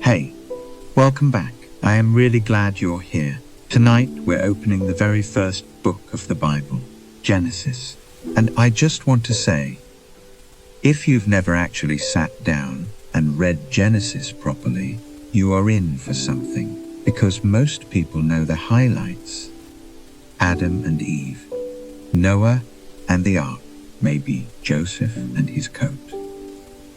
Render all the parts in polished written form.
Hey, welcome back. I am really glad you're here. Tonight we're opening the very first book of the Bible, Genesis. And I just want to say, if you've never actually sat down and read Genesis properly, you are in for something, because most people know the highlights. Adam and Eve, Noah and the ark, maybe Joseph and his coat.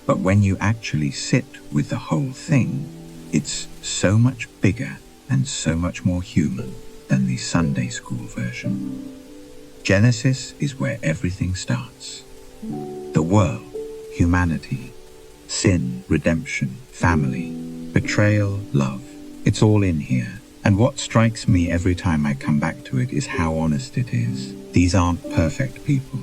But when you actually sit with the whole thing, it's so much bigger and so much more human than the Sunday school version. Genesis is where everything starts. The world, humanity, sin, redemption, family, betrayal, love. It's all in here. And what strikes me every time I come back to it is how honest it is. These aren't perfect people.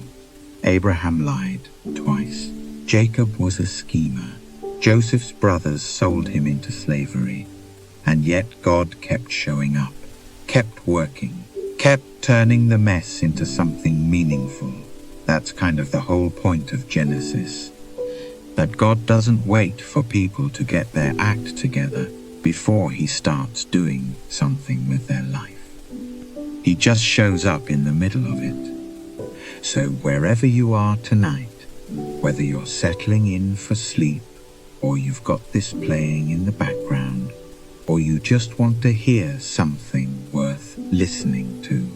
Abraham lied twice. Jacob was a schemer. Joseph's brothers sold him into slavery. And yet God kept showing up, kept working, kept turning the mess into something meaningful. That's kind of the whole point of Genesis. That God doesn't wait for people to get their act together before he starts doing something with their life. He just shows up in the middle of it. So wherever you are tonight, whether you're settling in for sleep, or you've got this playing in the background, or you just want to hear something worth listening to,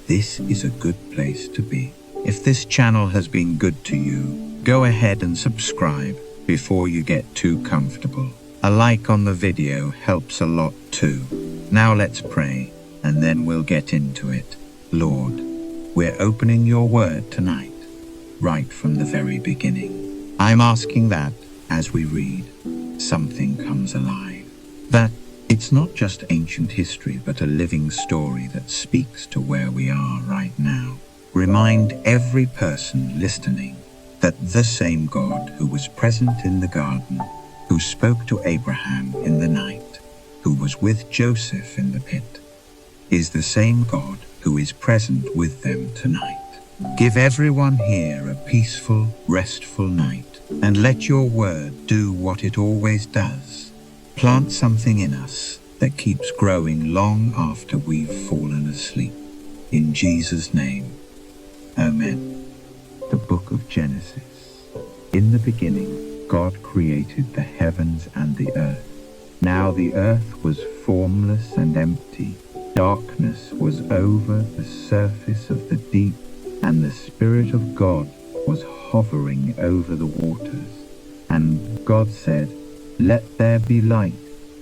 this is a good place to be. If this channel has been good to you, go ahead and subscribe before you get too comfortable. A like on the video helps a lot too. Now let's pray, and then we'll get into it. Lord, we're opening your word tonight, right from the very beginning. I'm asking that, as we read, something comes alive. That it's not just ancient history, but a living story that speaks to where we are right now. Remind every person listening that the same God who was present in the garden, who spoke to Abraham in the night, who was with Joseph in the pit, is the same God who is present with them tonight. Give everyone here a peaceful, restful night, and let your word do what it always does. Plant something in us that keeps growing long after we've fallen asleep. In Jesus' name, Amen. The book of Genesis. In the beginning, God created the heavens and the earth. Now the earth was formless and empty. Darkness was over the surface of the deep, and the Spirit of God was hovering over the waters. And God said, "Let there be light,"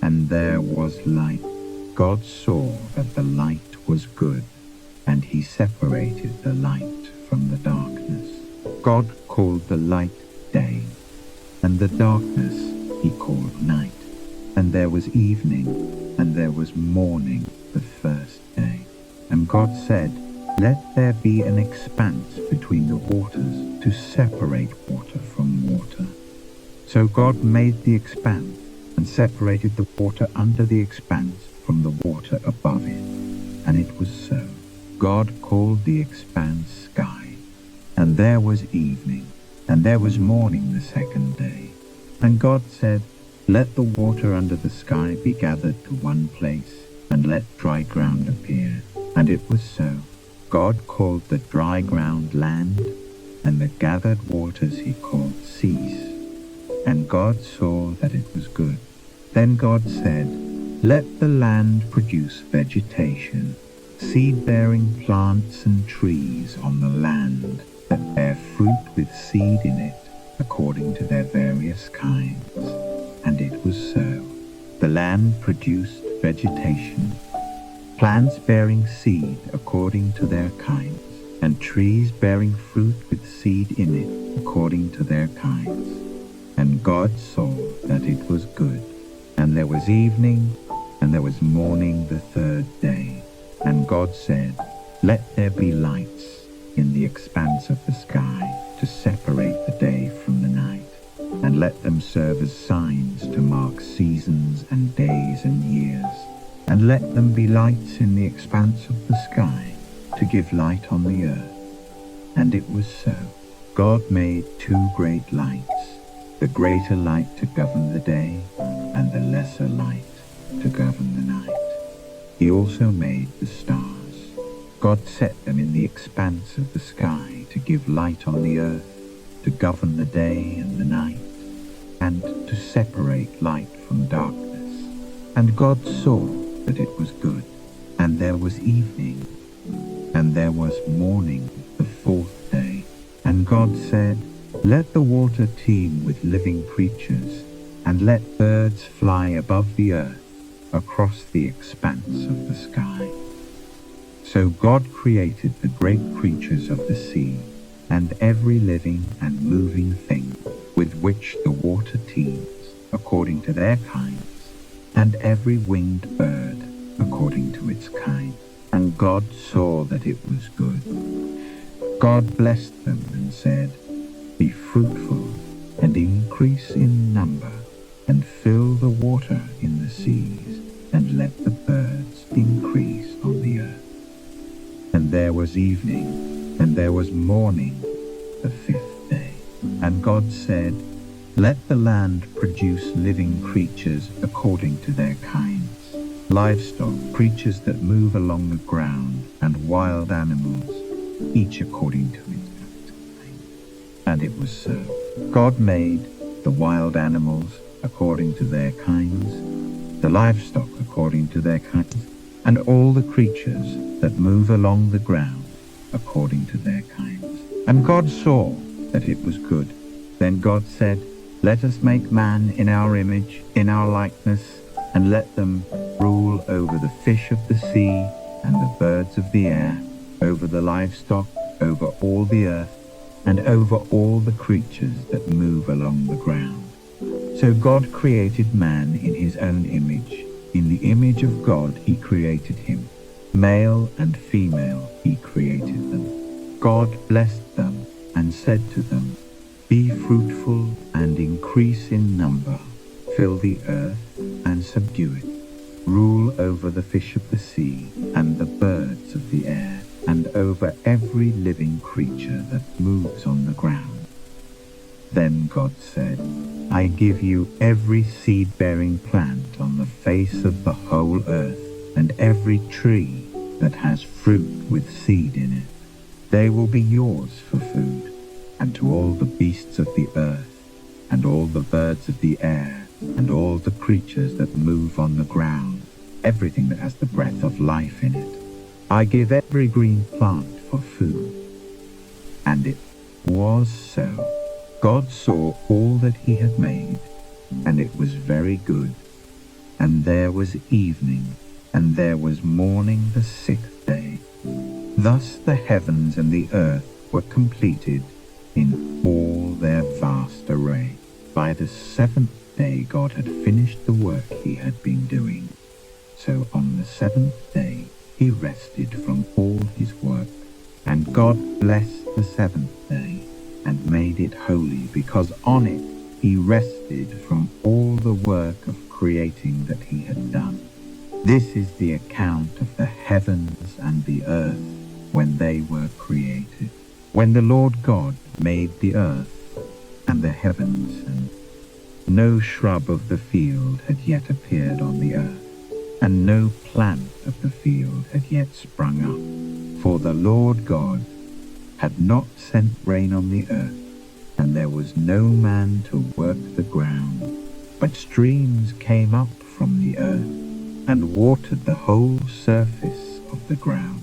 and there was light. God saw that the light was good, and he separated the light from the darkness. God called the light day, and the darkness he called night. And there was evening, and there was morning the first day. And God said, "Let there be an expanse between the waters to separate water from water." So God made the expanse and separated the water under the expanse from the water above it. And it was so. God called the expanse sky. And there was evening, and there was morning the second day. And God said, "Let the water under the sky be gathered to one place, and let dry ground appear." And it was so. God called the dry ground land, and the gathered waters he called seas. And God saw that it was good. Then God said, "Let the land produce vegetation, seed-bearing plants and trees on the land that bear fruit with seed in it, according to their various kinds." And it was so. The land produced vegetation, plants bearing seed according to their kinds, and trees bearing fruit with seed in it according to their kinds. And God saw that it was good. And there was evening, and there was morning the third day. And God said, "Let there be lights in the expanse of the sky to separate the day from the night, and let them serve as signs to mark seasons and days and years. And let them be lights in the expanse of the sky to give light on the earth." And it was so. God made two great lights, the greater light to govern the day, and the lesser light to govern the night. He also made the stars. God set them in the expanse of the sky to give light on the earth, to govern the day and the night, and to separate light from darkness. And God saw that it was good. And there was evening, and there was morning the fourth day. And God said, "Let the water teem with living creatures, and let birds fly above the earth across the expanse of the sky." So God created the great creatures of the sea, and every living and moving thing with which the water teems, according to their kinds, and every winged bird according to its kind. And God saw that it was good. God blessed them and said, "Be fruitful and increase in number, and fill the water in the seas, and let the birds increase on the earth." And there was evening, and there was morning the fifth day. And God said, "Let the land produce living creatures according to their kinds, livestock, creatures that move along the ground, and wild animals, each according to its kind." And it was so. God made the wild animals according to their kinds, the livestock according to their kinds, and all the creatures that move along the ground according to their kinds. And God saw that it was good. Then God said, "Let us make man in our image, in our likeness, and let them rule over the fish of the sea, and the birds of the air, over the livestock, over all the earth, and over all the creatures that move along the ground." So God created man in his own image. In the image of God he created him. Male and female he created them. God blessed them and said to them, "Be fruitful and increase in number. Fill the earth and subdue it. Rule over the fish of the sea and the birds of the air, and over every living creature that moves on the ground." Then God said, "I give you every seed-bearing plant on the face of the whole earth, and every tree that has fruit with seed in it. They will be yours for food, and to all the beasts of the earth, and all the birds of the air, and all the creatures that move on the ground, everything that has the breath of life in it. I give every green plant for food." And it was so. God saw all that he had made, and it was very good. And there was evening, and there was morning the sixth day. Thus the heavens and the earth were completed in all their vast array. By the seventh day God had finished the work he had been doing. So on the seventh day he rested from all his work. And God blessed the seventh day and made it holy, because on it he rested from all the work of creating that he had done. This is the account of the heavens and the earth when they were created. When the Lord God made the earth and the heavens, and no shrub of the field had yet appeared on the earth, and no plant of the field had yet sprung up, for the Lord God had not sent rain on the earth, and there was no man to work the ground. But streams came up from the earth, and watered the whole surface of the ground.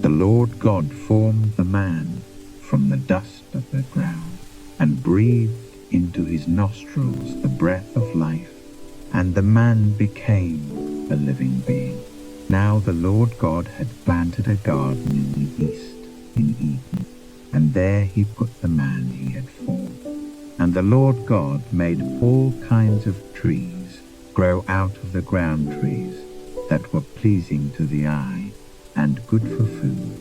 The Lord God formed the man from the dust of the ground, and breathed into his nostrils the breath of life, and the man became a living being. Now the Lord God had planted a garden in the east, in Eden, and there he put the man he had formed. And the Lord God made all kinds of trees grow out of the ground, trees that were pleasing to the eye and good for food.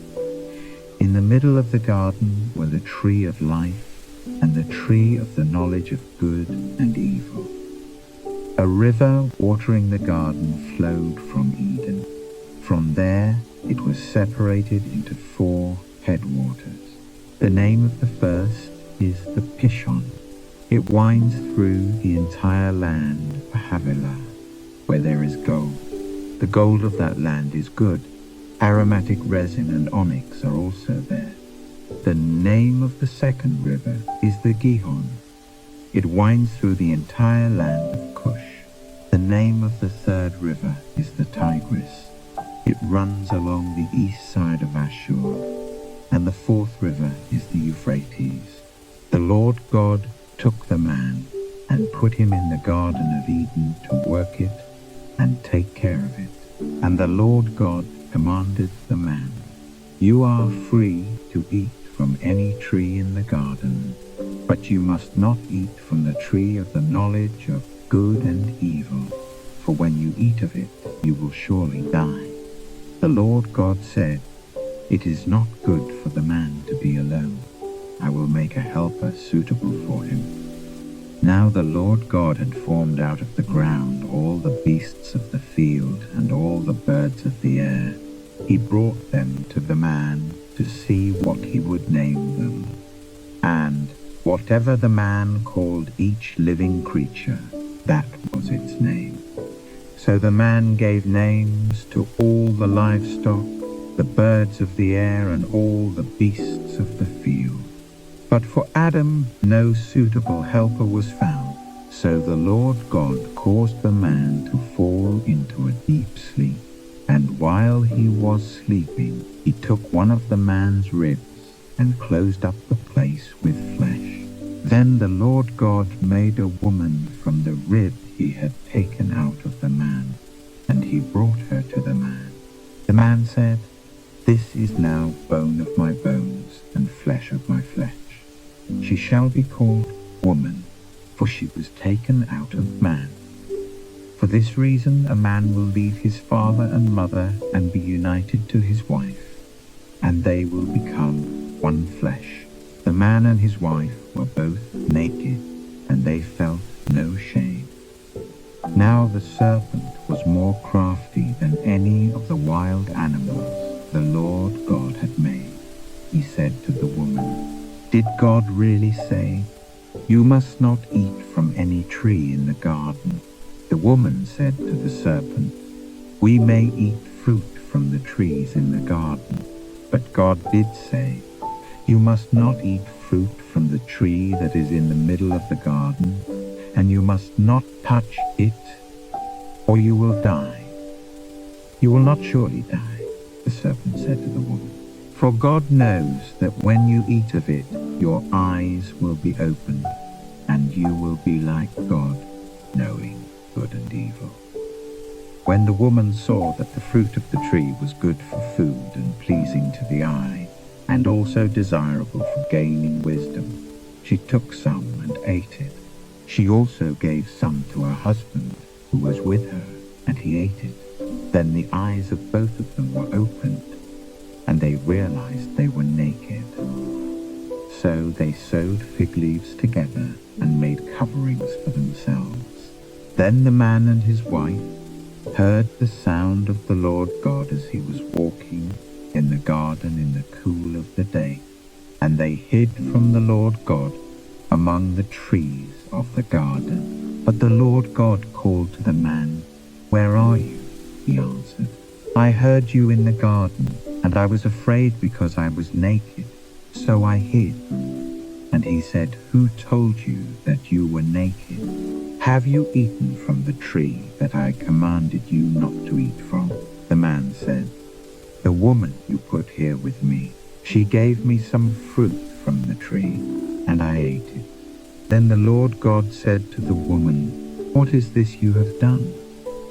In the middle of the garden were the tree of life and the tree of the knowledge of good and evil. A river watering the garden flowed from Eden. From there it was separated into 4 headwaters. The name of the first is the Pishon. It winds through the entire land of Havilah where there is gold. The gold of that land is good. Aromatic resin and onyx are also there. The name of the second river is the Gihon. It winds through the entire land of Cush. The name of the third river is the Tigris. It runs along the east side of Ashur. And the fourth river is the Euphrates. The Lord God took the man and put him in the Garden of Eden to work it and take care of it. And the Lord God commanded the man, "You are free to eat from any tree in the garden, but you must not eat from the tree of the knowledge of good and evil, for when you eat of it, you will surely die." The Lord God said, "It is not good for the man to be alone. I will make a helper suitable for him." Now the Lord God had formed out of the ground all the beasts of the field and all the birds of the air. He brought them to the man to see what he would name them. And whatever the man called each living creature, that was its name. So the man gave names to all the livestock, the birds of the air, and all the beasts of the field. But for Adam no suitable helper was found. So the Lord God caused the man to fall into a deep sleep. And while he was sleeping, he took one of the man's ribs and closed up the place with flesh. Then the Lord God made a woman from the rib he had taken out of the man, and he brought her to the man. The man said, "This is now bone of my bones and flesh of my flesh. She shall be called woman, for she was taken out of man. For this reason a man will leave his father and mother and be united to his wife, and they will become one flesh." The man and his wife were both naked, and they felt no shame. Now the serpent was more crafty than any of the wild animals the Lord God had made. He said to the woman, "Did God really say, 'You must not eat from any tree in the garden'?" The woman said to the serpent, "We may eat fruit from the trees in the garden, but God did say, 'You must not eat fruit from the tree that is in the middle of the garden, and you must not touch it, or you will die.'" "You will not surely die," the serpent said to the woman, "for God knows that when you eat of it, your eyes will be opened, and you will be like God, knowing good and evil." When the woman saw that the fruit of the tree was good for food and pleasing to the eye, and also desirable for gaining wisdom, she took some and ate it. She also gave some to her husband, who was with her, and he ate it. Then the eyes of both of them were opened, and they realized they were naked. So they sewed fig leaves together and made coverings for themselves. Then the man and his wife heard the sound of the Lord God as he was walking in the garden in the cool of the day, and they hid from the Lord God among the trees of the garden. But the Lord God called to the man, "Where are you?" He answered, "I heard you in the garden, and I was afraid because I was naked, so I hid." And he said, "Who told you that you were naked? Have you eaten from the tree that I commanded you not to eat from?" The man said, "The woman you put here with me, she gave me some fruit from the tree, and I ate it." Then the Lord God said to the woman, "What is this you have done?"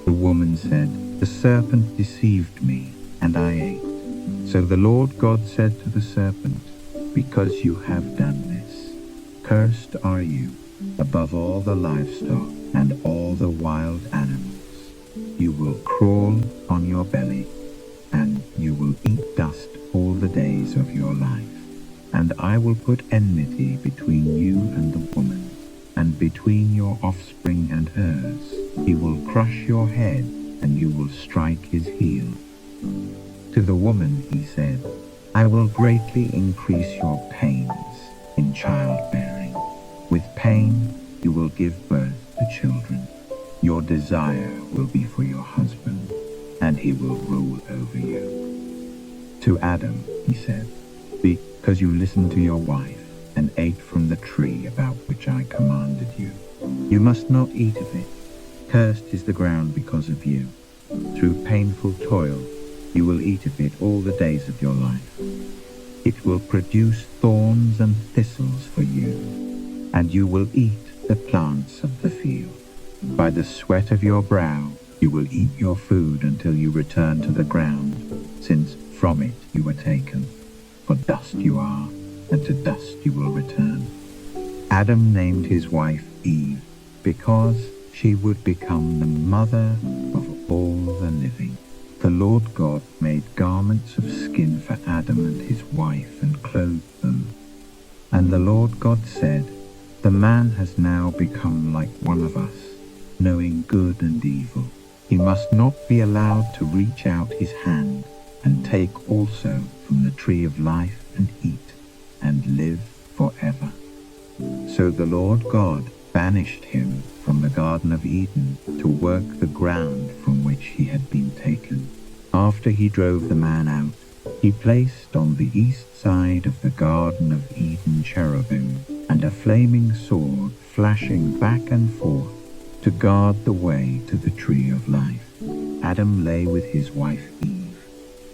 The woman said, "The serpent deceived me, and I ate." So the Lord God said to the serpent, "Because you have done this, cursed are you above all the livestock and all the wild animals. You will crawl on your belly, and you will eat dust all the days of your life. And I will put enmity between you and the woman, and between your offspring and hers. He will crush your head, and you will strike his heel." To the woman he said, "I will greatly increase your pains in childbearing. With pain you will give birth to children. Your desire will be for your husband, and he will rule over you. To Adam, he said, because you listened to your wife and ate from the tree about which I commanded you, you must not eat of it. Cursed is the ground because of you. Through painful toil, you will eat of it all the days of your life. It will produce thorns and thistles for you, and you will eat the plants of the field. By the sweat of your brow, you will eat your food until you return to the ground, since from it you were taken. For dust you are, and to dust you will return. Adam named his wife Eve, because she would become the mother of all the living. The Lord God made garments of skin for Adam and his wife and clothed them. And the Lord God said, "The man has now become like one of us, knowing good and evil. He must not be allowed to reach out his hand and take also from the tree of life and eat and live forever." So the Lord God banished him from the Garden of Eden to work the ground from which he had been taken. After he drove the man out, he placed on the east side of the Garden of Eden cherubim and a flaming sword flashing back and forth to guard the way to the tree of life. Adam lay with his wife Eve,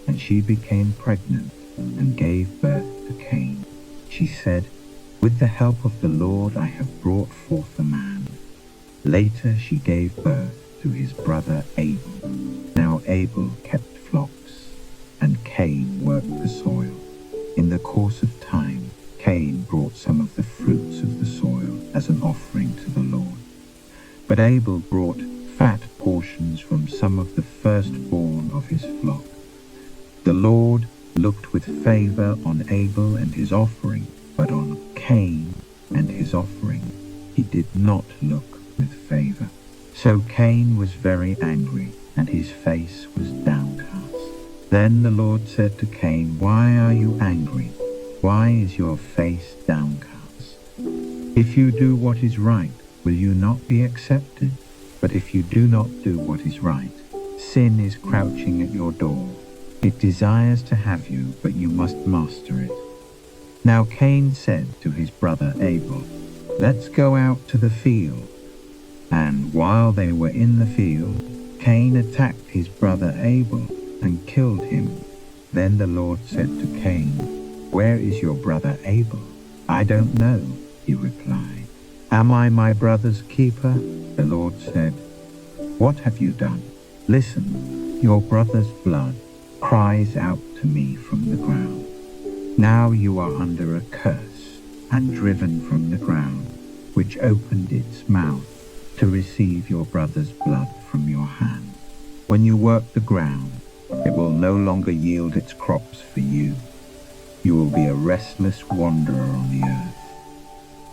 and she became pregnant and gave birth to Cain. She said, "With the help of the Lord I have brought forth a man." Later she gave birth to his brother Abel. Now Abel kept flocks, and Cain worked the soil. In the course of time, Cain brought some of the fruits of the soil as an offering to the Lord. But Abel brought fat portions from some of the firstborn of his flock. The Lord looked with favor on Abel and his offering, but on Cain and his offering he did not look with favor. So Cain was very angry, and his face was downcast. Then the Lord said to Cain, "Why are you angry? Why is your face downcast? If you do what is right, will you not be accepted? But if you do not do what is right, sin is crouching at your door. It desires to have you, but you must master it." Now Cain said to his brother Abel, "Let's go out to the field." And while they were in the field, Cain attacked his brother Abel and killed him. Then the Lord said to Cain, "Where is your brother Abel?" "I don't know," he replied. "Am I my brother's keeper?" The Lord said, "What have you done? Listen, your brother's blood cries out to me from the ground. Now you are under a curse and driven from the ground, which opened its mouth to receive your brother's blood from your hand. When you work the ground, it will no longer yield its crops for you. You will be a restless wanderer on the earth."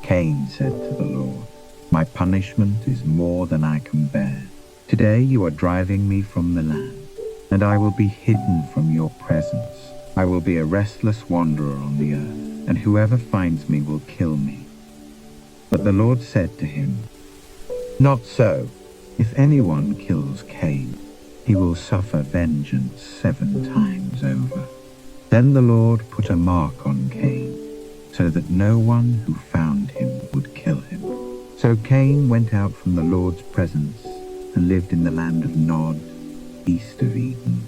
Cain said to the Lord, "My punishment is more than I can bear. Today you are driving me from the land, and I will be hidden from your presence. I will be a restless wanderer on the earth, and whoever finds me will kill me." But the Lord said to him, "Not so. If anyone kills Cain, he will suffer vengeance 7 times over." Then the Lord put a mark on Cain, so that no one who found him would kill him. So Cain went out from the Lord's presence and lived in the land of Nod, east of Eden.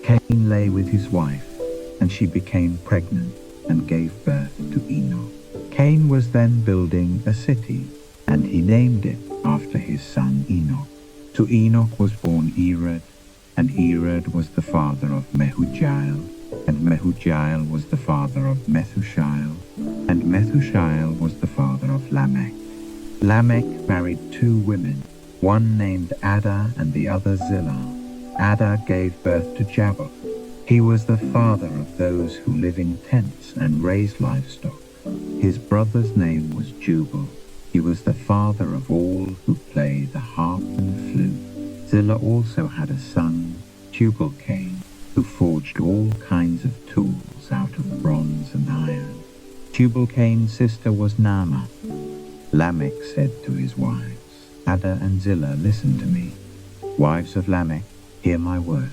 Cain lay with his wife, and she became pregnant and gave birth to Enoch. Cain was then building a city, and he named it after his son Enoch. To Enoch was born Irad, and Irad was the father of Mehujael, and Mehujael was the father of Methushael, and Methushael was the father of Lamech. Lamech married 2 women, one named Ada and the other Zillah. Ada gave birth to Jabal. He was the father of those who live in tents and raise livestock. His brother's name was Jubal. He was the father of all who play the harp and flute. Zillah also had a son, Tubal-Cain, who forged all kinds of tools out of bronze and iron. Tubal-Cain's sister was Naamah. Lamech said to his wives, Ada and Zillah, listen to me. Wives of Lamech, hear my words.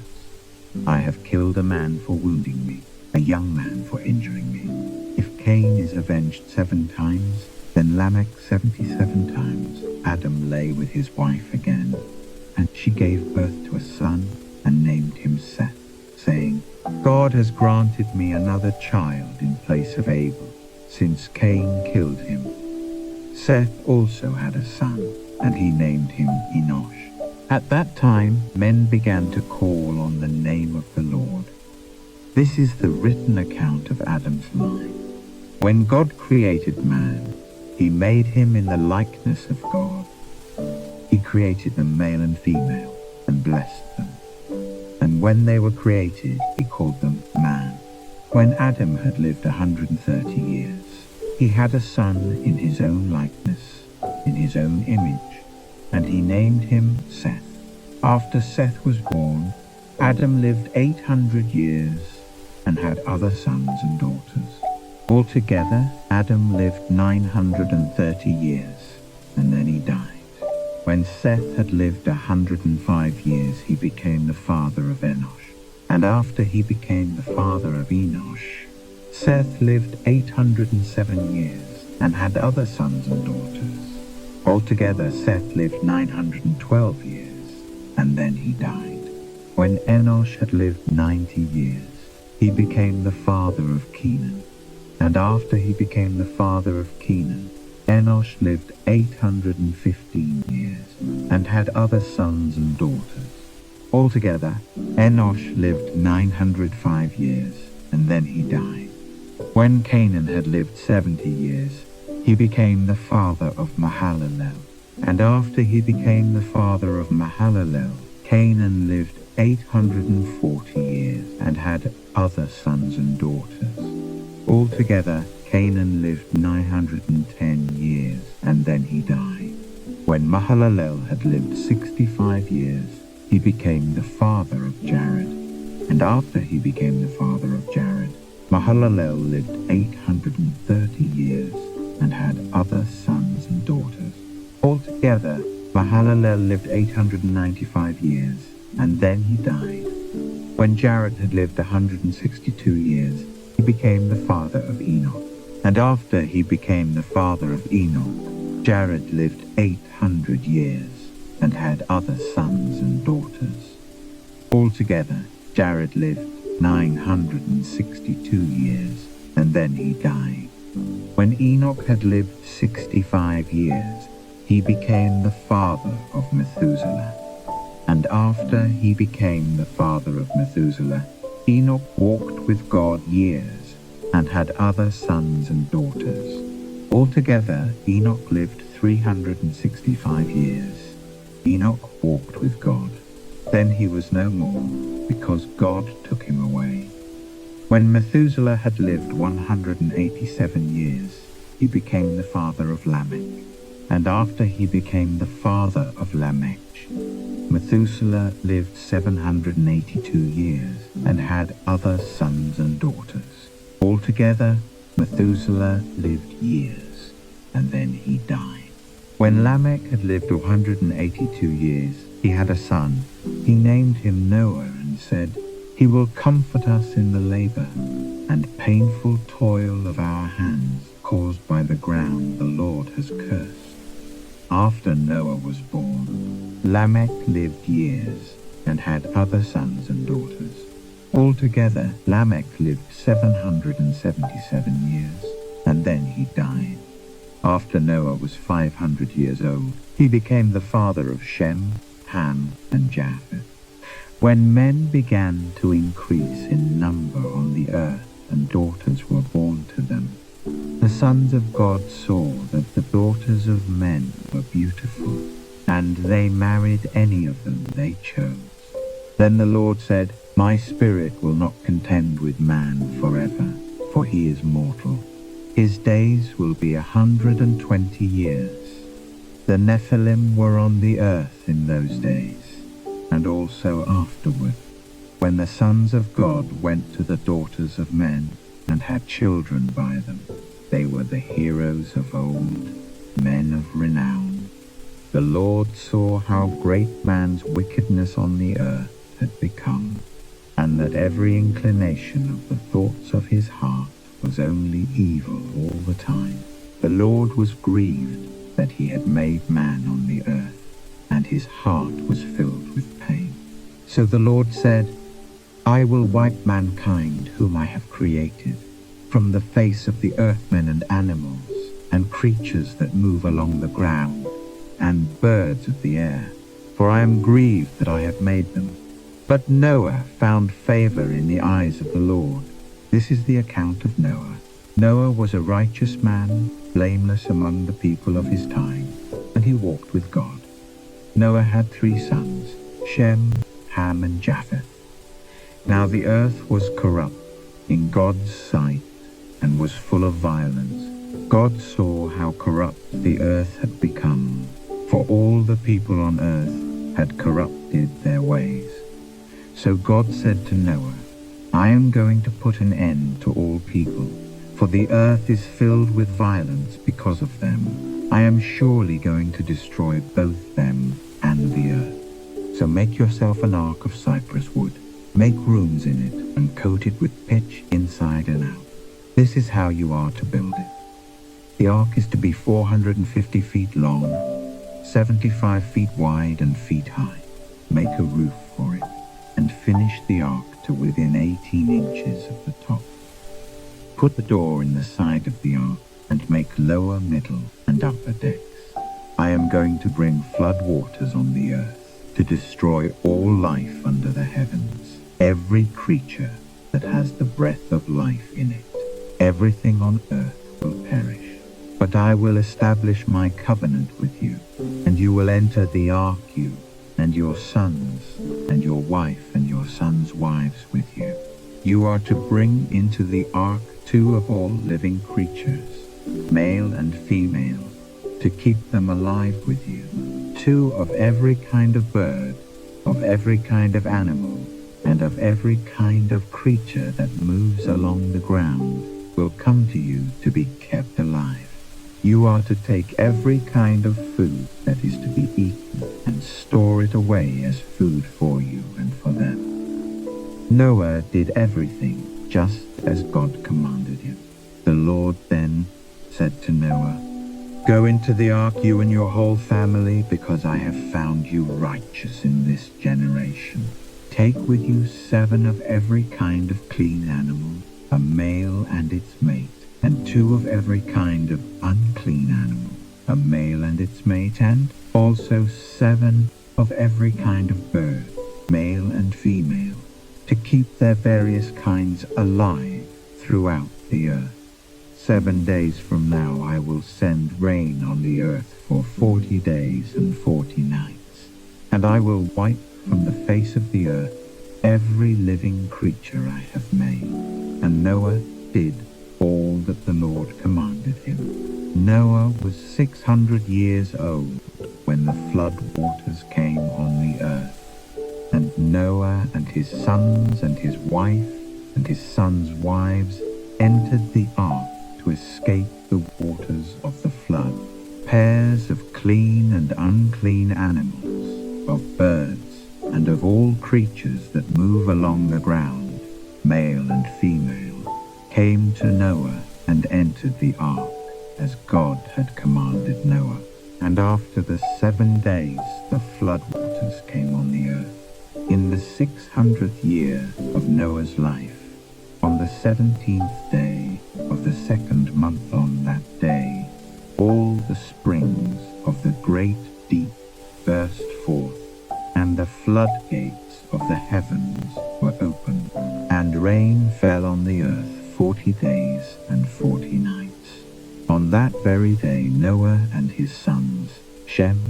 I have killed a man for wounding me, a young man for injuring me. If Cain is avenged 7 times, then Lamech 77 times. Adam lay with his wife again, and she gave birth to a son and named him Seth, saying, God has granted me another child in place of Abel, since Cain killed him. Seth also had a son, and he named him Enosh. At that time, men began to call on the name of the Lord. This is the written account of Adam's life. When God created man, he made him in the likeness of God. He created them male and female, and blessed them. And when they were created, he called them man. When Adam had lived 130 years, he had a son in his own likeness, in his own image, and he named him Seth. After Seth was born, Adam lived 800 years and had other sons and daughters. Altogether, Adam lived 930 years, and then he died. When Seth had lived 105 years, he became the father of Enosh. And after he became the father of Enosh, Seth lived 807 years and had other sons and daughters. Altogether, Seth lived 912 years, and then he died. When Enosh had lived 90 years, he became the father of Canaan. And after he became the father of Canaan, Enosh lived 815 years and had other sons and daughters. Altogether, Enosh lived 905 years, and then he died. When Canaan had lived 70 years, he became the father of Mahalalel. And after he became the father of Mahalalel, Canaan lived 840 years and had other sons and daughters. Altogether, Canaan lived 910 years, and then he died. When Mahalalel had lived 65 years, he became the father of Jared. And after he became the father of Jared, Mahalalel lived 830 years and had other sons and daughters. Altogether, Mahalalel lived 895 years, and then he died. When Jared had lived 162 years, he became the father of Enoch. And after he became the father of Enoch, Jared lived 800 years and had other sons and daughters. Altogether, Jared lived 962 years, and then he died. When Enoch had lived 65 years, he became the father of Methuselah. And after he became the father of Methuselah, Enoch walked with God years and had other sons and daughters. Altogether, Enoch lived 365 years. Enoch walked with God. Then he was no more, because God took him away. When Methuselah had lived 187 years, he became the father of Lamech. And after he became the father of Lamech, Methuselah lived 782 years and had other sons and daughters. Altogether, Methuselah lived years, and then he died. When Lamech had lived 182 years, he had a son. He named him Noah and said, He will comfort us in the labor and painful toil of our hands caused by the ground the Lord has cursed. After Noah was born, Lamech lived years and had other sons and daughters. Altogether, Lamech lived 777 years, and then he died. After Noah was 500 years old, he became the father of Shem, Ham, and Japheth. When men began to increase in number on the earth and daughters were born to them, the sons of God saw that the daughters of men were beautiful, and they married any of them they chose. Then the Lord said, My spirit will not contend with man forever, for he is mortal. His days will be 120 years. The Nephilim were on the earth in those days, and also afterward, when the sons of God went to the daughters of men and had children by them. They were the heroes of old, men of renown. The Lord saw how great man's wickedness on the earth had become, and that every inclination of the thoughts of his heart was only evil all the time. The Lord was grieved that he had made man on the earth, and his heart was filled with pain. So the Lord said, I will wipe mankind whom I have created from the face of the earth, men and animals, and creatures that move along the ground, and birds of the air, for I am grieved that I have made them. But Noah found favor in the eyes of the Lord. This is the account of Noah. Noah was a righteous man, blameless among the people of his time, and he walked with God. Noah had 3 sons, Shem, Ham, and Japheth. Now the earth was corrupt in God's sight and was full of violence. God saw how corrupt the earth had become, for all the people on earth had corrupted their ways. So God said to Noah, I am going to put an end to all people, for the earth is filled with violence because of them. I am surely going to destroy both them and the earth. So make yourself an ark of cypress wood. Make rooms in it and coat it with pitch inside and out. This is how you are to build it. The ark is to be 450 feet long, 75 feet wide and feet high. Make a roof for it, and finish the ark to within 18 inches of the top. Put the door in the side of the ark, and make lower, middle, and upper decks. I am going to bring flood waters on the earth, to destroy all life under the heavens. Every creature that has the breath of life in it, everything on earth will perish. But I will establish my covenant with you, and you will enter the ark, you and your sons, and your wife and your sons' wives with you. You are to bring into the ark 2 of all living creatures, male and female, to keep them alive with you. 2 of every kind of bird, of every kind of animal, and of every kind of creature that moves along the ground will come to you to be kept alive. You are to take every kind of food that is to be eaten and store it away as food for you and for them. Noah did everything just as God commanded him. The Lord then said to Noah, Go into the ark, you and your whole family, because I have found you righteous in this generation. Take with you 7 of every kind of clean animal, a male and its mate, and 2 of every kind of unclean animal, a male and its mate, and also 7 of every kind of bird, male and female, to keep their various kinds alive throughout the earth. 7 days from now I will send rain on the earth for 40 days and 40 nights, and I will wipe from the face of the earth every living creature I have made. And Noah did all that the Lord commanded him. Noah was 600 years old when the flood waters came on the earth. And Noah and his sons and his wife and his sons' wives entered the ark to escape the waters of the flood. Pairs of clean and unclean animals, of birds, and of all creatures that move along the ground, male and female, came to Noah and entered the ark, as God had commanded Noah. And after the 7 days the flood waters came on the earth. In the 600th year of Noah's life, on the 17th day of the 2nd month on that day, all the springs of the great deep burst forth, and the floodgates of the heavens were opened, and rain fell on the earth 40 days and 40 nights. On that very day Noah and his sons, Shem,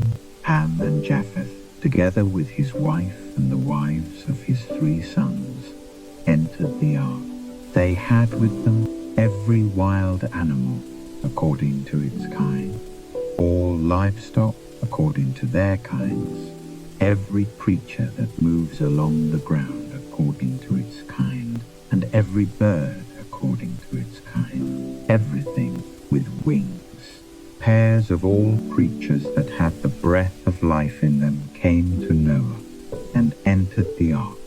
Ham, and Japheth, together with his wife and the wives of his 3 sons, entered the ark. They had with them every wild animal according to its kind, all livestock according to their kinds, every creature that moves along the ground according to its kind, and every bird according to its kind, everything with wings. pairs of all creatures that had the breath of life in them came to Noah and entered the ark.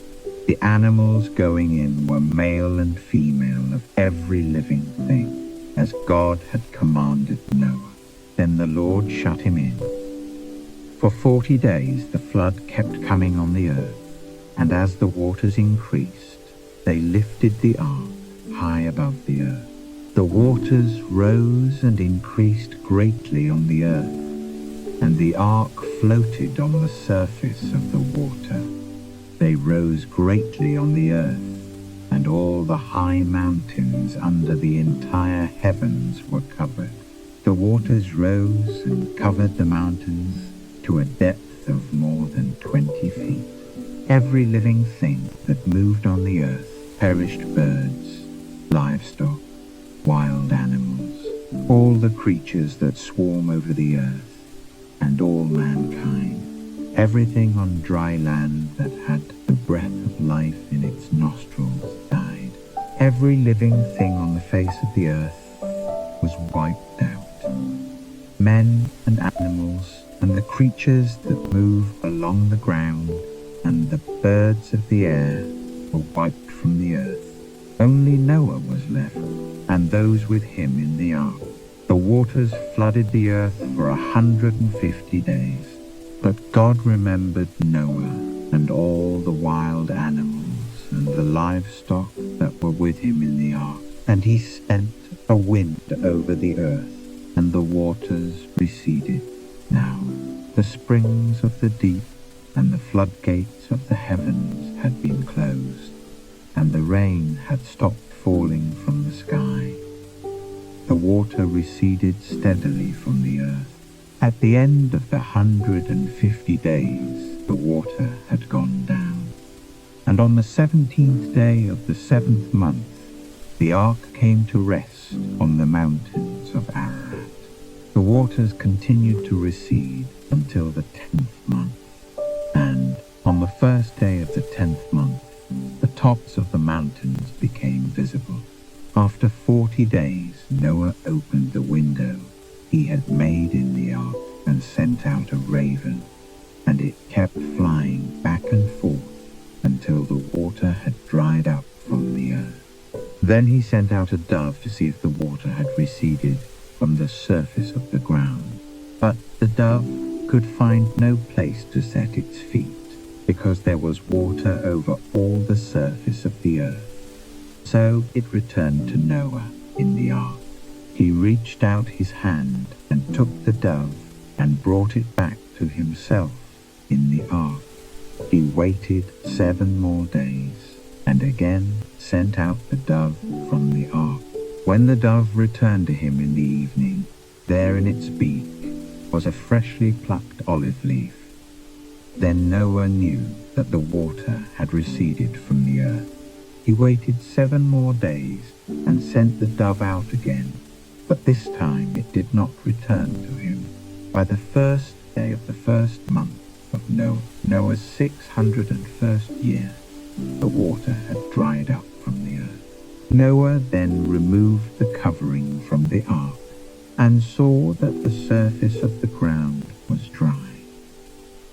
The animals going in were male and female of every living thing, as God had commanded Noah. Then the Lord shut him in. For 40 days the flood kept coming on the earth, and as the waters increased, they lifted the ark high above the earth. The waters rose and increased greatly on the earth, and the ark floated on the surface of the water. They rose greatly on the earth, and all the high mountains under the entire heavens were covered. The waters rose and covered the mountains to a depth of more than 20 feet. Every living thing that moved on the earth perished: birds, livestock, wild animals, all the creatures that swarm over the earth, and all mankind. Everything on dry land that had the breath of life in its nostrils died. Every living thing on the face of the earth was wiped out. Men and animals and the creatures that move along the ground and the birds of the air were wiped from the earth. Only Noah was left, and those with him in the ark. The waters flooded the earth for 150 days. But God remembered Noah and all the wild animals and the livestock that were with him in the ark. And he sent a wind over the earth, and the waters receded. Now the springs of the deep and the floodgates of the heavens had been closed, and the rain had stopped falling from the sky. The water receded steadily from the earth. At the end of the 150 days, the water had gone down. And on the 17th day of the 7th month, the ark came to rest on the mountains of Ararat. The waters continued to recede until the 10th month. And on the first day of the 10th month, the tops of the mountains became visible. After 40 days, Noah opened the window he had made in the ark and sent out a raven, and it kept flying back and forth until the water had dried up from the earth. Then he sent out a dove to see if the water had receded from the surface of the ground. But the dove could find no place to set its feet, because there was water over all the surface of the earth. So it returned to Noah in the ark. He reached out his hand and took the dove and brought it back to himself in the ark. He waited 7 more days and again sent out the dove from the ark. When the dove returned to him in the evening, there in its beak was a freshly plucked olive leaf. Then Noah knew that the water had receded from the earth. He waited 7 more days and sent the dove out again, but this time it did not return to him. By the 1st day of the 1st month of Noah's 601st year, the water had dried up from the earth. Noah then removed the covering from the ark and saw that the surface of the ground was dry.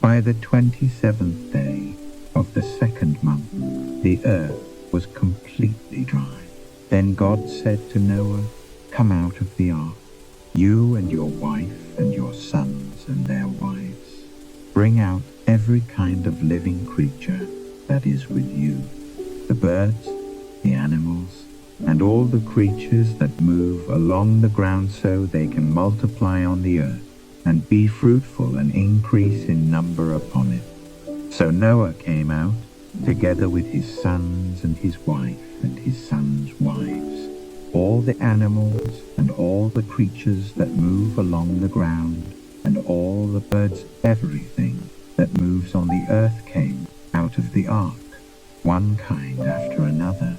By the 27th day of the 2nd month, the earth was completely dry. Then God said to Noah, "Come out of the ark, you and your wife and your sons and their wives. Bring out every kind of living creature that is with you, the birds, the animals, and all the creatures that move along the ground, so they can multiply on the earth and be fruitful and increase in number upon it." So Noah came out, together with his sons and his wife and his sons' wives. All the animals and all the creatures that move along the ground and all the birds, everything that moves on the earth came out of the ark, one kind after another.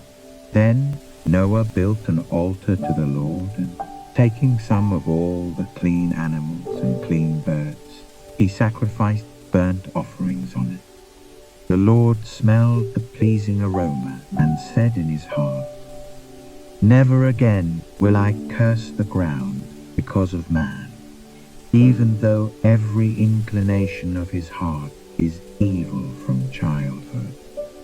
Then Noah built an altar to the Lord, and taking some of all the clean animals and clean birds, he sacrificed burnt offerings on it. The Lord smelled the pleasing aroma and said in his heart, "Never again will I curse the ground because of man, even though every inclination of his heart is evil from childhood.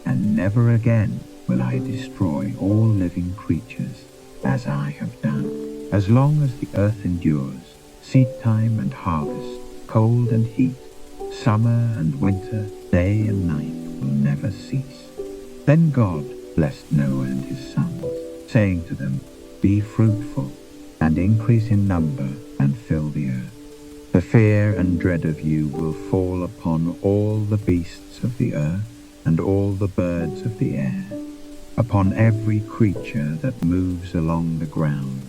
And never again will I destroy all living creatures as I have done. As long as the earth endures, seed time and harvest, cold and heat, summer and winter, day and night will never cease. Then God blessed Noah and his sons, saying to them, "Be fruitful, and increase in number, and fill the earth. The fear and dread of you will fall upon all the beasts of the earth, and all the birds of the air, upon every creature that moves along the ground,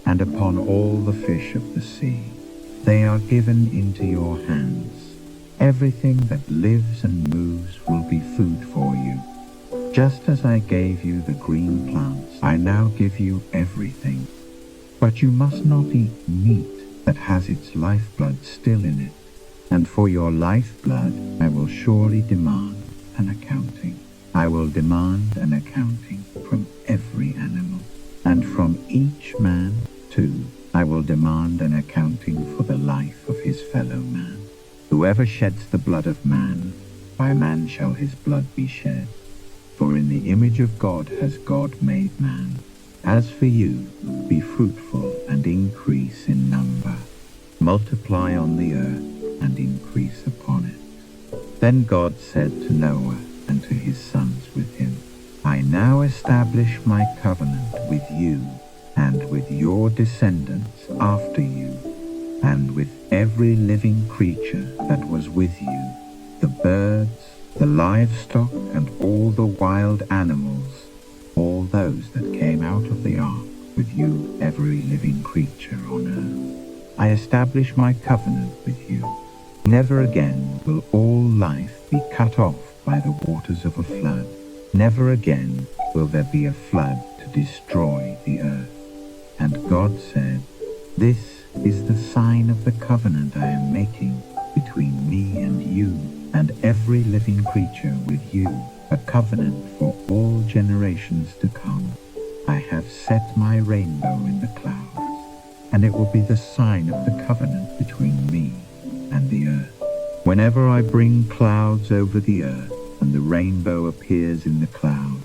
and upon all the fish of the sea. They are given into your hands. Everything that lives and moves will be food for you. Just as I gave you the green plants, I now give you everything. But you must not eat meat that has its lifeblood still in it, and for your lifeblood I will surely demand an accounting. I will demand an accounting from every animal, and from each man too I will demand an accounting for the life of his fellow man. Whoever sheds the blood of man, by man shall his blood be shed. For in the image of God has God made man. As for you, be fruitful and increase in number. Multiply on the earth and increase upon it." Then God said to Noah and to his sons with him, "I now establish my covenant with you and with your descendants after you, and with every living creature that was with you, the birds, the livestock, and all the wild animals, all those that came out of the ark with you, every living creature on earth. I establish my covenant with you. Never again will all life be cut off by the waters of a flood. Never again will there be a flood to destroy the earth." And God said, "This is the sign of the covenant I am making between me and you and every living creature with you, a covenant for all generations to come. I have set my rainbow in the clouds, and it will be the sign of the covenant between me and the earth. Whenever I bring clouds over the earth and the rainbow appears in the clouds,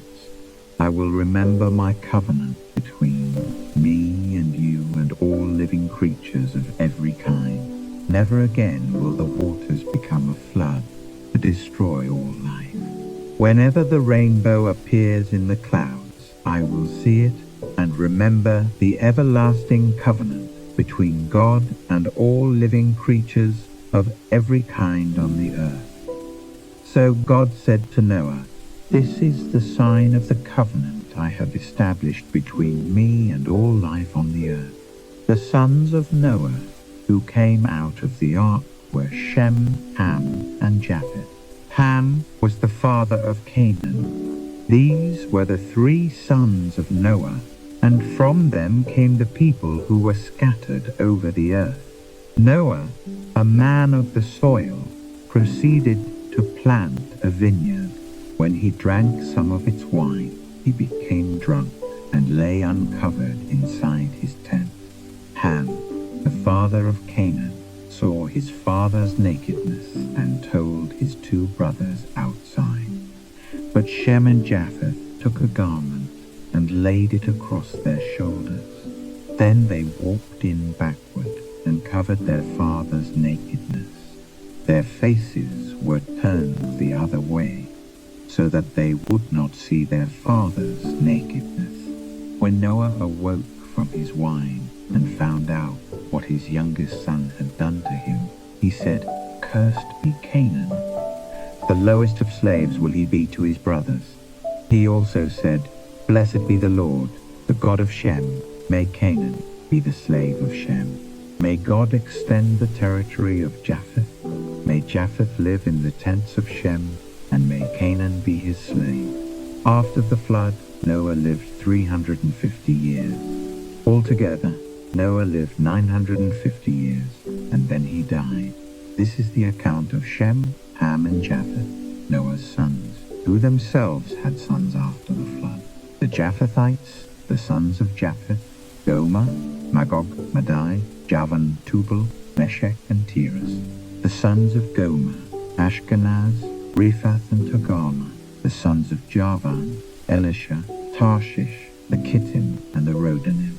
I will remember my covenant between me and you and all living creatures of every kind. Never again will the waters become a flood to destroy all life. Whenever the rainbow appears in the clouds, I will see it and remember the everlasting covenant between God and all living creatures of every kind on the earth." So God said to Noah, "This is the sign of the covenant I have established between me and all life on the earth. The sons of Noah who came out of the ark were Shem, Ham, and Japheth. Ham was the father of Canaan. These were the three sons of Noah, and from them came the people who were scattered over the earth. Noah, a man of the soil, proceeded to plant a vineyard. When he drank some of its wine, he became drunk and lay uncovered inside his tent. Ham, the father of Canaan, saw his father's nakedness and told his two brothers outside. But Shem and Japheth took a garment and laid it across their shoulders. Then they walked in backward and covered their father's nakedness. Their faces were turned the other way, so that they would not see their father's nakedness. When Noah awoke from his wine and found out what his youngest son had done to him, he said, "Cursed be Canaan. The lowest of slaves will he be to his brothers." He also said, "Blessed be the Lord, the God of Shem. May Canaan be the slave of Shem. May God extend the territory of Japheth. May Japheth live in the tents of Shem, and may Canaan be his slave." After the flood, Noah lived 350 years. Altogether, Noah lived 950 years, and then he died. This is the account of Shem, Ham, and Japheth, Noah's sons, who themselves had sons after the flood. The Japhethites, the sons of Japheth, Gomer, Magog, Madai, Javan, Tubal, Meshech and Tiras. The sons of Gomer, Ashkenaz, Riphath and Togarmah. The sons of Javan, Elisha, Tarshish, the Kittim and the Rodanim.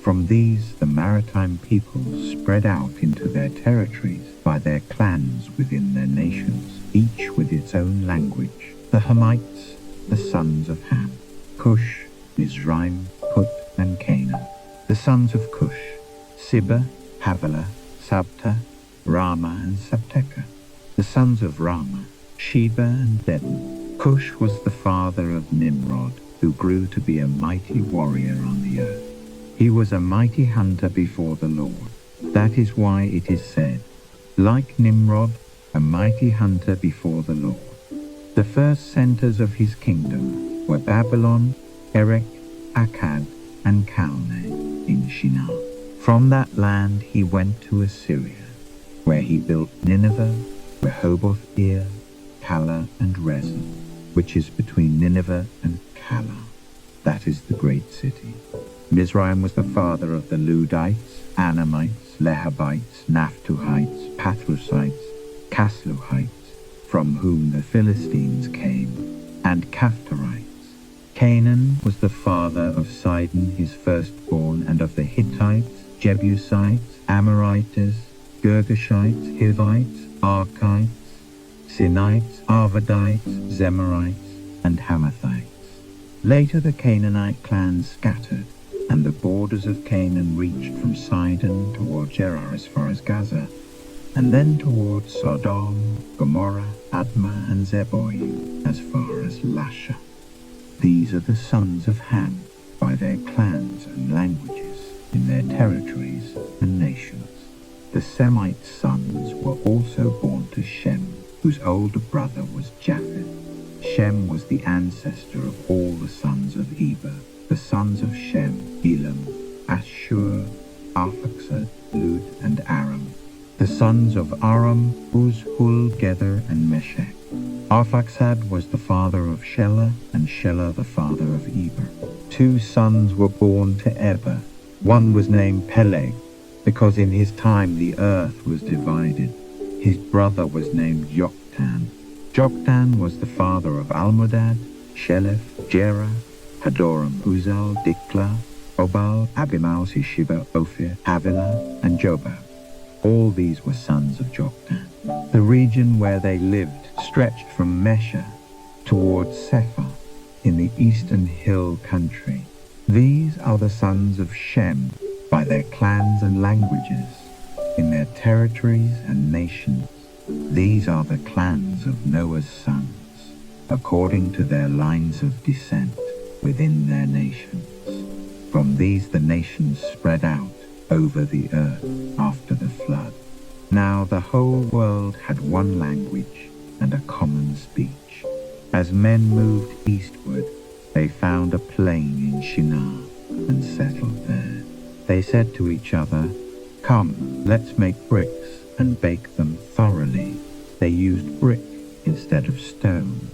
From these the maritime peoples spread out into their territories by their clans within their nations, each with its own language. The Hamites, the sons of Ham, Cush, Mizraim, Put and Canaan. The sons of Cush, Sibah, Havilah, Sabta, Rama and Sabteca. The sons of Rama, Sheba and Dedan. Cush was the father of Nimrod, who grew to be a mighty warrior on the earth. He was a mighty hunter before the Lord. That is why it is said, like Nimrod, a mighty hunter before the Lord. The first centers of his kingdom were Babylon, Erech, Akkad, and Calneh in Shinar. From that land he went to Assyria, where he built Nineveh, Rehoboth-ir, Calah, and Rezin, which is between Nineveh and Calah. That is the great city. Mizraim was the father of the Ludites, Anamites, Lehabites, Naphtuhites, Pathrusites, Casluhites, from whom the Philistines came, and Caphtorites. Canaan was the father of Sidon his firstborn, and of the Hittites, Jebusites, Amorites, Girgashites, Hivites, Archites, Sinites, Arvadites, Zemarites, and Hamathites. Later the Canaanite clans scattered, and the borders of Canaan reached from Sidon toward Gerar as far as Gaza, and then towards Sodom, Gomorrah, Admah, and Zeboim as far as Lasha. These are the sons of Ham by their clans and languages in their territories and nations. The Semite sons were also born to Shem, whose older brother was Japheth. Shem was the ancestor of all the sons of Eber. The sons of Shem, Elam, Ashur, Arphaxad, Lud, and Aram. The sons of Aram, Uz, Hul, Gether, and Meshech. Arphaxad was the father of Shelah, and Shelah the father of Eber. 2 sons were born to Eber. One was named Peleg, because in his time the earth was divided. His brother was named Joktan. Joktan was the father of Almodad, Sheleph, Jerah, Hadoram, Uzal, Dikla, Obal, Abimal, Sishiba, Ophir, Havilah, and Jobab. All these were sons of Joktan. The region where they lived stretched from Mesha towards Sephar in the eastern hill country. These are the sons of Shem by their clans and languages, in their territories and nations. These are the clans of Noah's sons, according to their lines of descent within their nations. From these the nations spread out over the earth after the flood. Now the whole world had one language and a common speech. As men moved eastward, they found a plain in Shinar and settled there. They said to each other, "Come, let's make bricks and bake them thoroughly." They used brick instead of stone,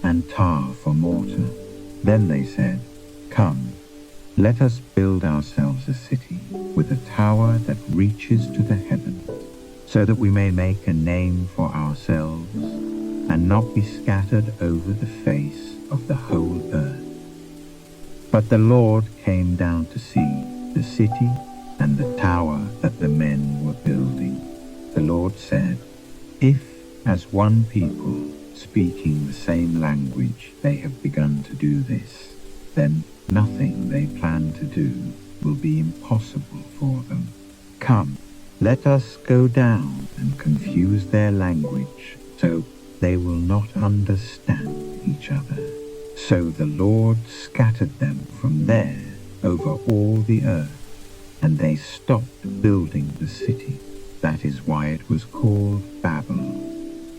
and tar for mortar. Then they said, "Come, let us build ourselves a city with a tower that reaches to the heavens, so that we may make a name for ourselves and not be scattered over the face of the whole earth." But the Lord came down to see the city and the tower that the men were building. The Lord said, "If, as one people, speaking the same language, they have begun to do this, then nothing they plan to do will be impossible for them. Come, let us go down and confuse their language, so they will not understand each other." So the Lord scattered them from there over all the earth, and they stopped building the city. That is why it was called Babel,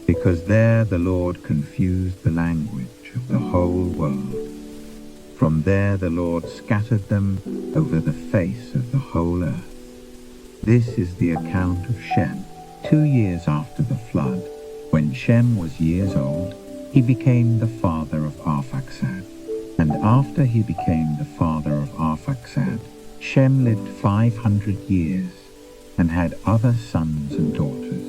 because there the Lord confused the language of the whole world. From there the Lord scattered them over the face of the whole earth. This is the account of Shem. 2 years after the flood, when Shem was years old, he became the father of Arphaxad. And after he became the father of Arphaxad, Shem lived 500 years. and had other sons and daughters.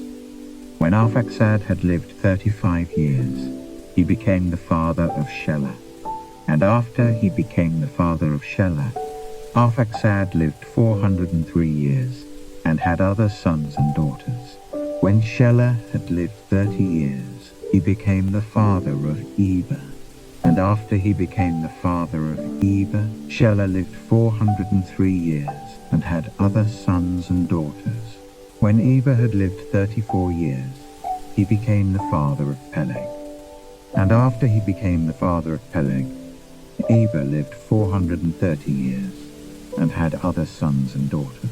When Arphaxad had lived 35 years, he became the father of Shelah. And after he became the father of Shelah, Arphaxad lived 403 years and had other sons and daughters. When Shelah had lived 30 years, he became the father of Eber. And after he became the father of Eber, Shelah lived 403 years and had other sons and daughters. When Eber had lived 34 years, he became the father of Peleg. And after he became the father of Peleg, Eber lived 430 years and had other sons and daughters.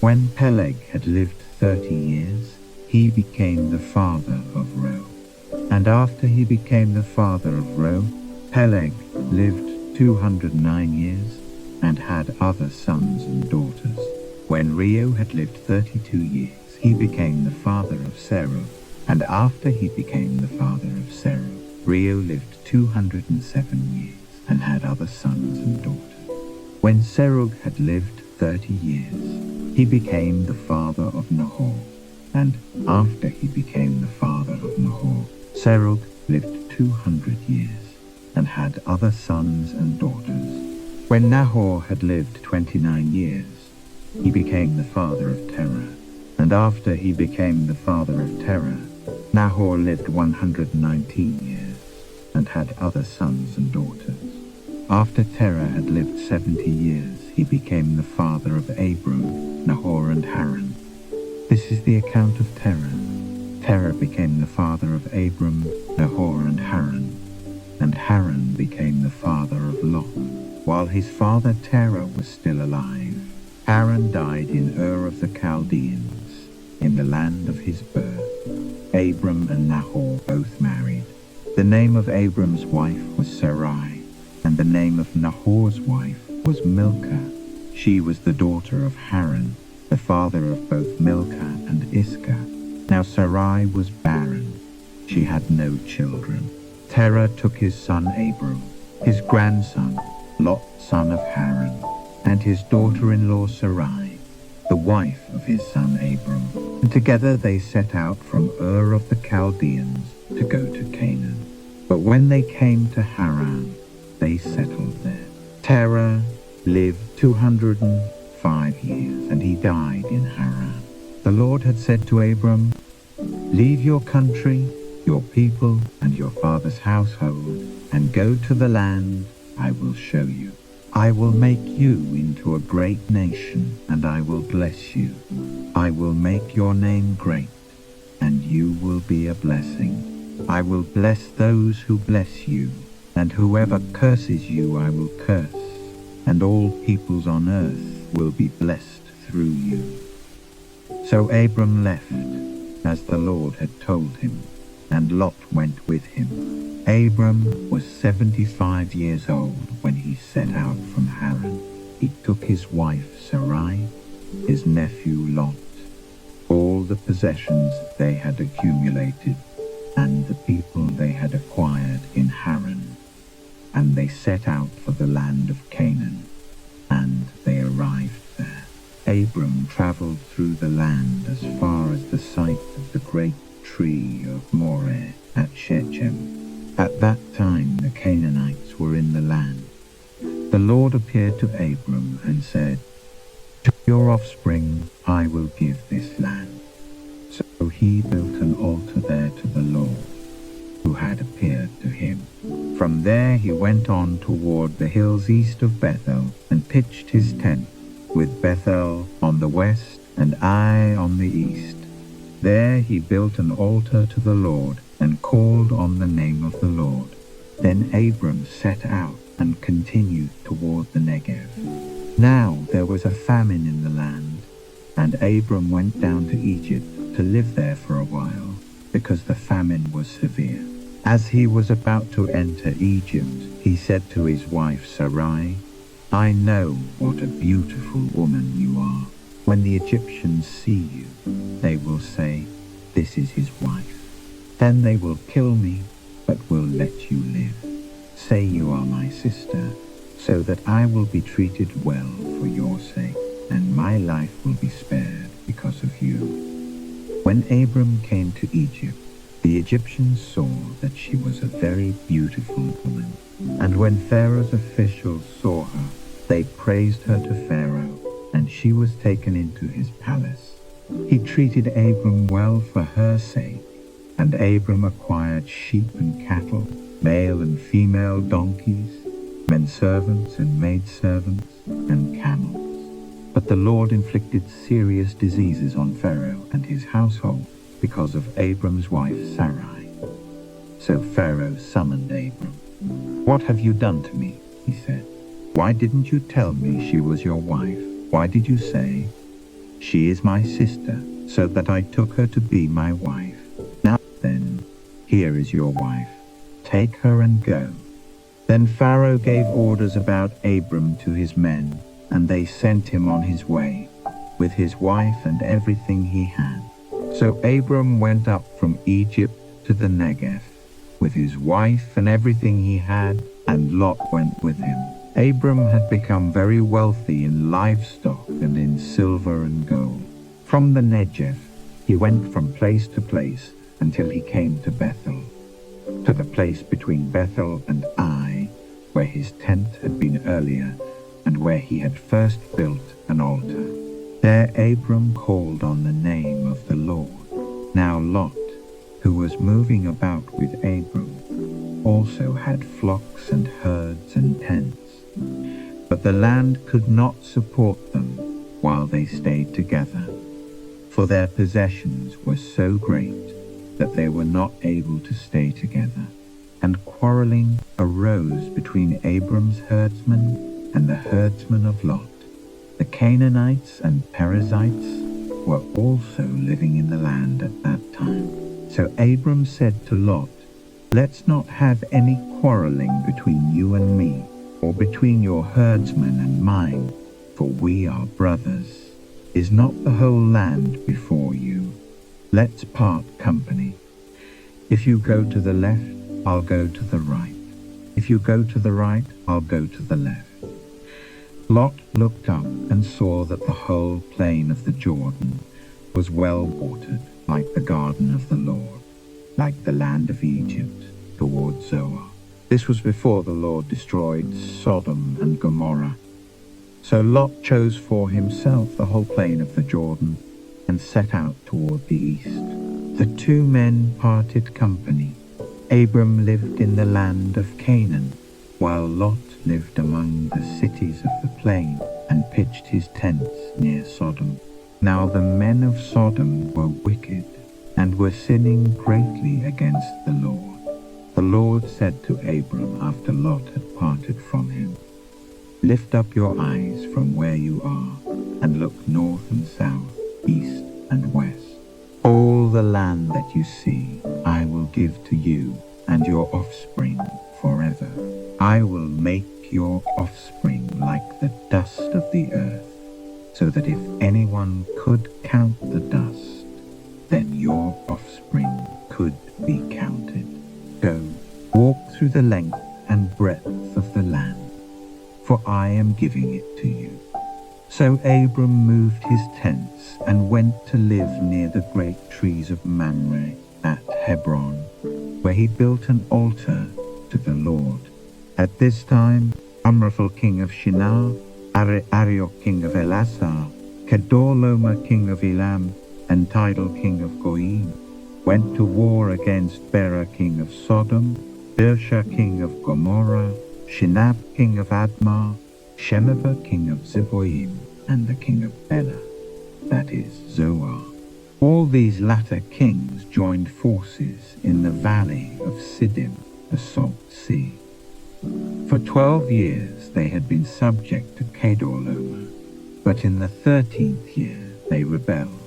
When Peleg had lived 30 years, he became the father of Reu. And after he became the father of Reu, Peleg lived 209 years and had other sons and daughters. When Reu had lived 32 years, he became the father of Serug. And after he became the father of Serug, Reu lived 207 years and had other sons and daughters. When Serug had lived 30 years, he became the father of Nahor. And after he became the father of Nahor, Serug lived 200 years and had other sons and daughters. When Nahor had lived 29 years, he became the father of Terah. And after he became the father of Terah, Nahor lived 119 years and had other sons and daughters. After Terah had lived 70 years, he became the father of Abram, Nahor, and Haran. This is the account of Terah. Terah became the father of Abram, Nahor, and Haran. And Haran became the father of Lot. While his father Terah was still alive, Haran died in Ur of the Chaldeans, in the land of his birth. Abram and Nahor both married. The name of Abram's wife was Sarai, and the name of Nahor's wife was Milcah. She was the daughter of Haran, the father of both Milcah and Iscah. Now Sarai was barren. She had no children. Terah took his son Abram, his grandson, Lot son of Haran, and his daughter-in-law Sarai, the wife of his son Abram. And together they set out from Ur of the Chaldeans to go to Canaan. But when they came to Haran, they settled there. Terah lived 205 years, and he died in Haran. The Lord had said to Abram, "Leave your country, your people, and your father's household, and go to the land I will show you. I will make you into a great nation, and I will bless you. I will make your name great, and you will be a blessing. I will bless those who bless you, and whoever curses you I will curse, and all peoples on earth will be blessed through you." So Abram left, as the Lord had told him, and Lot went with him. Abram was 75 years old when he set out from Haran. He took his wife Sarai, his nephew Lot, all the possessions they had accumulated, and the people they had acquired in Haran, and they set out for the land of Canaan, and they arrived there. Abram traveled through the land as far as the site of the great tree of Moreh at Shechem. At that time the Canaanites were in the land. The Lord appeared to Abram and said, "To your offspring I will give this land." So he built an altar there to the Lord, who had appeared to him. From there he went on toward the hills east of Bethel and pitched his tent, with Bethel on the west and Ai on the east. There he built an altar to the Lord and called on the name of the Lord. Then Abram set out and continued toward the Negev. Now there was a famine in the land, and Abram went down to Egypt to live there for a while, because the famine was severe. As he was about to enter Egypt, he said to his wife Sarai, "I know what a beautiful woman you are. When the Egyptians see you, they will say, 'This is his wife.' Then they will kill me, but will let you live. Say you are my sister, so that I will be treated well for your sake, and my life will be spared." because of you. When Abram came to Egypt, the Egyptians saw that she was a very beautiful woman. And when Pharaoh's officials saw her, they praised her to Pharaoh, and she was taken into his palace. He treated Abram well for her sake, and Abram acquired sheep and cattle, male and female donkeys, men servants and maidservants, and camels. But the Lord inflicted serious diseases on Pharaoh and his household because of Abram's wife Sarai. So Pharaoh summoned Abram. "What have you done to me?" he said. "Why didn't you tell me she was your wife? Why did you say, 'She is my sister,' so that I took her to be my wife? Now then, here is your wife. Take her and go." Then Pharaoh gave orders about Abram to his men, and they sent him on his way, with his wife and everything he had. So Abram went up from Egypt to the Negev, with his wife and everything he had, and Lot went with him. Abram had become very wealthy in livestock and in silver and gold. From the Negev, he went from place to place until he came to Bethel, to the place between Bethel and Ai, where his tent had been earlier, and where he had first built an altar. There Abram called on the name of the Lord. Now Lot, who was moving about with Abram, also had flocks and herds and tents. But the land could not support them while they stayed together, for their possessions were so great that they were not able to stay together. And quarreling arose between Abram's herdsmen and the herdsmen of Lot. The Canaanites and Perizzites were also living in the land at that time. So Abram said to Lot, "Let's not have any quarreling between you and me, or between your herdsmen and mine, for we are brothers. Is not the whole land before you? Let's part company. If you go to the left, I'll go to the right. If you go to the right, I'll go to the left." Lot looked up and saw that the whole plain of the Jordan was well watered, like the garden of the Lord, like the land of Egypt toward Zoar. This was before the Lord destroyed Sodom and Gomorrah. So Lot chose for himself the whole plain of the Jordan and set out toward the east. The two men parted company. Abram lived in the land of Canaan, while Lot lived among the cities of the plain and pitched his tents near Sodom. Now the men of Sodom were wicked and were sinning greatly against the Lord. The Lord said to Abram after Lot had parted from him, "Lift up your eyes from where you are and look north and south, east and west. All the land that you see I will give to you and your offspring forever. I will make your offspring like the dust of the earth, so that if anyone could count the dust, then your offspring could be counted. Go, walk through the length and breadth of the land, for I am giving it to you." So Abram moved his tents and went to live near the great trees of Mamre at Hebron, where he built an altar to the Lord. At this time, Amraphel king of Shinar, Arioch king of Elasar, Kedorlaomer king of Elam, and Tidal king of Goyim went to war against Bera king of Sodom, Birsha king of Gomorrah, Shinab king of Admah, Shemeba king of Zeboim, and the king of Bela, that is, Zoar. All these latter kings joined forces in the valley of Siddim, the Salt Sea. For 12 years they had been subject to Kedorlaomer, but in the 13th year they rebelled.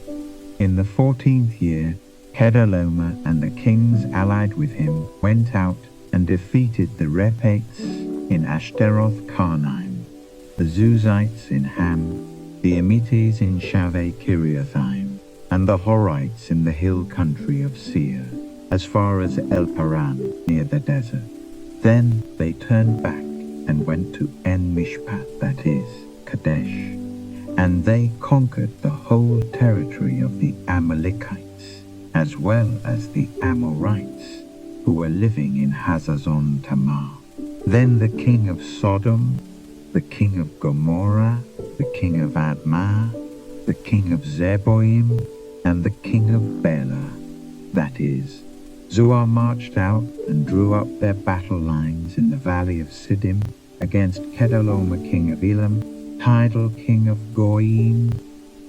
In the 14th year, Kedorlaomer and the kings allied with him went out and defeated the Rephates in Ashteroth Karnaim, the Zuzites in Ham, the Emites in Shaveh Kiriathaim, and the Horites in the hill country of Seir, as far as El Paran near the desert. Then they turned back and went to En Mishpat, that is, Kadesh, and they conquered the whole territory of the Amalekites, as well as the Amorites, who were living in Hazazon Tamar. Then the king of Sodom, the king of Gomorrah, the king of Admah, the king of Zeboim, and the king of Bela, that is, Zoar, marched out and drew up their battle lines in the valley of Siddim against Kedorlaomer king of Elam, Tidal king of Goyim,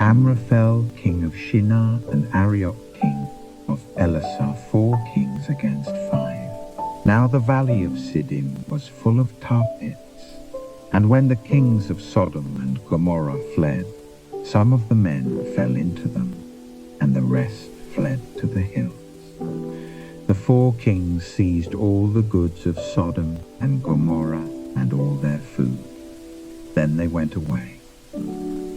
Amraphel king of Shinar, and Arioch king of Elasar, 4 kings against 5. Now the valley of Siddim was full of tar pits, and when the kings of Sodom and Gomorrah fled, some of the men fell into them, and the rest fled to the hills. The 4 kings seized all the goods of Sodom and Gomorrah and all their food. Then they went away.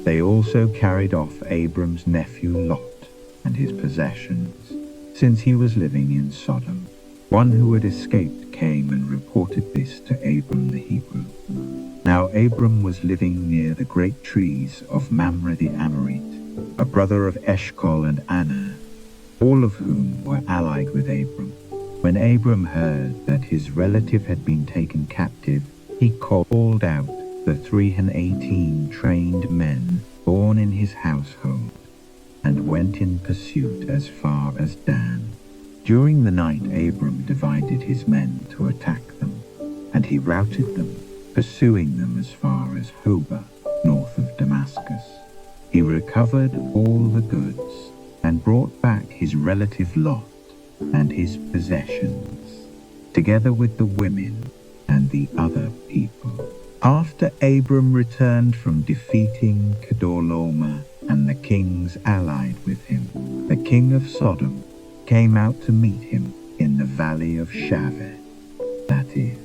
They also carried off Abram's nephew Lot and his possessions, since he was living in Sodom. One who had escaped came and reported this to Abram the Hebrew. Now Abram was living near the great trees of Mamre the Amorite, a brother of Eshcol and Aner, all of whom were allied with Abram. When Abram heard that his relative had been taken captive, he called out the 318 trained men born in his household, and went in pursuit as far as Dan. During the night Abram divided his men to attack them, and he routed them, pursuing them as far as Hobah, north of Damascus. He recovered all the goods, and brought back his relative Lot and his possessions, together with the women and the other people. After Abram returned from defeating Kedorlaomer and the kings allied with him, the king of Sodom came out to meet him in the valley of Shaveh, that is,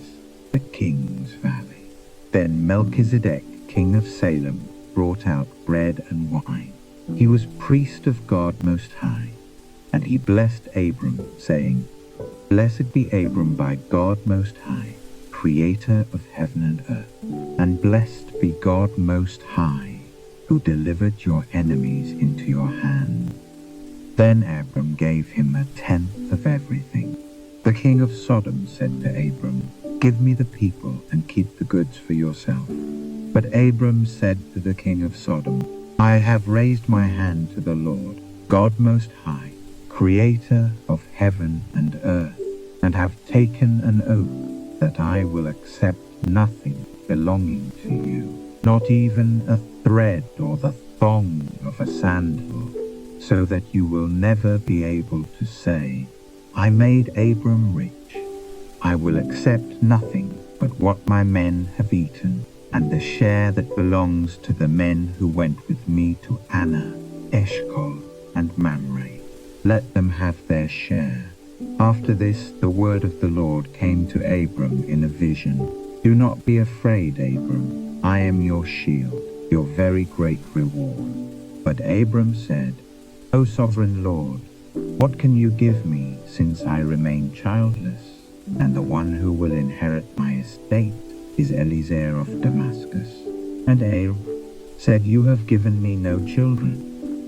the king's valley. Then Melchizedek, king of Salem, brought out bread and wine. He was priest of God Most High, and he blessed Abram, saying, "Blessed be Abram by God Most High, creator of heaven and earth, and blessed be God Most High, who delivered your enemies into your hand." Then Abram gave him 1/10 of everything. The king of Sodom said to Abram, "Give me the people and keep the goods for yourself." But Abram said to the king of Sodom, "I have raised my hand to the Lord, God Most High, creator of heaven and earth, and have taken an oath that I will accept nothing belonging to you, not even a thread or the thong of a sandal, so that you will never be able to say, 'I made Abram rich.' I will accept nothing but what my men have eaten, and the share that belongs to the men who went with me to Aner, Eshcol, and Mamre. Let them have their share." After this, the word of the Lord came to Abram in a vision. "Do not be afraid, Abram. I am your shield, your very great reward." But Abram said, "O sovereign Lord, what can you give me, since I remain childless, and the one who will inherit my estate is Eliezer of Damascus?" And Abram said, "You have given me no children,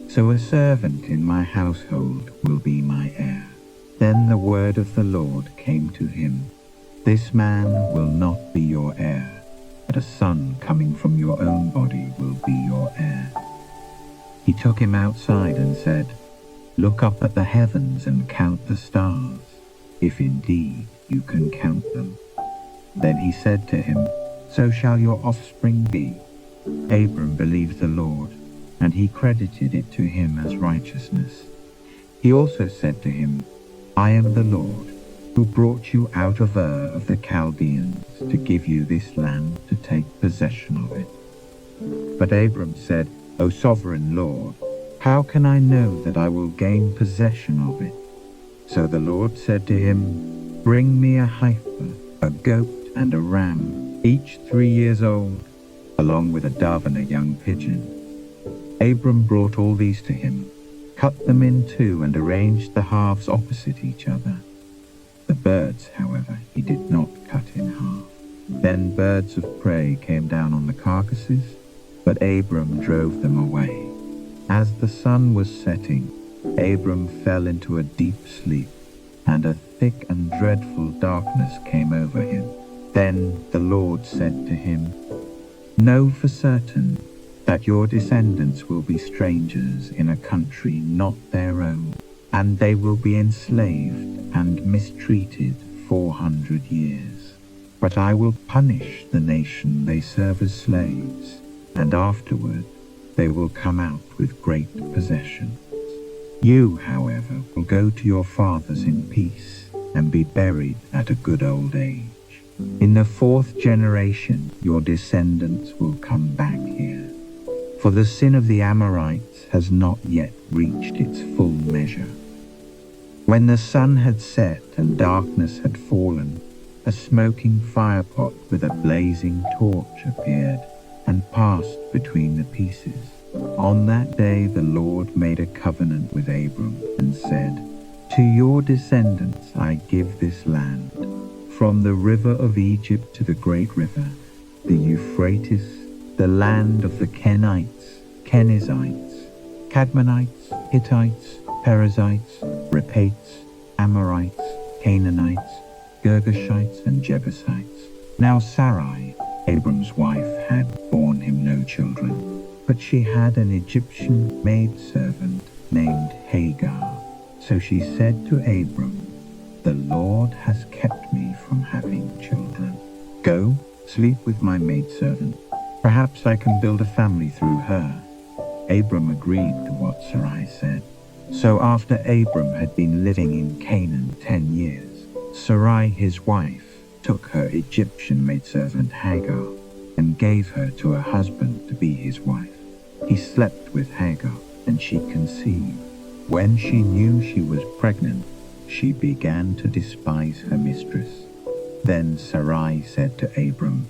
so a servant in my household will be my heir." Then the word of the Lord came to him, "This man will not be your heir, but a son coming from your own body will be your heir." He took him outside and said, "Look up at the heavens and count the stars, if indeed you can count them." Then he said to him, "So shall your offspring be." Abram believed the Lord, and he credited it to him as righteousness. He also said to him, "I am the Lord, who brought you out of Ur of the Chaldeans to give you this land to take possession of it." But Abram said, "O sovereign Lord, how can I know that I will gain possession of it?" So the Lord said to him, "Bring me a heifer, a goat, and a ram, each 3 years old, along with a dove and a young pigeon." Abram brought all these to him, cut them in two, and arranged the halves opposite each other. The birds, however, he did not cut in half. Then birds of prey came down on the carcasses, but Abram drove them away. As the sun was setting, Abram fell into a deep sleep, and a thick and dreadful darkness came over him. Then the Lord said to him, "Know for certain that your descendants will be strangers in a country not their own, and they will be enslaved and mistreated 400 years. But I will punish the nation they serve as slaves, and afterward they will come out with great possessions. You, however, will go to your fathers in peace and be buried at a good old age. In the 4th generation your descendants will come back here, for the sin of the Amorites has not yet reached its full measure." When the sun had set and darkness had fallen, a smoking firepot with a blazing torch appeared and passed between the pieces. On that day the Lord made a covenant with Abram and said, "To your descendants I give this land, from the river of Egypt to the great river, the Euphrates, the land of the Kenites, Kenizzites, Cadmonites, Hittites, Perizzites, Repaites, Amorites, Canaanites, Girgashites, and Jebusites." Now Sarai, Abram's wife, had borne him no children, but she had an Egyptian maidservant named Hagar. So she said to Abram, "The Lord has kept me from having children. Go, sleep with my maidservant. Perhaps I can build a family through her." Abram agreed to what Sarai said. So after Abram had been living in Canaan 10 years, Sarai his wife took her Egyptian maidservant Hagar and gave her to her husband to be his wife. He slept with Hagar, and she conceived. When she knew she was pregnant, she began to despise her mistress. Then Sarai said to Abram,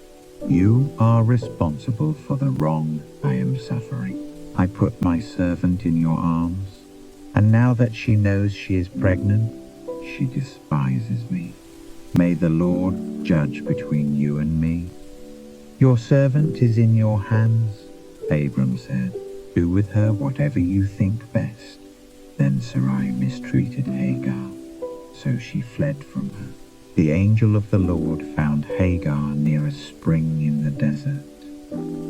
"You are responsible for the wrong I am suffering. I put my servant in your arms, and now that she knows she is pregnant, she despises me. May the Lord judge between you and me." "Your servant is in your hands," Abram said. "Do with her whatever you think best." Then Sarai mistreated Hagar, so she fled from her. The angel of the Lord found Hagar near a spring in the desert.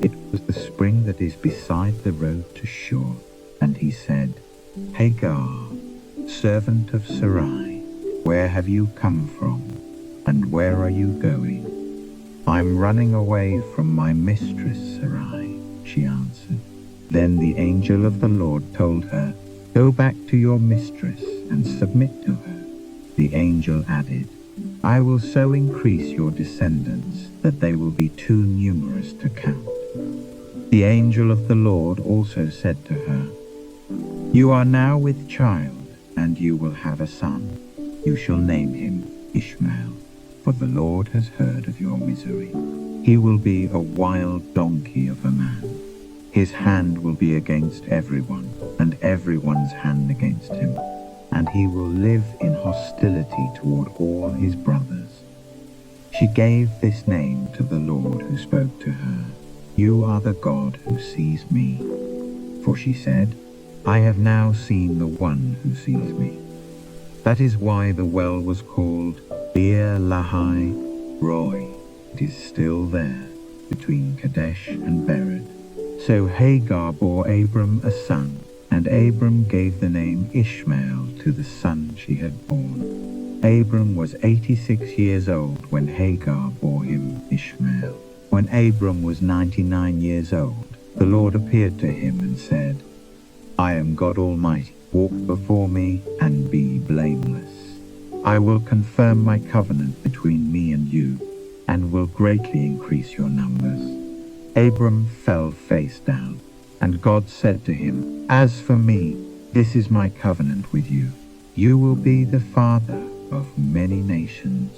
It was the spring that is beside the road to Shur, and he said, "Hagar, servant of Sarai, where have you come from, and where are you going?" "I'm running away from my mistress Sarai," she answered. Then the angel of the Lord told her, "Go back to your mistress and submit to her." The angel added, "I will so increase your descendants that they will be too numerous to count." The angel of the Lord also said to her, "You are now with child, and you will have a son. You shall name him Ishmael, for the Lord has heard of your misery. He will be a wild donkey of a man. His hand will be against everyone, and everyone's hand against him, and he will live in hostility toward all his brothers." She gave this name to the Lord who spoke to her, "You are the God who sees me." For she said, "I have now seen the one who sees me." That is why the well was called Beer Lahai Roi. It is still there, between Kadesh and Bered. So Hagar bore Abram a son, and Abram gave the name Ishmael to the son she had born. Abram was 86 years old when Hagar bore him Ishmael. When Abram was 99 years old, the Lord appeared to him and said, "I am God Almighty. Walk before me and be blameless. I will confirm my covenant between me and you, and will greatly increase your numbers." Abram fell face down, and God said to him, "As for me, this is my covenant with you. You will be the father of many nations.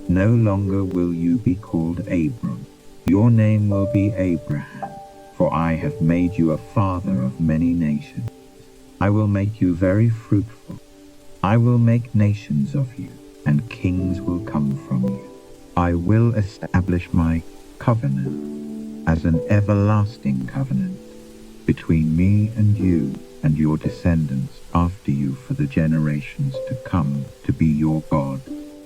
No longer will you be called Abram. Your name will be Abraham, for I have made you a father of many nations. I will make you very fruitful. I will make nations of you, and kings will come from you. I will establish my covenant as an everlasting covenant between me and you and your descendants after you for the generations to come, to be your God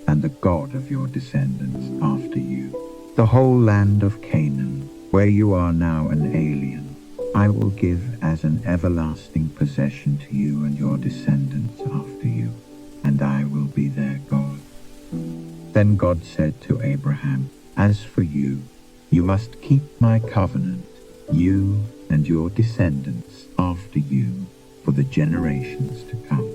and the God of your descendants after you. The whole land of Canaan, where you are now an alien, I will give as an everlasting possession to you and your descendants after you, and I will be their God. Then God said to Abraham, "As for you, you must keep my covenant, you and your descendants after you, for the generations to come.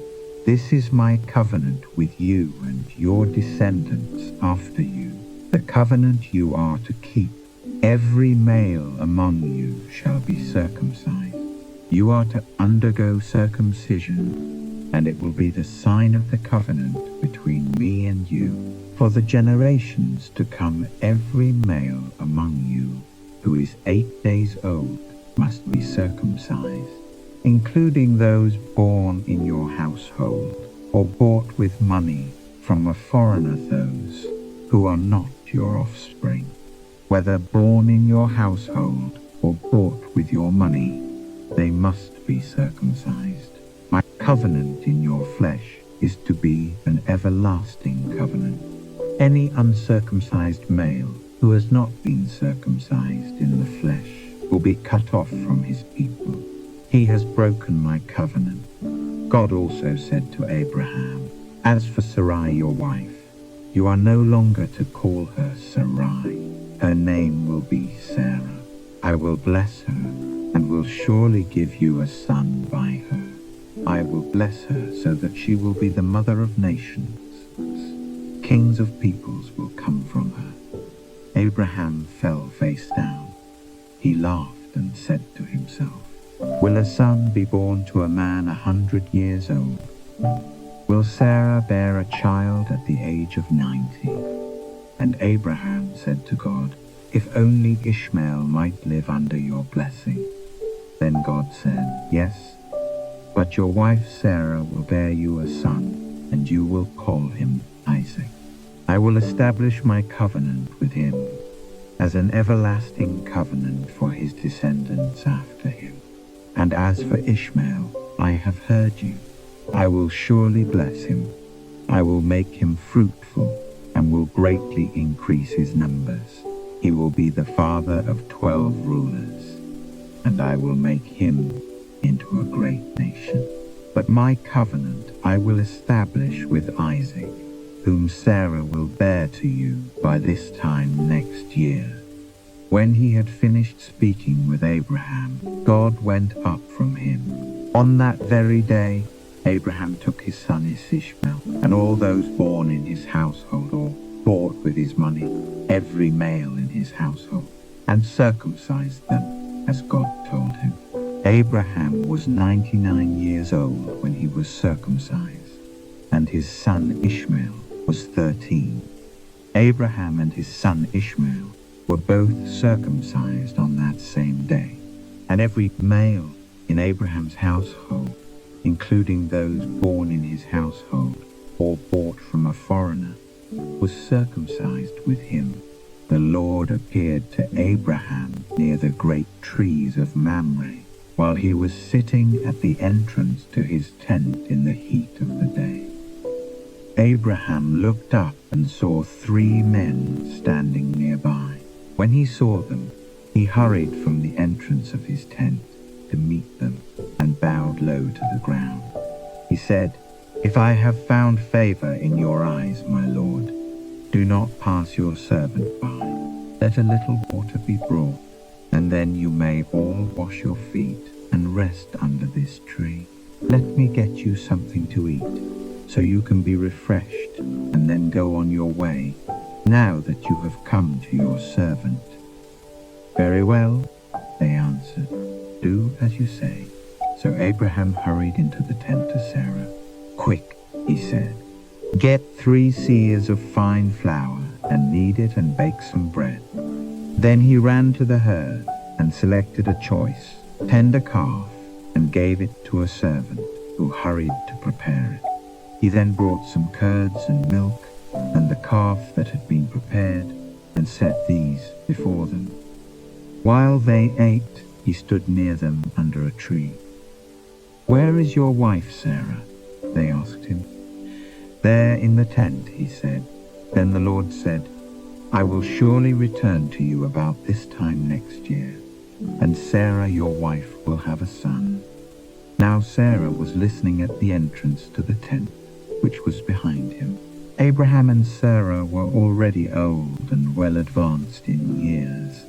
This is my covenant with you and your descendants after you, the covenant you are to keep. Every male among you shall be circumcised. You are to undergo circumcision, and it will be the sign of the covenant between me and you. For the generations to come, every male among you who is 8 days old must be circumcised, including those born in your household or bought with money from a foreigner, those who are not your offspring. Whether born in your household or bought with your money, they must be circumcised. My covenant in your flesh is to be an everlasting covenant. Any uncircumcised male who has not been circumcised in the flesh will be cut off from his people. He has broken my covenant." God also said to Abraham, "As for Sarai your wife, you are no longer to call her Sarai. Her name will be Sarah. I will bless her and will surely give you a son by her. I will bless her so that she will be the mother of nations. Kings of peoples will come from her." Abraham fell face down. He laughed and said to himself, "Will a son be born to a man 100 years old? Will Sarah bear a child at the age of 90? And Abraham said to God, "If only Ishmael might live under your blessing." Then God said, "Yes, but your wife Sarah will bear you a son, and you will call him Isaac. I will establish my covenant with him as an everlasting covenant for his descendants after him. And as for Ishmael, I have heard you. I will surely bless him. I will make him fruitful and will greatly increase his numbers. He will be the father of 12 rulers, and I will make him into a great nation. But my covenant I will establish with Isaac, whom Sarah will bear to you by this time next year." When he had finished speaking with Abraham, God went up from him. On that very day, Abraham took his son Ishmael, and all those born in his household or bought with his money, every male in his household, and circumcised them, as God told him. Abraham was 99 years old when he was circumcised, and his son Ishmael was 13. Abraham and his son Ishmael were both circumcised on that same day, and every male in Abraham's household, including those born in his household or bought from a foreigner, was circumcised with him. The Lord appeared to Abraham near the great trees of Mamre, while he was sitting at the entrance to his tent in the heat of the day. Abraham looked up and saw 3 men standing nearby. When he saw them, he hurried from the entrance of his tent to meet them and bowed low to the ground. He said, "If I have found favor in your eyes, my Lord, do not pass your servant by. Let a little water be brought, and then you may all wash your feet and rest under this tree. Let me get you something to eat, so you can be refreshed and then go on your way, now that you have come to your servant." "Very well," they answered. "Do as you say." So Abraham hurried into the tent to Sarah. "Quick," he said, "get 3 seahs of fine flour and knead it and bake some bread." Then he ran to the herd and selected a choice, tender calf and gave it to a servant who hurried to prepare it. He then brought some curds and milk and the calf that had been prepared and set these before them. While they ate, he stood near them under a tree. "Where is your wife, Sarah?" they asked him. "There in the tent," he said. Then the Lord said, "I will surely return to you about this time next year, and Sarah your wife will have a son." Now Sarah was listening at the entrance to the tent, which was behind him. Abraham and Sarah were already old and well advanced in years,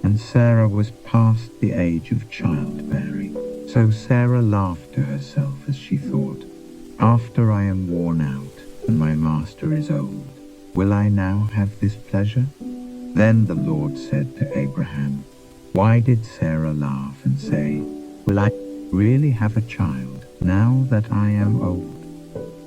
and Sarah was past the age of childbearing. So Sarah laughed to herself as she thought, "After I am worn out and my master is old, will I now have this pleasure?" Then the Lord said to Abraham, "Why did Sarah laugh and say, 'Will I really have a child now that I am old?'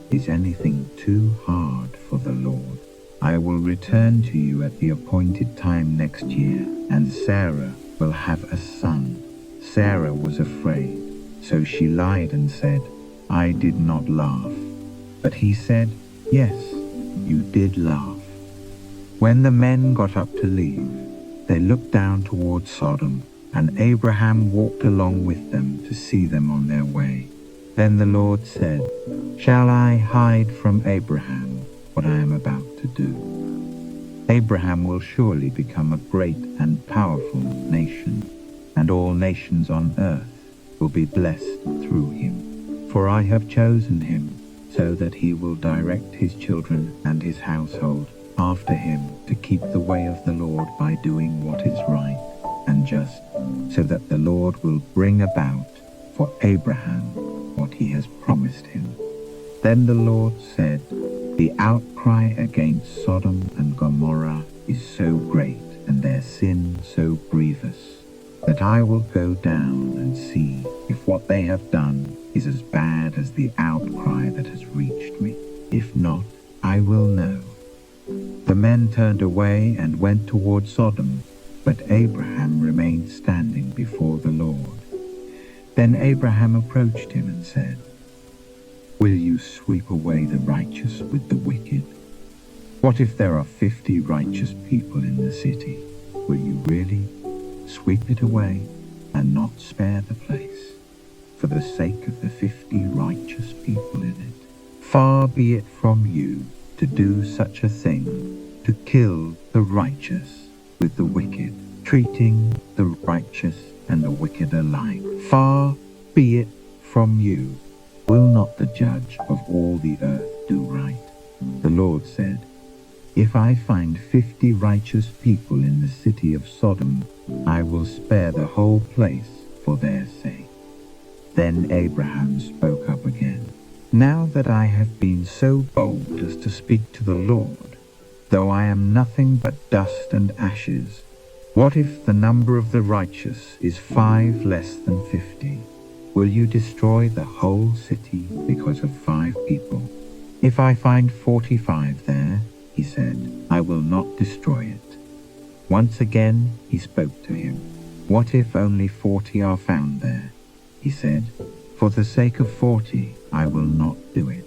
Is anything too hard for the Lord? I will return to you at the appointed time next year, and Sarah will have a son." Sarah was afraid, so she lied and said, "I did not laugh." But he said, "Yes, you did laugh." When the men got up to leave, they looked down toward Sodom, and Abraham walked along with them to see them on their way. Then the Lord said, "Shall I hide from Abraham what I am about to do? Abraham will surely become a great and powerful nation, and all nations on earth will be blessed through him. For I have chosen him so that he will direct his children and his household after him to keep the way of the Lord by doing what is right and just, so that the Lord will bring about for Abraham what he has promised him." Then the Lord said, "The outcry against Sodom and Gomorrah is so great and their sin so grievous, that I will go down and see if what they have done is as bad as the outcry that has reached me. If not, I will know." The men turned away and went toward Sodom, but Abraham remained standing before the Lord. Then Abraham approached him and said, "Will you sweep away the righteous with the wicked? What if there are 50 righteous people in the city? Will you really sweep it away and not spare the place for the sake of the 50 righteous people in it? Far be it from you to do such a thing, to kill the righteous with the wicked, treating the righteous and the wicked alike. Far be it from you. Will not the judge of all the earth do right?" The Lord said, "If I find 50 righteous people in the city of Sodom, I will spare the whole place for their sake." Then Abraham spoke up again, "Now that I have been so bold as to speak to the Lord, though I am nothing but dust and ashes, what if the number of the righteous is 5 less than 50? Will you destroy the whole city because of 5 people? If I find 45 there," he said, "I will not destroy it." Once again he spoke to him. "What if only 40 are found there?" He said, "For the sake of 40, I will not do it."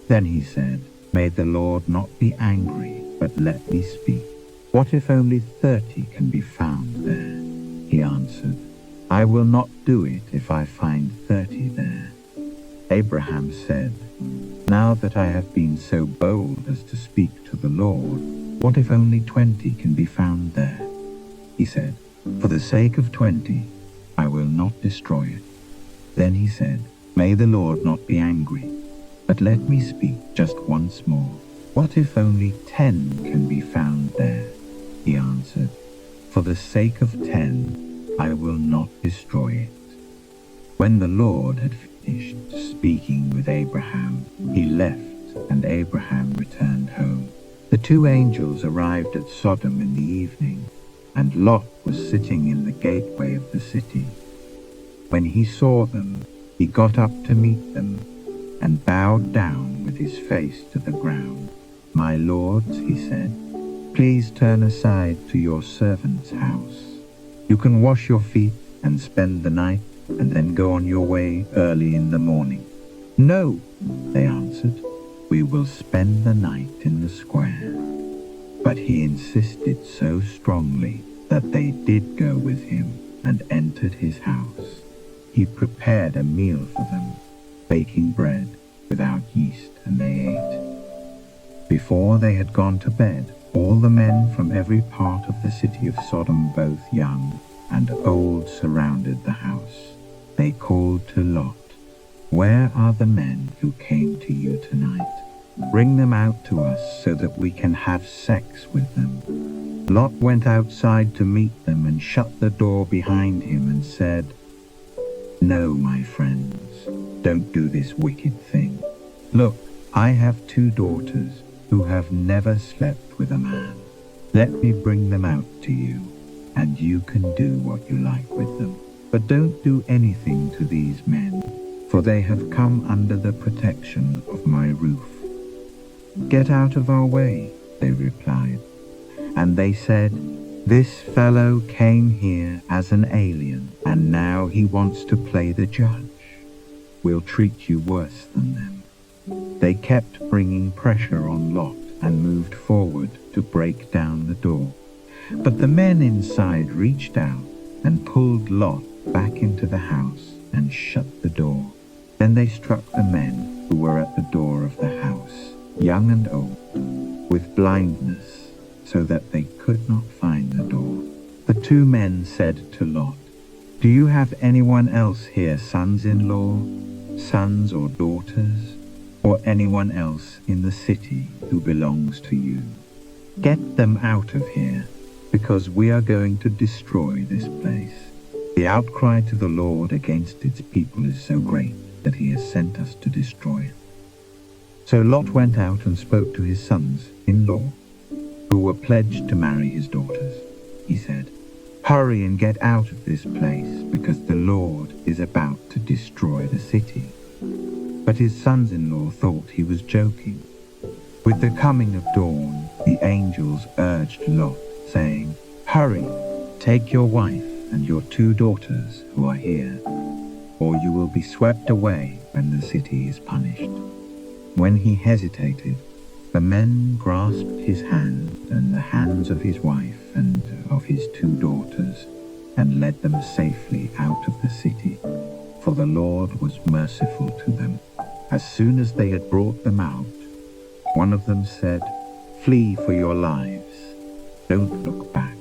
Then he said, "May the Lord not be angry, but let me speak. What if only 30 can be found there?" He answered, "I will not do it if I find 30 there." Abraham said, "Now that I have been so bold as to speak to the Lord, what if only 20 can be found there?" He said, "For the sake of 20, I will not destroy it." Then he said, "May the Lord not be angry, but let me speak just once more. What if only 10 can be found there?" He answered, "For the sake of 10, I will not destroy it." When the Lord had finished speaking with Abraham, he left, and Abraham returned home. The 2 angels arrived at Sodom in the evening, and Lot was sitting in the gateway of the city. When he saw them, he got up to meet them, and bowed down with his face to the ground. "My lords," he said, "please turn aside to your servant's house. You can wash your feet and spend the night, and then go on your way early in the morning." "No," they answered, "we will spend the night in the square." But he insisted so strongly that they did go with him and entered his house. He prepared a meal for them, baking bread without yeast, and they ate. Before they had gone to bed, all the men from every part of the city of Sodom, both young and old, surrounded the house. They called to Lot, "Where are the men who came to you tonight? Bring them out to us so that we can have sex with them." Lot went outside to meet them and shut the door behind him and said, "No, my friends, don't do this wicked thing. Look, I have 2 daughters who have never slept with a man. Let me bring them out to you, and you can do what you like with them. But don't do anything to these men, for they have come under the protection of my roof." "Get out of our way," they replied. And they said, "This fellow came here as an alien, and now he wants to play the judge. We'll treat you worse than them." They kept bringing pressure on Lot and moved forward to break down the door. But the men inside reached out and pulled Lot back into the house and shut the door. Then they struck the men who were at the door of the house, young and old, with blindness, so that they could not find the door. The 2 men said to Lot, "Do you have anyone else here, sons-in-law, sons or daughters, or anyone else in the city who belongs to you? Get them out of here, because we are going to destroy this place. The outcry to the Lord against its people is so great that he has sent us to destroy it." So Lot went out and spoke to his sons-in-law, who were pledged to marry his daughters. He said, "Hurry and get out of this place, because the Lord is about to destroy the city." But his sons-in-law thought he was joking. With the coming of dawn, the angels urged Lot, saying, "Hurry, take your wife and your 2 daughters who are here, or you will be swept away when the city is punished." When he hesitated, the men grasped his hand and the hands of his wife and of his 2 daughters and led them safely out of the city, for the Lord was merciful to them. As soon as they had brought them out, one of them said, "Flee for your lives. Don't look back,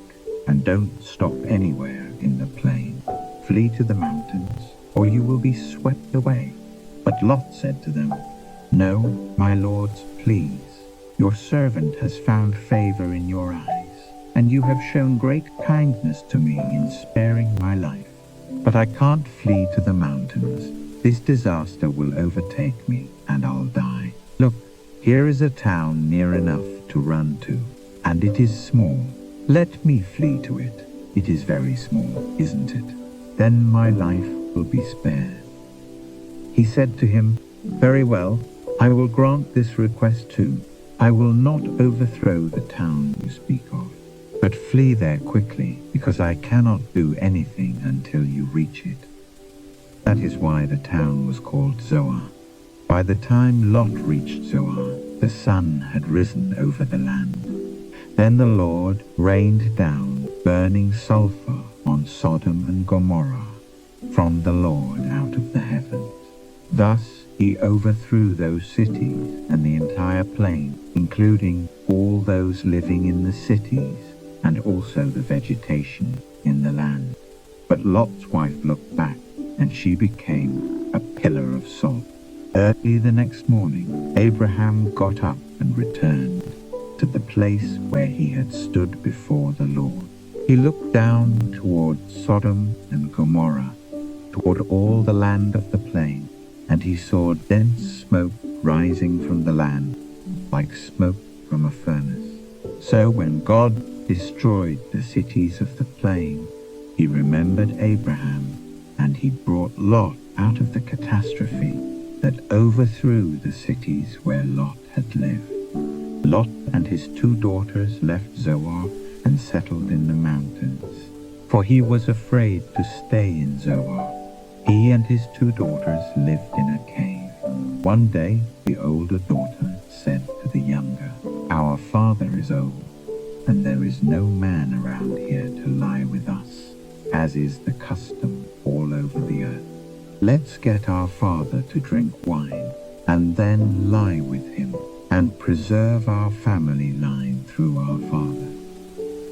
and don't stop anywhere in the plain. Flee to the mountains, or you will be swept away." But Lot said to them, "No, my lords, please. Your servant has found favor in your eyes, and you have shown great kindness to me in sparing my life. But I can't flee to the mountains. This disaster will overtake me, and I'll die. Look, here is a town near enough to run to, and it is small. Let me flee to it. It is very small, isn't it? Then my life will be spared." He said to him, "Very well, I will grant this request too. I will not overthrow the town you speak of, but flee there quickly, because I cannot do anything until you reach it." That is why the town was called Zoar. By the time Lot reached Zoar, the sun had risen over the land. Then the Lord rained down burning sulfur on Sodom and Gomorrah from the Lord out of the heavens. Thus he overthrew those cities and the entire plain, including all those living in the cities and also the vegetation in the land. But Lot's wife looked back, and she became a pillar of salt. Early the next morning, Abraham got up and returned to the place where he had stood before the Lord. He looked down toward Sodom and Gomorrah, toward all the land of the plain, and he saw dense smoke rising from the land, like smoke from a furnace. So when God destroyed the cities of the plain, he remembered Abraham, and he brought Lot out of the catastrophe that overthrew the cities where Lot had lived. Lot and his 2 daughters left Zoar and settled in the mountains, for he was afraid to stay in Zoar. He and his 2 daughters lived in a cave. One day the older daughter said to the younger, "Our father is old. and there is no man around here to lie with us, as is the custom all over the earth. Let's get our father to drink wine, and then lie with him, and preserve our family line through our father."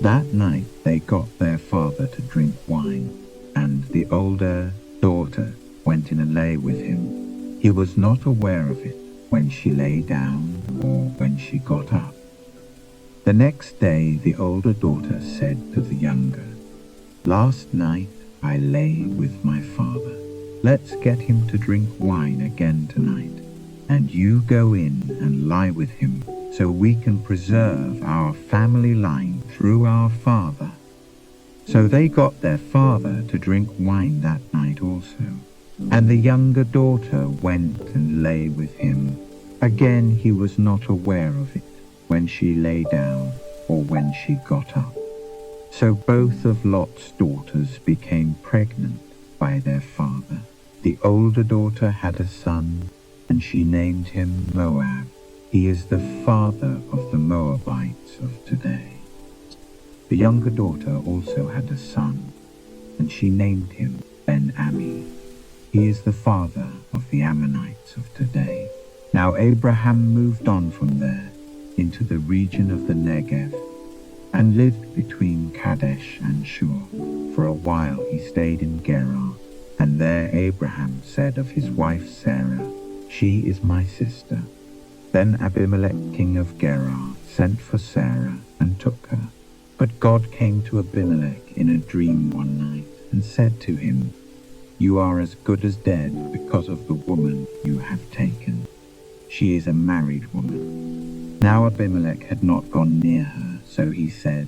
That night they got their father to drink wine, and the older daughter went in and lay with him. He was not aware of it when she lay down or when she got up. The next day the older daughter said to the younger, "Last night I lay with my father. Let's get him to drink wine again tonight, and you go in and lie with him so we can preserve our family line through our father." So they got their father to drink wine that night also, and the younger daughter went and lay with him. Again he was not aware of it when she lay down or when she got up. So both of Lot's daughters became pregnant by their father. The older daughter had a son, and she named him Moab. He is the father of the Moabites of today. The younger daughter also had a son, and she named him Ben-Ami. He is the father of the Ammonites of today. Now Abraham moved on from there into the region of the Negev, and lived between Kadesh and Shur. For a while he stayed in Gerar, and there Abraham said of his wife Sarah, "She is my sister." Then Abimelech king of Gerar sent for Sarah and took her. But God came to Abimelech in a dream one night and said to him, "You are as good as dead because of the woman you have taken. She is a married woman." Now Abimelech had not gone near her, so he said,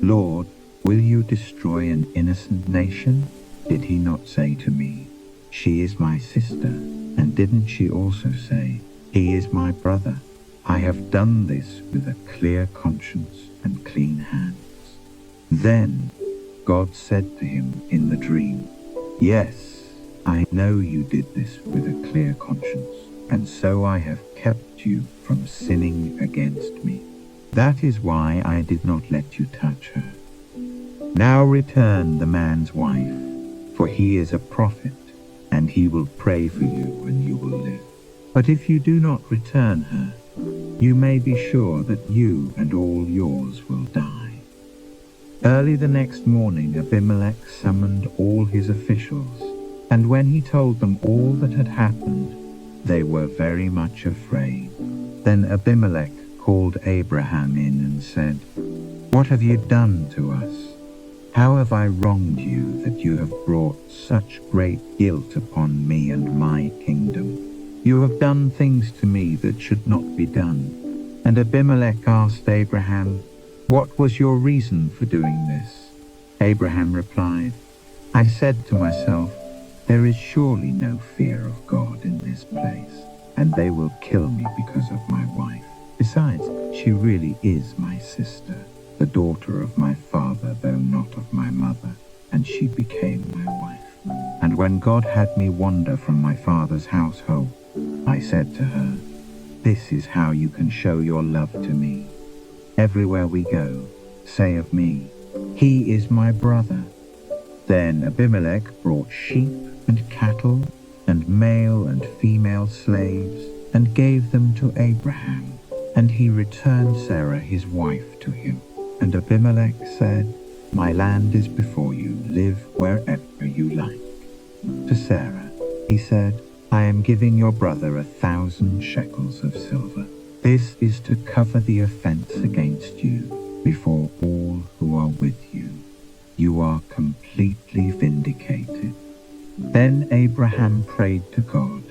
"Lord, will you destroy an innocent nation? Did he not say to me, 'She is my sister'? And didn't she also say, 'He is my brother'? I have done this with a clear conscience and clean hands." Then God said to him in the dream, "Yes, I know you did this with a clear conscience, and so I have kept you from sinning against me. That is why I did not let you touch her. Now return the man's wife, for he is a prophet, and he will pray for you and you will live. But if you do not return her, you may be sure that you and all yours will die." Early the next morning Abimelech summoned all his officials, and when he told them all that had happened, they were very much afraid. Then Abimelech called Abraham in and said, "What have you done to us? How have I wronged you that you have brought such great guilt upon me and my kingdom? You have done things to me that should not be done." And Abimelech asked Abraham, "What was your reason for doing this?" Abraham replied, "I said to myself, there is surely no fear of God in this place, and they will kill me because of my wife. Besides, she really is my sister, the daughter of my father, though not of my mother, and she became my wife. And when God had me wander from my father's household, I said to her, 'This is how you can show your love to me. Everywhere we go, say of me, "He is my brother."' Then Abimelech brought sheep and cattle and male and female slaves and gave them to Abraham, and he returned Sarah his wife to him. And Abimelech said, "My land is before you, live wherever you like." To Sarah he said, "I am giving your brother 1,000 shekels of silver. This is to cover the offense against you before all who are with you. You are completely vindicated." Then Abraham prayed to God,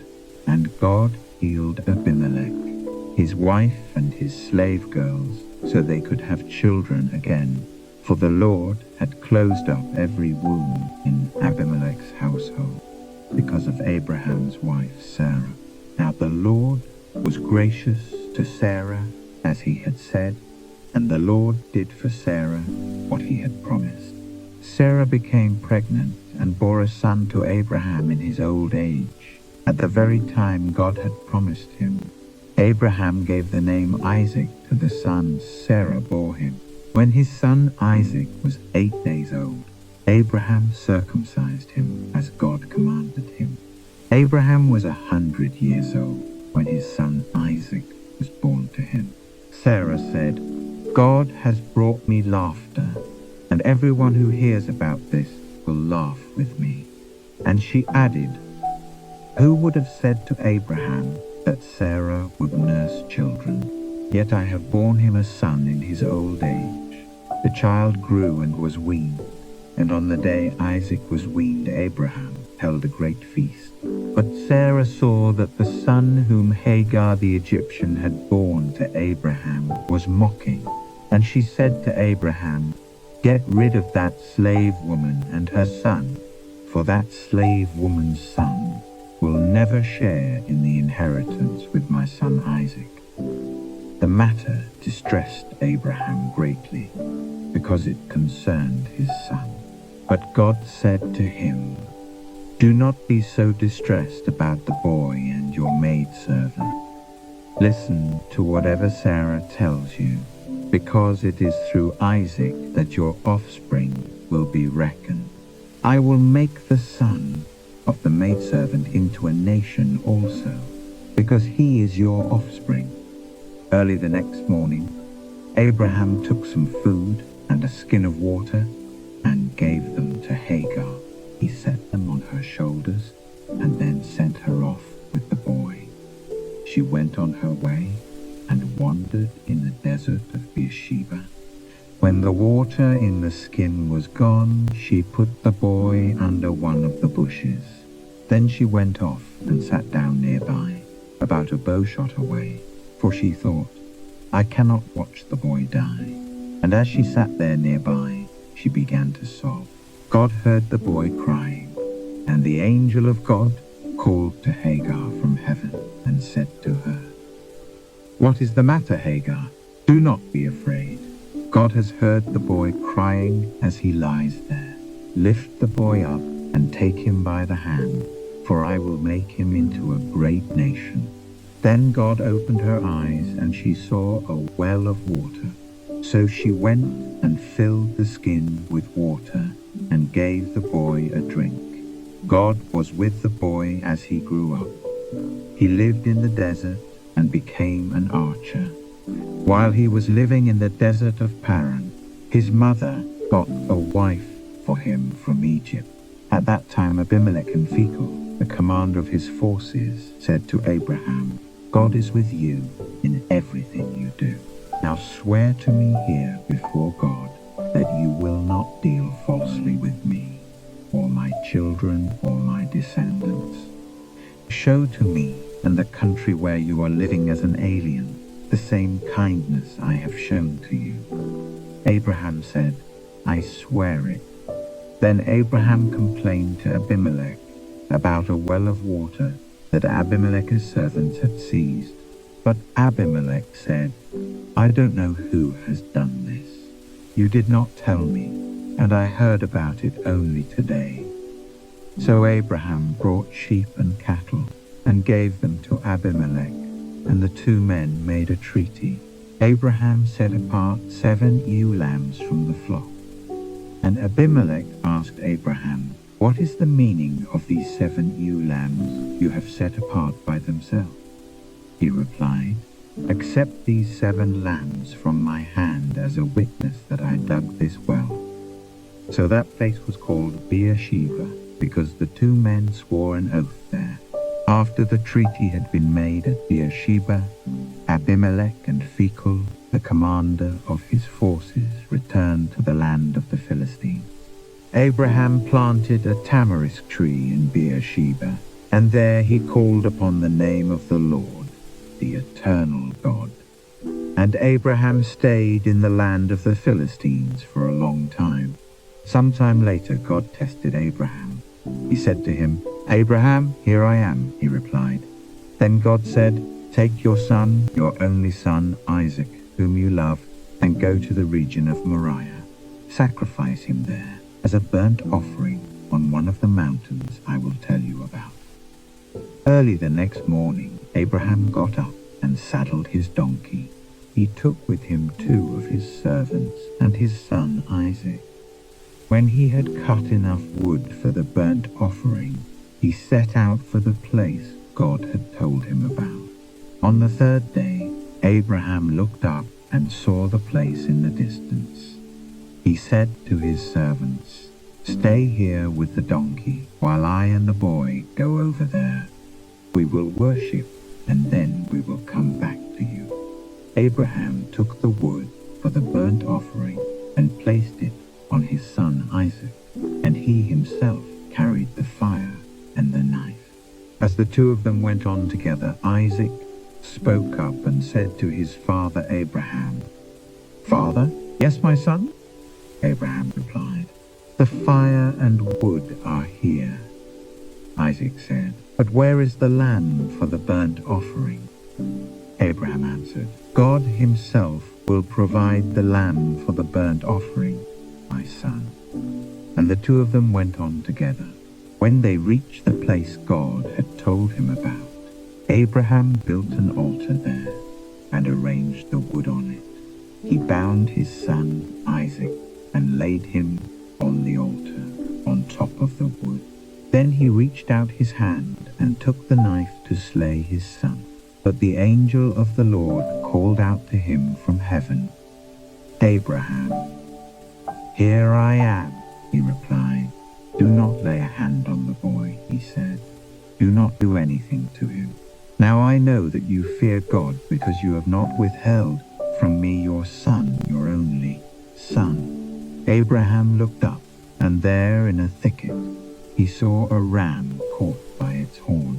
and God healed Abimelech, his wife and his slave girls, so they could have children again, for the Lord had closed up every womb in Abimelech's household because of Abraham's wife Sarah. Now the Lord was gracious to Sarah as he had said, and the Lord did for Sarah what he had promised. Sarah became pregnant and bore a son to Abraham in his old age, at the very time God had promised him. Abraham gave the name Isaac to the son Sarah bore him. When his son Isaac was 8 days old, Abraham circumcised him as God commanded him. Abraham was 100 years old when his son Isaac was born to him. Sarah said, "God has brought me laughter, and everyone who hears about this will laugh with me." And she added, "Who would have said to Abraham that Sarah would nurse children? Yet I have borne him a son in his old age." The child grew and was weaned, and on the day Isaac was weaned, Abraham held a great feast. But Sarah saw that the son whom Hagar the Egyptian had borne to Abraham was mocking, and she said to Abraham, "Get rid of that slave woman and her son, for that slave woman's son will never share in the inheritance with my son Isaac." The matter distressed Abraham greatly, because it concerned his son. But God said to him, "Do not be so distressed about the boy and your maidservant. Listen to whatever Sarah tells you, because it is through Isaac that your offspring will be reckoned. I will make the son of the maidservant into a nation also, because he is your offspring." Early the next morning, Abraham took some food and a skin of water and gave them to Hagar. He set them on her shoulders and then sent her off with the boy. She went on her way and wandered in the desert of Beersheba. When the water in the skin was gone, she put the boy under one of the bushes. Then she went off and sat down nearby, about a bowshot away, for she thought, "I cannot watch the boy die." And as she sat there nearby, she began to sob. God heard the boy crying, and the angel of God called to Hagar from heaven and said to her, "What is the matter, Hagar? Do not be afraid. God has heard the boy crying as he lies there. Lift the boy up and take him by the hand, for I will make him into a great nation." Then God opened her eyes, and she saw a well of water. So she went and filled the skin with water and gave the boy a drink. God was with the boy as he grew up. He lived in the desert and became an archer. While he was living in the desert of Paran, his mother got a wife for him from Egypt. At that time Abimelech and Phicol, the commander of his forces, said to Abraham, "God is with you in everything you do. Now swear to me here before God that you will not deal falsely with me, or my children, or my descendants. Show to me and the country where you are living as an alien the same kindness I have shown to you." Abraham said, "I swear it." Then Abraham complained to Abimelech about a well of water that Abimelech's servants had seized. But Abimelech said, "I don't know who has done this. You did not tell me, and I heard about it only today." So Abraham brought sheep and cattle and gave them to Abimelech, and the two men made a treaty. Abraham set apart 7 ewe lambs from the flock. And Abimelech asked Abraham, "What is the meaning of these 7 ewe lambs you have set apart by themselves?" He replied, "Accept these 7 lambs from my hand as a witness that I dug this well." So that place was called Beersheba, because the two men swore an oath there. After the treaty had been made at Beersheba, Abimelech and Phicol, the commander of his forces, returned to the land of the Philistines. Abraham planted a tamarisk tree in Beersheba, and there he called upon the name of the Lord, the eternal God. And Abraham stayed in the land of the Philistines for a long time. Sometime later God tested Abraham. He said to him, "Abraham, here I am," he replied. Then God said, "Take your son, your only son, Isaac, whom you love, and go to the region of Moriah. Sacrifice him there as a burnt offering on one of the mountains I will tell you about." Early the next morning, Abraham got up and saddled his donkey. He took with him 2 of his servants and his son Isaac. When he had cut enough wood for the burnt offering, he set out for the place God had told him about. On the third day, Abraham looked up and saw the place in the distance. He said to his servants, "Stay here with the donkey while I and the boy go over there. We will worship, and then we will come back to you." Abraham took the wood for the burnt offering and placed it on his son Isaac, and he himself carried the fire and the knife. As the two of them went on together, Isaac spoke up and said to his father Abraham, "Father?" "Yes, my son?" Abraham replied, "The fire and wood are here." Isaac said, "But where is the lamb for the burnt offering?" Abraham answered, "God himself will provide the lamb for the burnt offering, my son." And the two of them went on together. When they reached the place God had told him about, Abraham built an altar there and arranged the wood on it. He bound his son Isaac and laid him on the altar on top of the wood. Then he reached out his hand and took the knife to slay his son. But the angel of the Lord called out to him from heaven, "Abraham." "Here I am," he replied. "Do not lay a hand on the boy," he said. "Do not do anything to him. Now I know that you fear God because you have not withheld from me your son, your only son." Abraham looked up, and there in a thicket he saw a ram caught by its horn.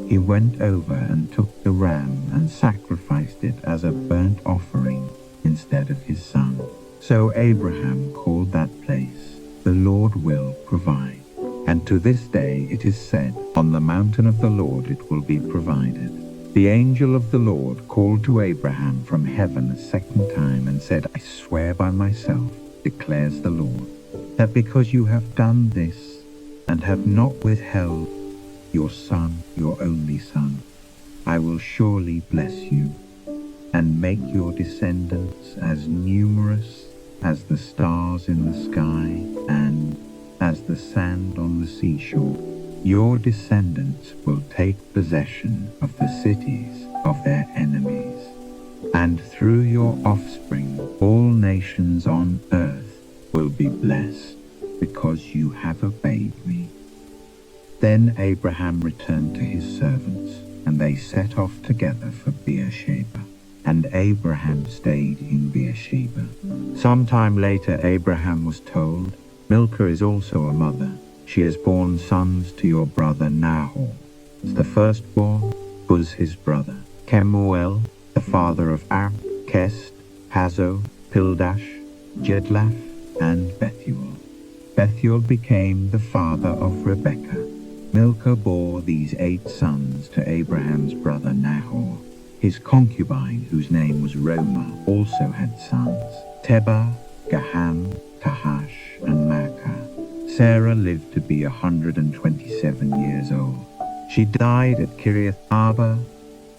He went over and took the ram and sacrificed it as a burnt offering instead of his son. So Abraham called that place, "The Lord will provide." And to this day it is said, "On the mountain of the Lord it will be provided." The angel of the Lord called to Abraham from heaven a second time and said, "I swear by myself, declares the Lord, that because you have done this and have not withheld your son, your only son, I will surely bless you and make your descendants as numerous as the stars in the sky and as the sand on the seashore. Your descendants will take possession of the cities of their enemies, and through your offspring all nations on earth will be blessed because you have obeyed me." Then Abraham returned to his servants, and they set off together for Beersheba. And Abraham stayed in Beersheba. Some time later Abraham was told, "Milcah is also a mother. She has borne sons to your brother Nahor. The firstborn was his brother Kemuel, the father of Ar, Kest, Hazo, Pildash, Jedlaph, and Bethuel. Bethuel became the father of Rebekah. Milcah bore these 8 sons to Abraham's brother Nahor. His concubine, whose name was Roma, also had sons, Tebah, Gaham, Tahash, and Maacah. Sarah lived to be 127 years old. She died at Kiriath Arba,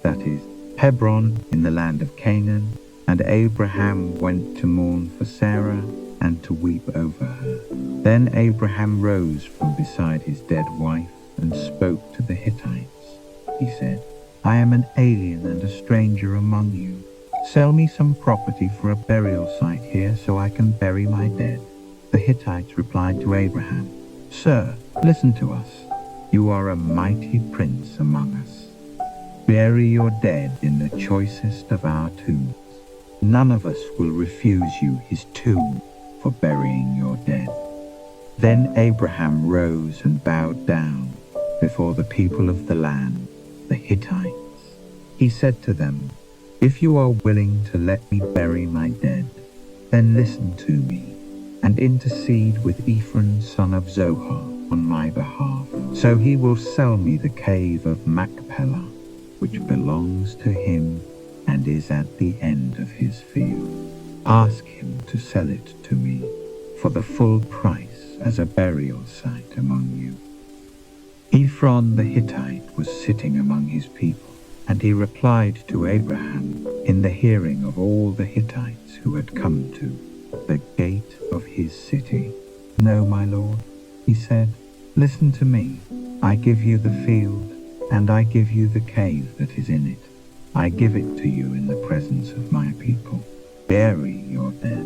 that is, Hebron, in the land of Canaan, and Abraham went to mourn for Sarah and to weep over her. Then Abraham rose from beside his dead wife and spoke to the Hittites. He said, "I am an alien and a stranger among you. Sell me some property for a burial site here so I can bury my dead." The Hittites replied to Abraham, "Sir, listen to us. You are a mighty prince among us. Bury your dead in the choicest of our tombs. None of us will refuse you his tomb for burying your dead." Then Abraham rose and bowed down before the people of the land, the Hittites. He said to them, "If you are willing to let me bury my dead, then listen to me and intercede with Ephron son of Zohar on my behalf. So he will sell me the cave of Machpelah, which belongs to him and is at the end of his field. Ask him to sell it to me for the full price as a burial site among you." Ephron the Hittite was sitting among his people, and he replied to Abraham in the hearing of all the Hittites who had come to the gate his city. No, my lord, he said, listen to me. I give you the field, and I give you the cave that is in it. I give it to you in the presence of my people. Bury your dead.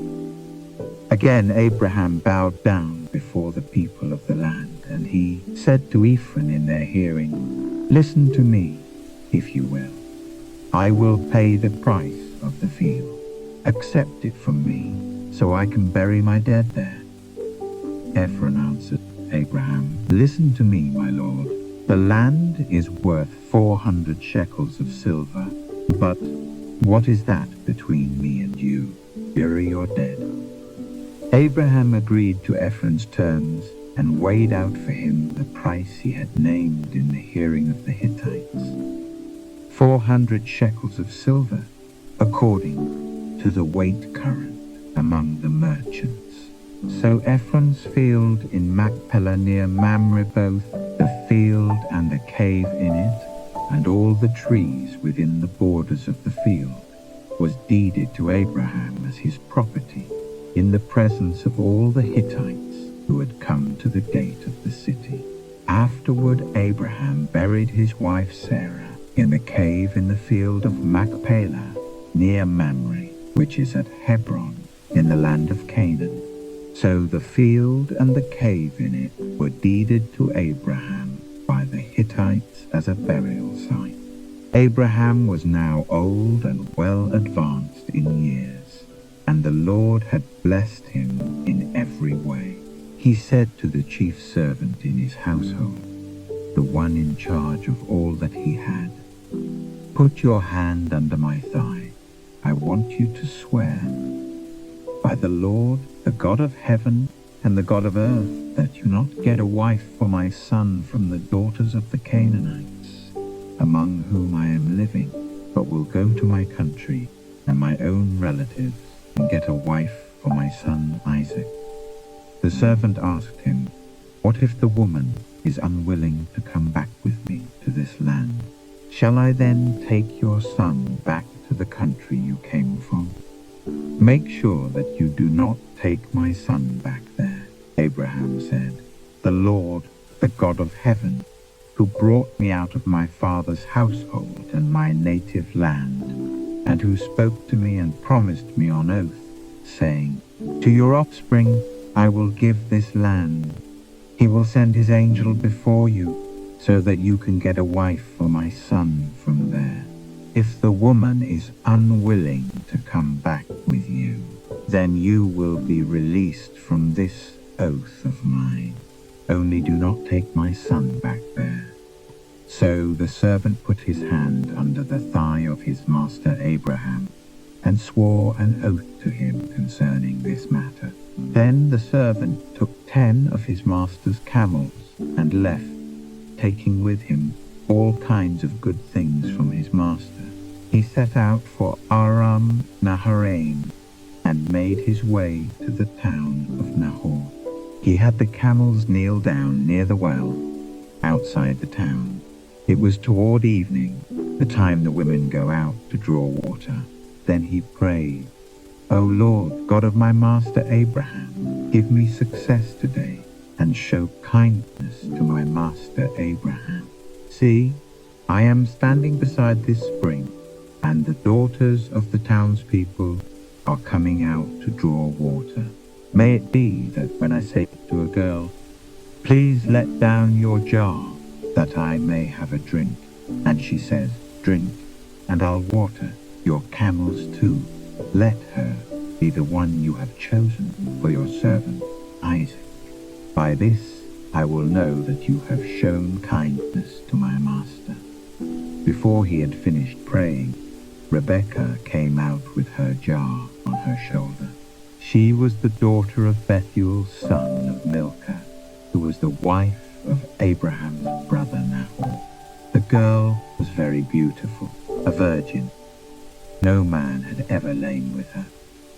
Again Abraham bowed down before the people of the land, and he said to Ephron in their hearing, listen to me, if you will. I will pay the price of the field. Accept it from me, so I can bury my dead there. Ephron answered Abraham, listen to me, my lord. The land is worth 400 shekels of silver, but what is that between me and you? Bury your dead. Abraham agreed to Ephron's terms and weighed out for him the price he had named in the hearing of the Hittites. 400 shekels of silver, according to the weight current among the merchants. So Ephron's field in Machpelah near Mamre, both the field and the cave in it, and all the trees within the borders of the field, was deeded to Abraham as his property, in the presence of all the Hittites who had come to the gate of the city. Afterward Abraham buried his wife Sarah in the cave in the field of Machpelah near Mamre, which is at Hebron in the land of Canaan. So the field and the cave in it were deeded to Abraham by the Hittites as a burial site. Abraham was now old and well advanced in years, and the Lord had blessed him in every way. He said to the chief servant in his household, the one in charge of all that he had, put your hand under my thigh. I want you to swear by the Lord, the God of heaven and the God of earth, that you not get a wife for my son from the daughters of the Canaanites, among whom I am living, but will go to my country and my own relatives and get a wife for my son Isaac. The servant asked him, what if the woman is unwilling to come back with me to this land? Shall I then take your son back to the country you came from? Make sure that you do not take my son back there. Abraham said, the Lord, the God of heaven, who brought me out of my father's household and my native land, and who spoke to me and promised me on oath, saying, to your offspring I will give this land. He will send his angel before you, so that you can get a wife for my son from there. If the woman is unwilling to come back with you, then you will be released from this oath of mine. Only do not take my son back there. So the servant put his hand under the thigh of his master Abraham, and swore an oath to him concerning this matter. Then the servant took 10 of his master's camels and left, taking with him all kinds of good things from his master. He set out for Aram Naharaim and made his way to the town of Nahor. He had the camels kneel down near the well outside the town. It was toward evening, the time the women go out to draw water. Then he prayed, O Lord, God of my master Abraham, give me success today and show kindness to my master Abraham. See, I am standing beside this spring, and the daughters of the townspeople are coming out to draw water. May it be that when I say to a girl, please let down your jar, that I may have a drink, and she says, drink, and I'll water your camels too. Let her be the one you have chosen for your servant Isaac. By this I will know that you have shown kindness to my master. Before he had finished praying, Rebekah came out with her jar on her shoulder. She was the daughter of Bethuel's son of Milcah, who was the wife of Abraham's brother Nahor. The girl was very beautiful, a virgin. No man had ever lain with her.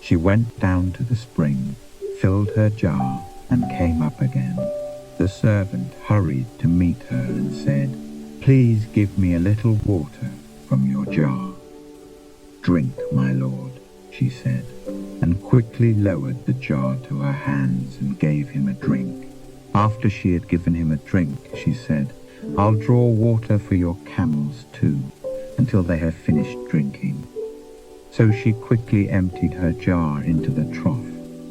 She went down to the spring, filled her jar, and came up again. The servant hurried to meet her and said, please give me a little water from your jar. Drink, my lord, she said. and quickly lowered the jar to her hands and gave him a drink. After she had given him a drink, she said, "I'll draw water for your camels too, until they have finished drinking." So she quickly emptied her jar into the trough,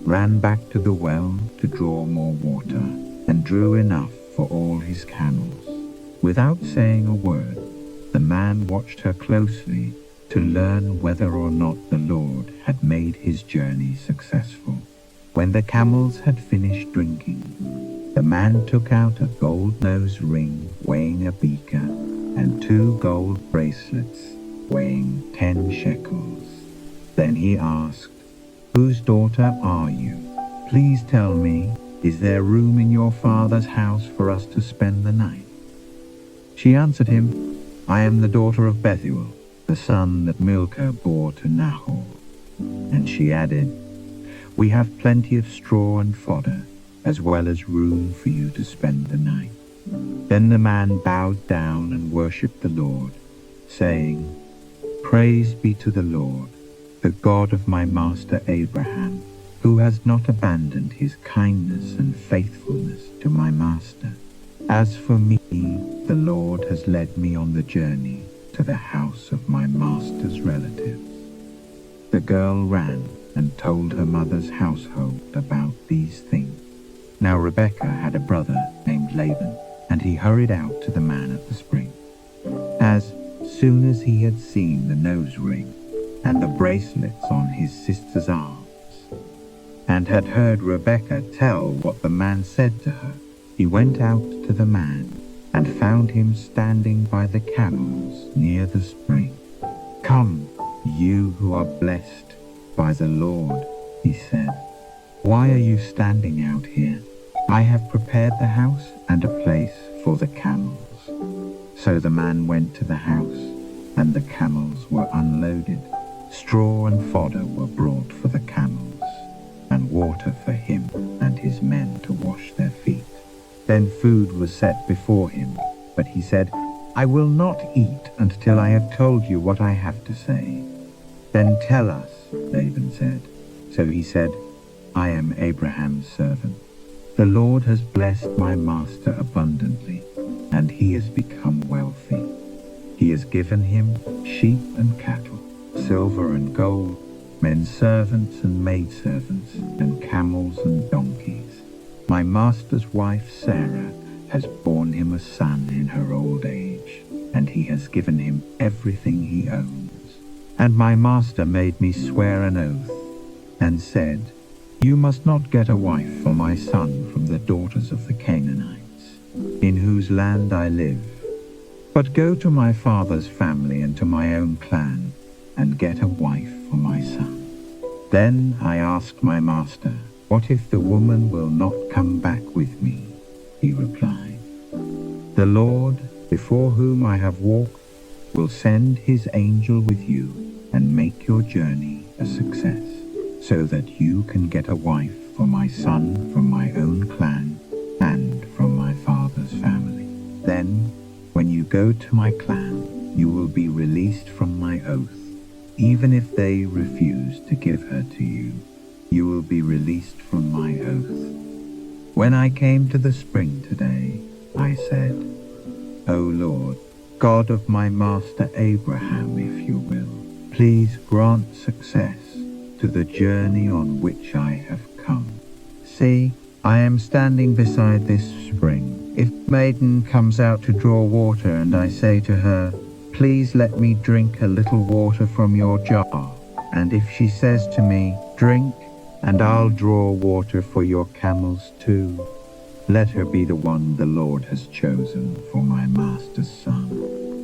ran back to the well to draw more water, and drew enough for all his camels. Without saying a word, the man watched her closely to learn whether or not the Lord had made his journey successful. When the camels had finished drinking, the man took out a gold nose ring weighing a beaker and 2 gold bracelets weighing 10 shekels. Then he asked, "Whose daughter are you? Please tell me, is there room in your father's house for us to spend the night?" She answered him, "I am the daughter of Bethuel, the son that Milcah bore to Nahor." And she added, "We have plenty of straw and fodder, as well as room for you to spend the night." Then the man bowed down and worshipped the Lord, saying, "Praise be to the Lord, the God of my master Abraham, who has not abandoned his kindness and faithfulness to my master. As for me, the Lord has led me on the journey to the house of my master's relatives." The girl ran and told her mother's household about these things. Now Rebekah had a brother named Laban, and he hurried out to the man at the spring. As soon as he had seen the nose ring and the bracelets on his sister's arms, and had heard Rebekah tell what the man said to her, he went out to the man and found him standing by the camels near the spring. "Come, you who are blessed by the Lord," he said. "Why are you standing out here? I have prepared the house and a place for the camels." So the man went to the house, and the camels were unloaded. Straw and fodder were brought for the camels, and water for him and his men to wash their feet. Then food was set before him, but he said, "I will not eat until I have told you what I have to say." "Then tell us," Laban said. So he said, "I am Abraham's servant. The Lord has blessed my master abundantly, and he has become wealthy. He has given him sheep and cattle, silver and gold, men servants and maidservants, and camels and donkeys. My master's wife Sarah has borne him a son in her old age, and he has given him everything he owns. And my master made me swear an oath, and said, 'You must not get a wife for my son from the daughters of the Canaanites, in whose land I live, but go to my father's family and to my own clan, and get a wife for my son.' Then I asked my master, 'What if the woman will not come back with me?' He replied, 'The Lord, before whom I have walked, will send his angel with you and make your journey a success, so that you can get a wife for my son from my own clan and from my father's family. Then, when you go to my clan, you will be released from my oath. Even if they refuse to give her to you, you will be released from my oath.' When I came to the spring today, I said, 'O Lord, God of my master Abraham, if you will, please grant success to the journey on which I have come. See, I am standing beside this spring. If maiden comes out to draw water and I say to her, "Please let me drink a little water from your jar," and if she says to me, "Drink, and I'll draw water for your camels too," let her be the one the Lord has chosen for my master's son."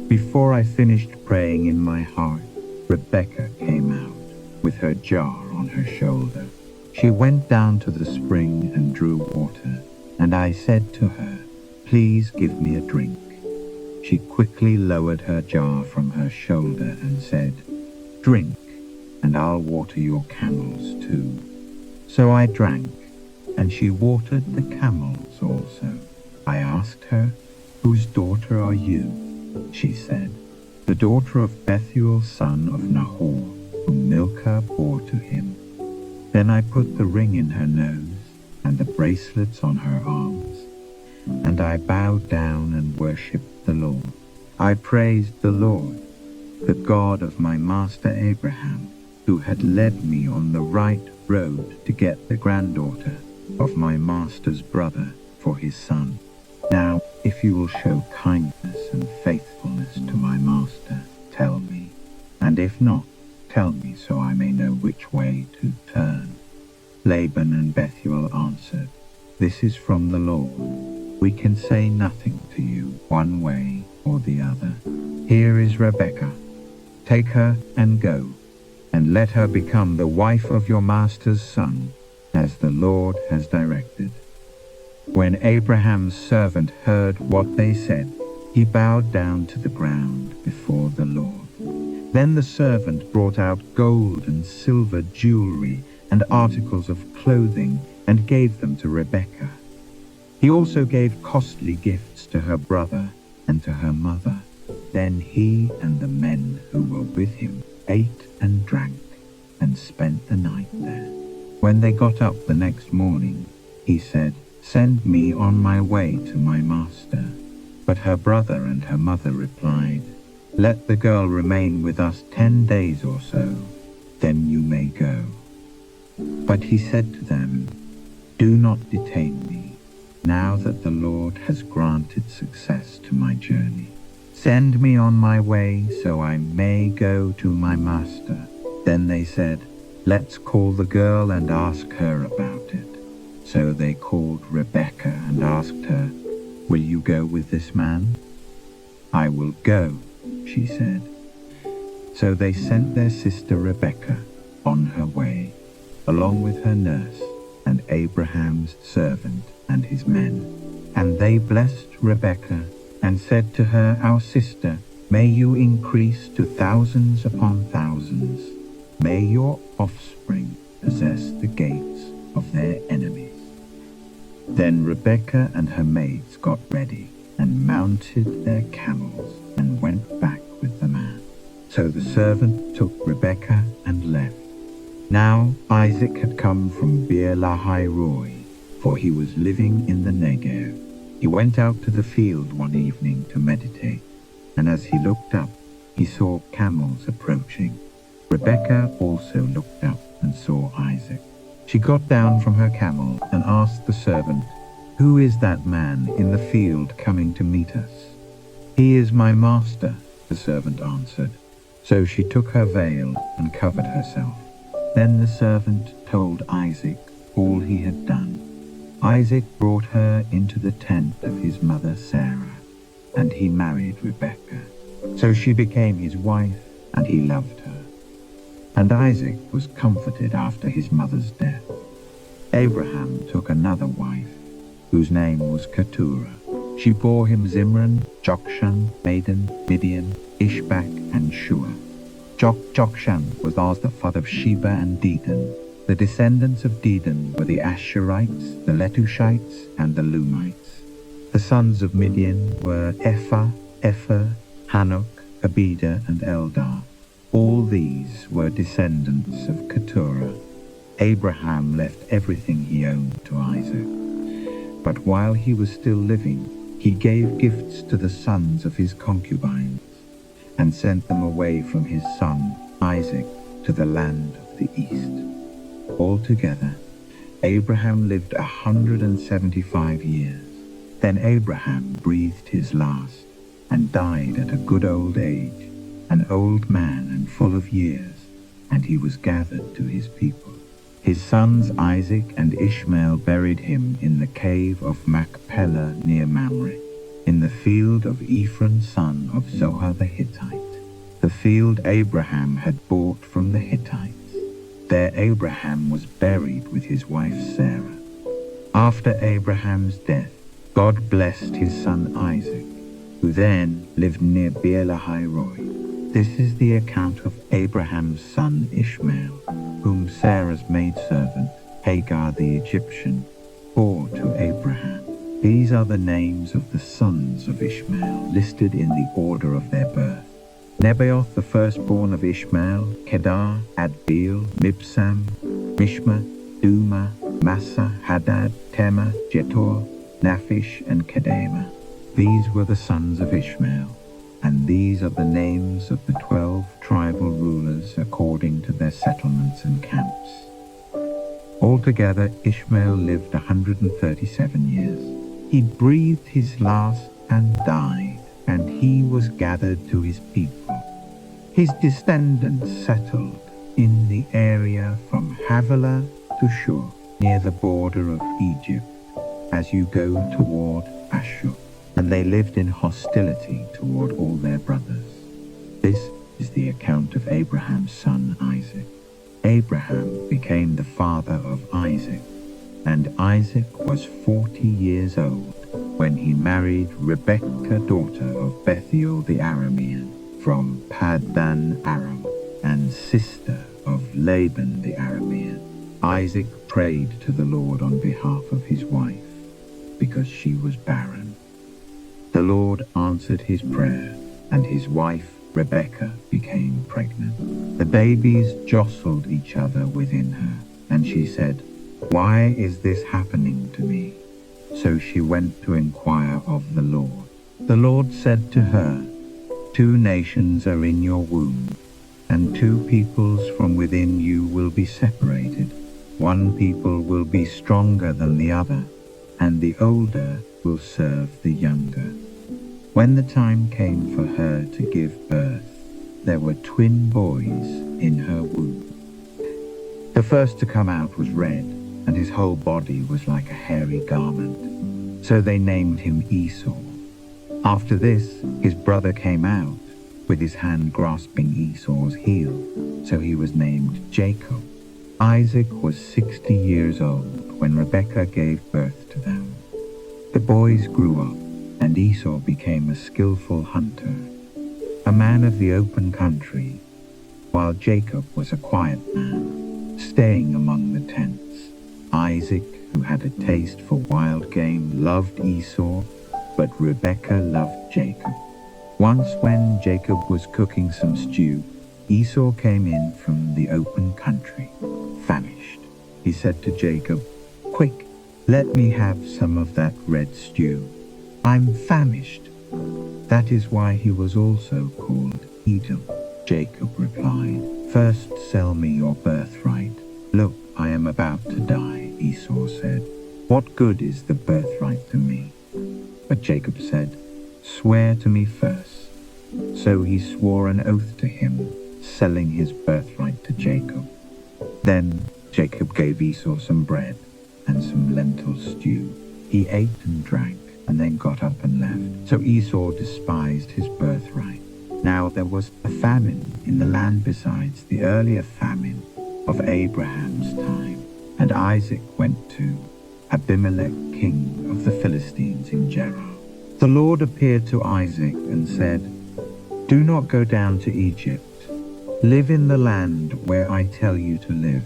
Before I finished praying in my heart, Rebekah came out with her jar on her shoulder. She went down to the spring and drew water, and I said to her, "Please give me a drink." She quickly lowered her jar from her shoulder and said, "Drink, and I'll water your camels too." So I drank, and she watered the camels also. I asked her, "Whose daughter are you?" She said, "The daughter of Bethuel son of Nahor, whom Milcah bore to him." Then I put the ring in her nose and the bracelets on her arms, and I bowed down and worshipped the Lord. I praised the Lord, the God of my master Abraham, who had led me on the right road to get the granddaughter of my master's brother for his son. Now, if you will show kindness and faithfulness to my master, tell me, and if not, tell me so I may know which way to turn. Laban and Bethuel answered, This is from the Lord. We can say nothing to you one way or the other. Here is Rebekah. Take her and go, and let her become the wife of your master's son, as the Lord has directed. When Abraham's servant heard what they said, he bowed down to the ground before the Lord. Then the servant brought out gold and silver jewelry and articles of clothing and gave them to Rebekah. He also gave costly gifts to her brother and to her mother. Then he and the men who were with him ate and drank and spent the night there. When they got up the next morning, he said, Send me on my way to my master. But her brother and her mother replied, Let the girl remain with us 10 days or so, then you may go. But he said to them, Do not detain me, now that the Lord has granted success to my journey. Send me on my way so I may go to my master. Then they said, Let's call the girl and ask her about it. So they called Rebekah and asked her, Will you go with this man? I will go, she said. So they sent their sister Rebekah on her way, along with her nurse and Abraham's servant and his men. And they blessed Rebekah and said to her, Our sister, may you increase to thousands upon thousands. May your offspring possess the gates of their enemies. Then Rebekah and her maids got ready and mounted their camels and went back with the man. So the servant took Rebekah and left. Now Isaac had come from Beer-lahai-roi, for he was living in the Negev. He went out to the field one evening to meditate, and as he looked up, he saw camels approaching. Rebekah also looked up and saw Isaac. She got down from her camel and asked the servant, Who is that man in the field coming to meet us? He is my master, the servant answered. So she took her veil and covered herself. Then the servant told Isaac all he had done. Isaac brought her into the tent of his mother Sarah, and he married Rebekah. So she became his wife, and he loved her. And Isaac was comforted after his mother's death. Abraham took another wife, whose name was Keturah. She bore him Zimran, Jokshan, Medan, Midian, Ishbak, and Shua. Jokshan was the father of Sheba and Dedan. The descendants of Dedan were the Asherites, the Letushites, and the Lumites. The sons of Midian were Ephah, Epher, Hanok, Abida, and Eldar. All these were descendants of Keturah. Abraham left everything he owned to Isaac. But while he was still living, he gave gifts to the sons of his concubines, and sent them away from his son Isaac to the land of the east. Altogether, Abraham lived 175 years. Then Abraham breathed his last, and died at a good old age, an old man and full of years, and he was gathered to his people. His sons Isaac and Ishmael buried him in the cave of Machpelah near Mamre, in the field of Ephron son of Zohar the Hittite, the field Abraham had bought from the Hittites. There Abraham was buried with his wife Sarah. After Abraham's death, God blessed his son Isaac, who then lived near Beer-lahai-roi. This is the account of Abraham's son Ishmael, whom Sarah's maidservant, Hagar the Egyptian, bore to Abraham. These are the names of the sons of Ishmael, listed in the order of their birth. Nebaioth, the firstborn of Ishmael, Kedar, Adbeel, Mibsam, Mishma, Duma, Massa, Hadad, Tema, Jetor, Naphish, and Kedema. These were the sons of Ishmael, and these are the names of the 12 tribal rulers according to their settlements and camps. Altogether, Ishmael lived 137 years. He breathed his last and died, and he was gathered to his people. His descendants settled in the area from Havilah to Shur, near the border of Egypt, as you go toward Ashur. And they lived in hostility toward all their brothers. This is the account of Abraham's son Isaac. Abraham became the father of Isaac, and Isaac was 40 years old when he married Rebekah, daughter of Bethuel the Aramean, from Paddan Aram, and sister of Laban the Aramean. Isaac prayed to the Lord on behalf of his wife, because she was barren. The Lord answered his prayer, and his wife Rebekah became pregnant. The babies jostled each other within her, and she said, "Why is this happening to me?" So she went to inquire of the Lord. The Lord said to her, "2 nations are in your womb, and 2 peoples from within you will be separated. One people will be stronger than the other, and the older will serve the younger." When the time came for her to give birth, there were twin boys in her womb. The first to come out was red, and his whole body was like a hairy garment. So they named him Esau. After this, his brother came out, with his hand grasping Esau's heel, so he was named Jacob. Isaac was 60 years old when Rebekah gave birth to them. The boys grew up, and Esau became a skillful hunter, a man of the open country, while Jacob was a quiet man, staying among the tents. Isaac, who had a taste for wild game, loved Esau, but Rebekah loved Jacob. Once when Jacob was cooking some stew, Esau came in from the open country, famished. He said to Jacob, "Quick, let me have some of that red stew. I'm famished." That is why he was also called Edom. Jacob replied, "First sell me your birthright." "Look, I am about to die," Esau said. "What good is the birthright to me?" But Jacob said, "Swear to me first." So he swore an oath to him, selling his birthright to Jacob. Then Jacob gave Esau some bread and some lentil stew. He ate and drank, and then got up and left. So Esau despised his birthright. Now there was a famine in the land besides the earlier famine of Abraham's time, and Isaac went to Abimelech, king of the Philistines in Gerar. The Lord appeared to Isaac and said, "Do not go down to Egypt. Live in the land where I tell you to live.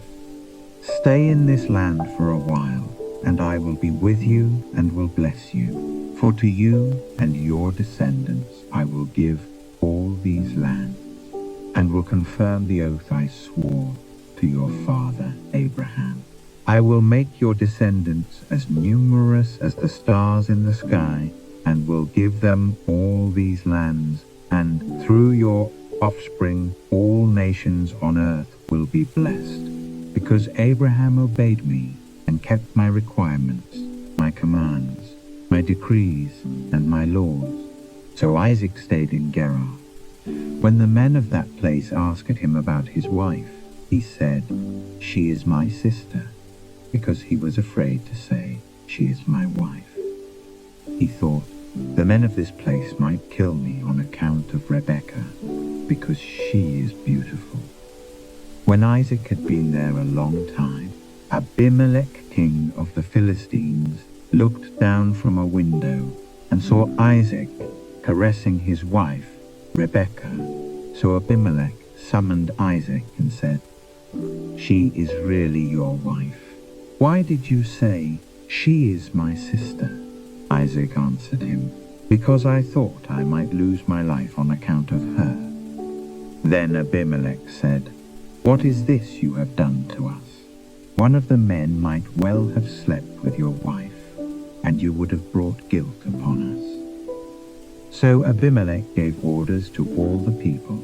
Stay in this land for a while, and I will be with you and will bless you. For to you and your descendants I will give all these lands, and will confirm the oath I swore to your father Abraham. I will make your descendants as numerous as the stars in the sky, and will give them all these lands, and through your offspring all nations on earth will be blessed, because Abraham obeyed me and kept my requirements, my commands, my decrees, and my laws." So Isaac stayed in Gerar. When the men of that place asked him about his wife, he said, "She is my sister," because he was afraid to say, "She is my wife." He thought, "The men of this place might kill me on account of Rebekah, because she is beautiful." When Isaac had been there a long time, Abimelech, king of the Philistines, looked down from a window and saw Isaac caressing his wife, Rebekah. So Abimelech summoned Isaac and said, "She is really your wife. Why did you say, 'She is my sister'?" Isaac answered him, "Because I thought I might lose my life on account of her." Then Abimelech said, "What is this you have done to us? One of the men might well have slept with your wife, and you would have brought guilt upon us." So Abimelech gave orders to all the people,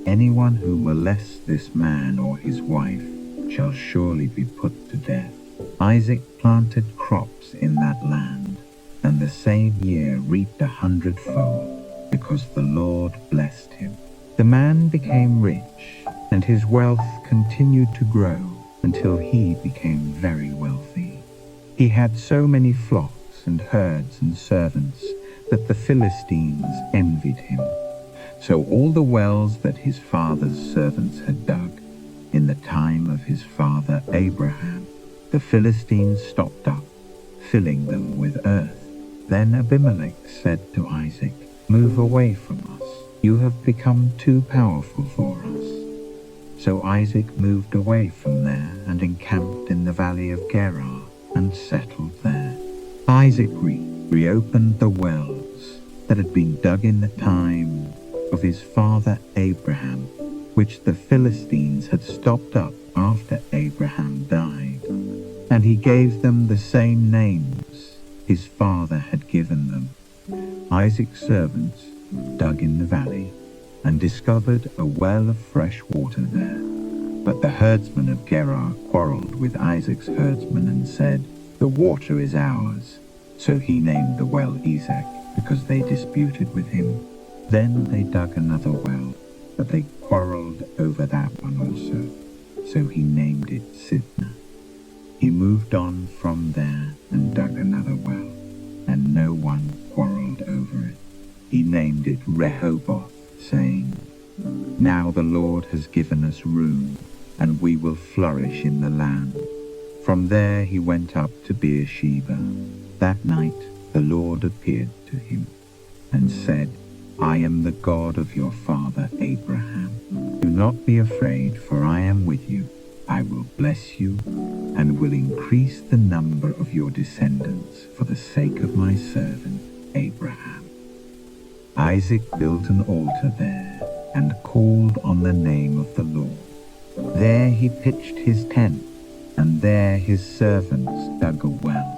"Anyone who molests this man or his wife shall surely be put to death." Isaac planted crops in that land, and the same year reaped 100-fold, because the Lord blessed him. The man became rich, and his wealth continued to grow until he became very wealthy. He had so many flocks and herds and servants that the Philistines envied him. So all the wells that his father's servants had dug in the time of his father Abraham, the Philistines stopped up, filling them with earth. Then Abimelech said to Isaac, "Move away from us. You have become too powerful for us." So Isaac moved away from there and encamped in the valley of Gerar and settled there. Isaac reopened the wells that had been dug in the time of his father Abraham, which the Philistines had stopped up after Abraham died, and he gave them the same names his father had given them. Isaac's servants dug in the valley and discovered a well of fresh water there. But the herdsmen of Gerar quarreled with Isaac's herdsmen and said, "The water is ours." So he named the well Esau, because they disputed with him. Then they dug another well, but they quarreled over that one also. So he named it Sitnah. He moved on from there and dug another well, and no one quarreled over it. He named it Rehoboth, saying, "Now the Lord has given us room, and we will flourish in the land." From there he went up to Beersheba. That night the Lord appeared to him and said, "I am the God of your father Abraham. Do not be afraid, for I am with you. I will bless you and will increase the number of your descendants for the sake of my servant Abraham." Isaac built an altar there and called on the name of the Lord. There he pitched his tent, and there his servants dug a well.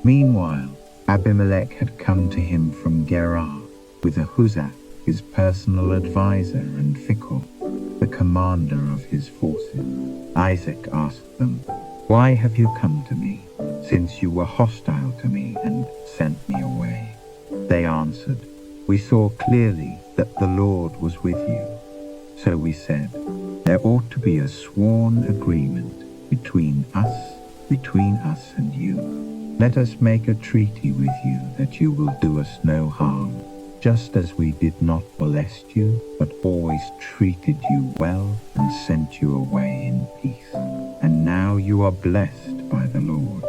Meanwhile, Abimelech had come to him from Gerar with Ahuzzath, his personal advisor, and Phicol, the commander of his forces. Isaac asked them, "Why have you come to me, since you were hostile to me and sent me away?" They answered, "We saw clearly that the Lord was with you." So we said, "There ought to be a sworn agreement between us and you. Let us make a treaty with you that you will do us no harm, just as we did not molest you, but always treated you well and sent you away in peace. And now you are blessed by the Lord."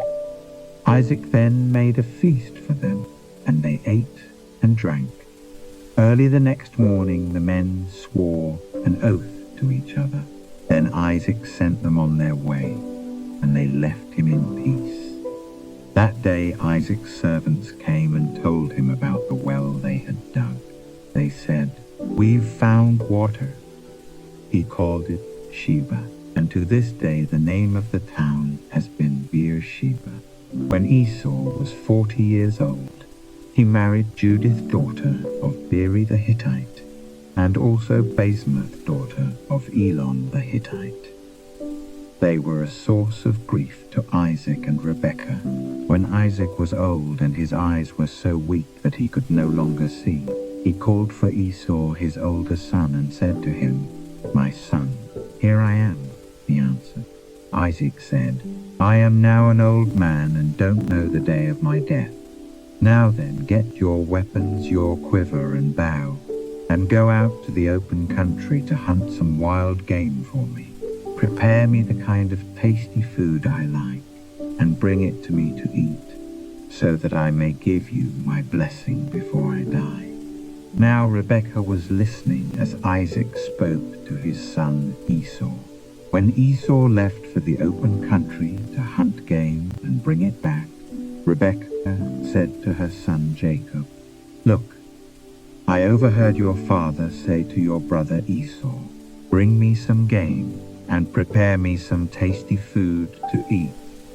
Isaac then made a feast for them, and they ate and drank. Early the next morning the men swore an oath to each other. Then Isaac sent them on their way, and they left him in peace. That day Isaac's servants came and told him about the well they had dug. They said, "We've found water." He called it Sheba, and to this day the name of the town has been Beersheba. When Esau was 40 years old, he married Judith, daughter of Beeri the Hittite, and also Basemath, daughter of Elon the Hittite. They were a source of grief to Isaac and Rebekah. When Isaac was old and his eyes were so weak that he could no longer see, he called for Esau, his older son, and said to him, "My son." "Here I am," he answered. Isaac said, "I am now an old man and don't know the day of my death. Now then, get your weapons, your quiver and bow, and go out to the open country to hunt some wild game for me. Prepare me the kind of tasty food I like, and bring it to me to eat, so that I may give you my blessing before I die." Now Rebekah was listening as Isaac spoke to his son Esau. When Esau left for the open country to hunt game and bring it back, Rebekah said to her son Jacob, "Look, I overheard your father say to your brother Esau, Bring me some game, and prepare me some tasty food to eat,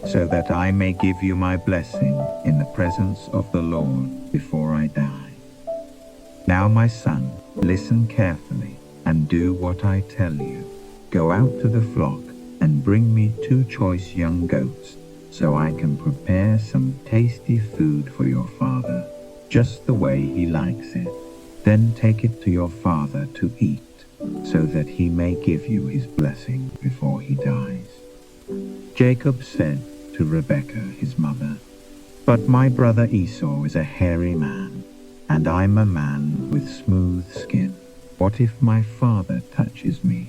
so that I may give you my blessing in the presence of the Lord before I die. Now, my son, listen carefully and do what I tell you. Go out to the flock and bring me 2 choice young goats, so I can prepare some tasty food for your father, just the way he likes it. Then take it to your father to eat, so that he may give you his blessing before he dies." Jacob said to Rebekah, his mother, "But my brother Esau is a hairy man, and I'm a man with smooth skin. What if my father touches me?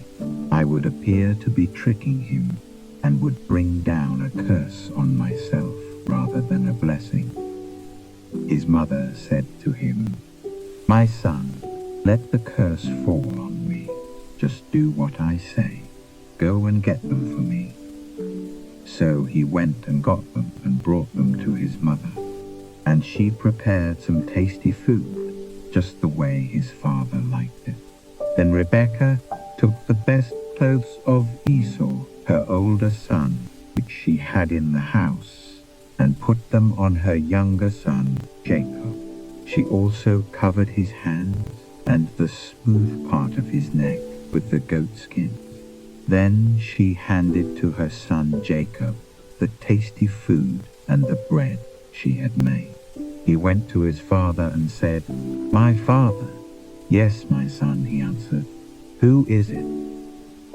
I would appear to be tricking him, and would bring down a curse on myself rather than a blessing." His mother said to him, "My son, let the curse fall on me. Just do what I say. Go and get them for me." So he went and got them and brought them to his mother, and she prepared some tasty food, just the way his father liked it. Then Rebekah took the best clothes of Esau, her older son, which she had in the house, and put them on her younger son, Jacob. She also covered his hands and the smooth part of his neck with the goat skins. Then she handed to her son Jacob the tasty food and the bread she had made. He went to his father and said, "My father." "Yes, my son," he answered. "Who is it?"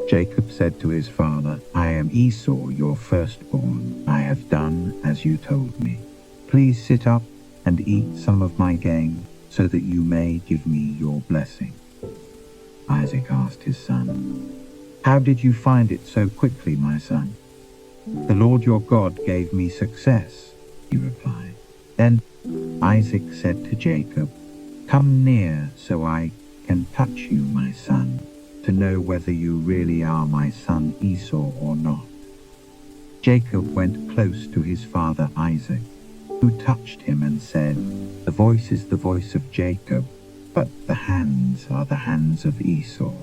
Jacob said to his father, "I am Esau, your firstborn. I have done as you told me. Please sit up and eat some of my game, so that you may give me your blessing." Isaac asked his son, "How did you find it so quickly, my son?" "The Lord your God gave me success," he replied. Then Isaac said to Jacob, "Come near so I can touch you, my son, to know whether you really are my son Esau or not." Jacob went close to his father Isaac, who touched him and said, "The voice is the voice of Jacob, but the hands are the hands of Esau."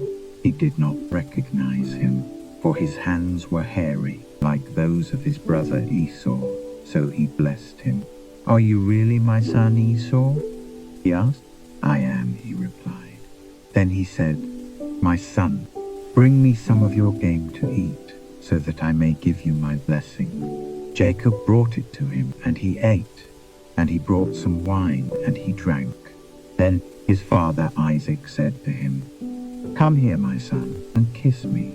He did not recognize him, for his hands were hairy, like those of his brother Esau, so he blessed him. "Are you really my son Esau?" he asked. "I am," he replied. Then he said, "My son, bring me some of your game to eat, so that I may give you my blessing." Jacob brought it to him, and he ate, and he brought some wine, and he drank. Then his father Isaac said to him, "Come here, my son, and kiss me."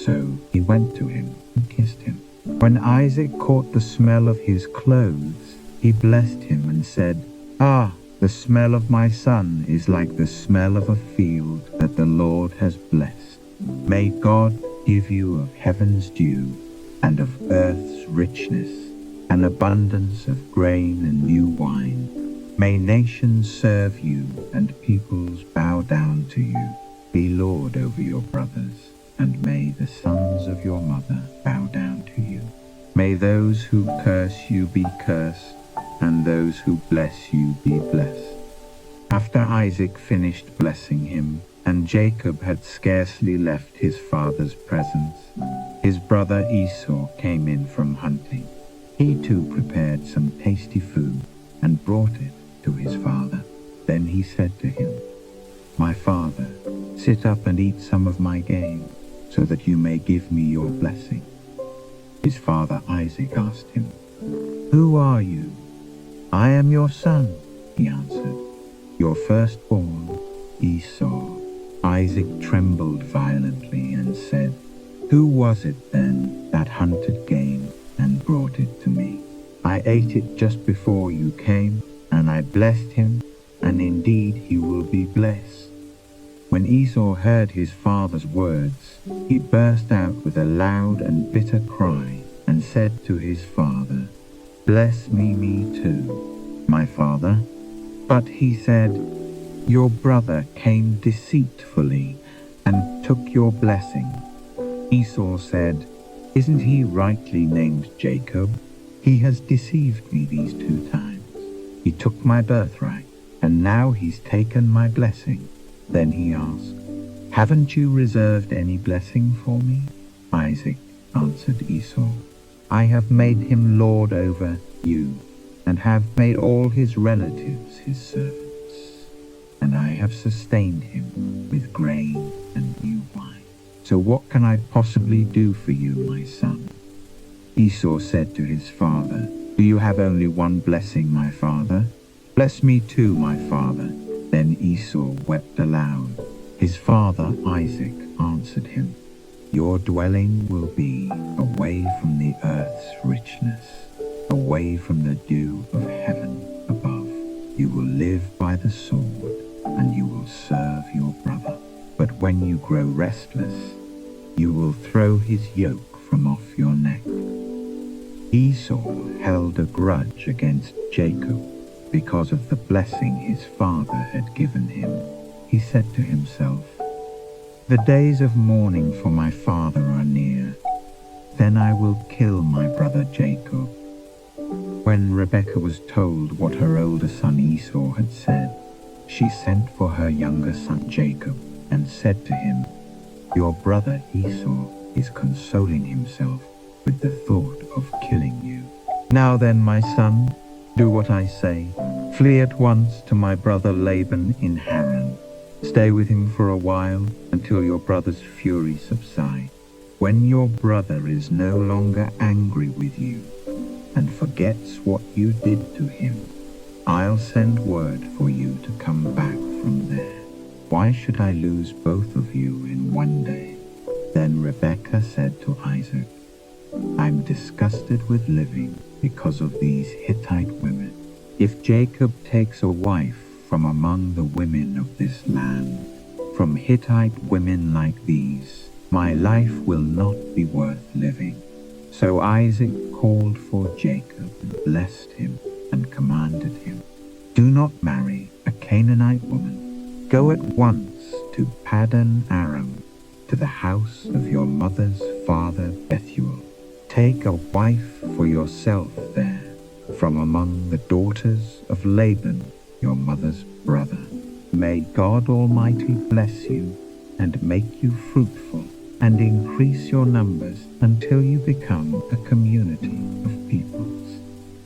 So he went to him and kissed him. When Isaac caught the smell of his clothes, he blessed him and said, "Ah, the smell of my son is like the smell of a field that the Lord has blessed. May God give you of heaven's dew and of earth's richness, an abundance of grain and new wine. May nations serve you and peoples bow down to you. Be Lord over your brothers, and may the sons of your mother bow down to you. May those who curse you be cursed, and those who bless you be blessed." After Isaac finished blessing him, and Jacob had scarcely left his father's presence, his brother Esau came in from hunting. He too prepared some tasty food and brought it to his father. Then he said to him, "My father, sit up and eat some of my game, so that you may give me your blessing." His father Isaac asked him, "Who are you?" "I am your son," he answered, "your firstborn, Esau." Isaac trembled violently and said, "Who was it then that hunted game and brought it to me? I ate it just before you came, and I blessed him, and indeed he will be blessed." When Esau heard his father's words, he burst out with a loud and bitter cry and said to his father, "Bless me too, my father." But he said, "Your brother came deceitfully and took your blessing." Esau said, "Isn't he rightly named Jacob? He has deceived me these 2 times. He took my birthright, and now he's taken my blessing." Then he asked, Haven't you reserved any blessing for me? Isaac answered Esau. I have made him lord over you, and have made all his relatives his servants, and I have sustained him with grain and new wine. So what can I possibly do for you, my son? Esau said to his father, Do you have only one blessing, my father? Bless me too, my father. Then Esau wept aloud. His father Isaac answered him, Your dwelling will be away from the earth's richness, away from the dew of heaven above. You will live by the sword, and you will serve your brother. But when you grow restless, you will throw his yoke from off your neck. Esau held a grudge against Jacob because of the blessing his father had given him. He said to himself, The days of mourning for my father are near. Then I will kill my brother Jacob. When Rebekah was told what her older son Esau had said, she sent for her younger son Jacob and said to him, Your brother Esau is consoling himself with the thought of killing you. Now then, my son, do what I say. Flee at once to my brother Laban in Haran. Stay with him for a while until your brother's fury subsides. When your brother is no longer angry with you and forgets what you did to him, I'll send word for you to come back from there. Why should I lose both of you in one day? Then Rebekah said to Isaac, I'm disgusted with living because of these Hittite women. If Jacob takes a wife from among the women of this land, from Hittite women like these, my life will not be worth living. So Isaac called for Jacob and blessed him and commanded him, Do not marry a Canaanite woman. Go at once to Paddan Aram, to the house of your mother's father Bethuel. Take a wife for yourself there, from among the daughters of Laban, your mother's brother. May God Almighty bless you and make you fruitful and increase your numbers until you become a community of peoples.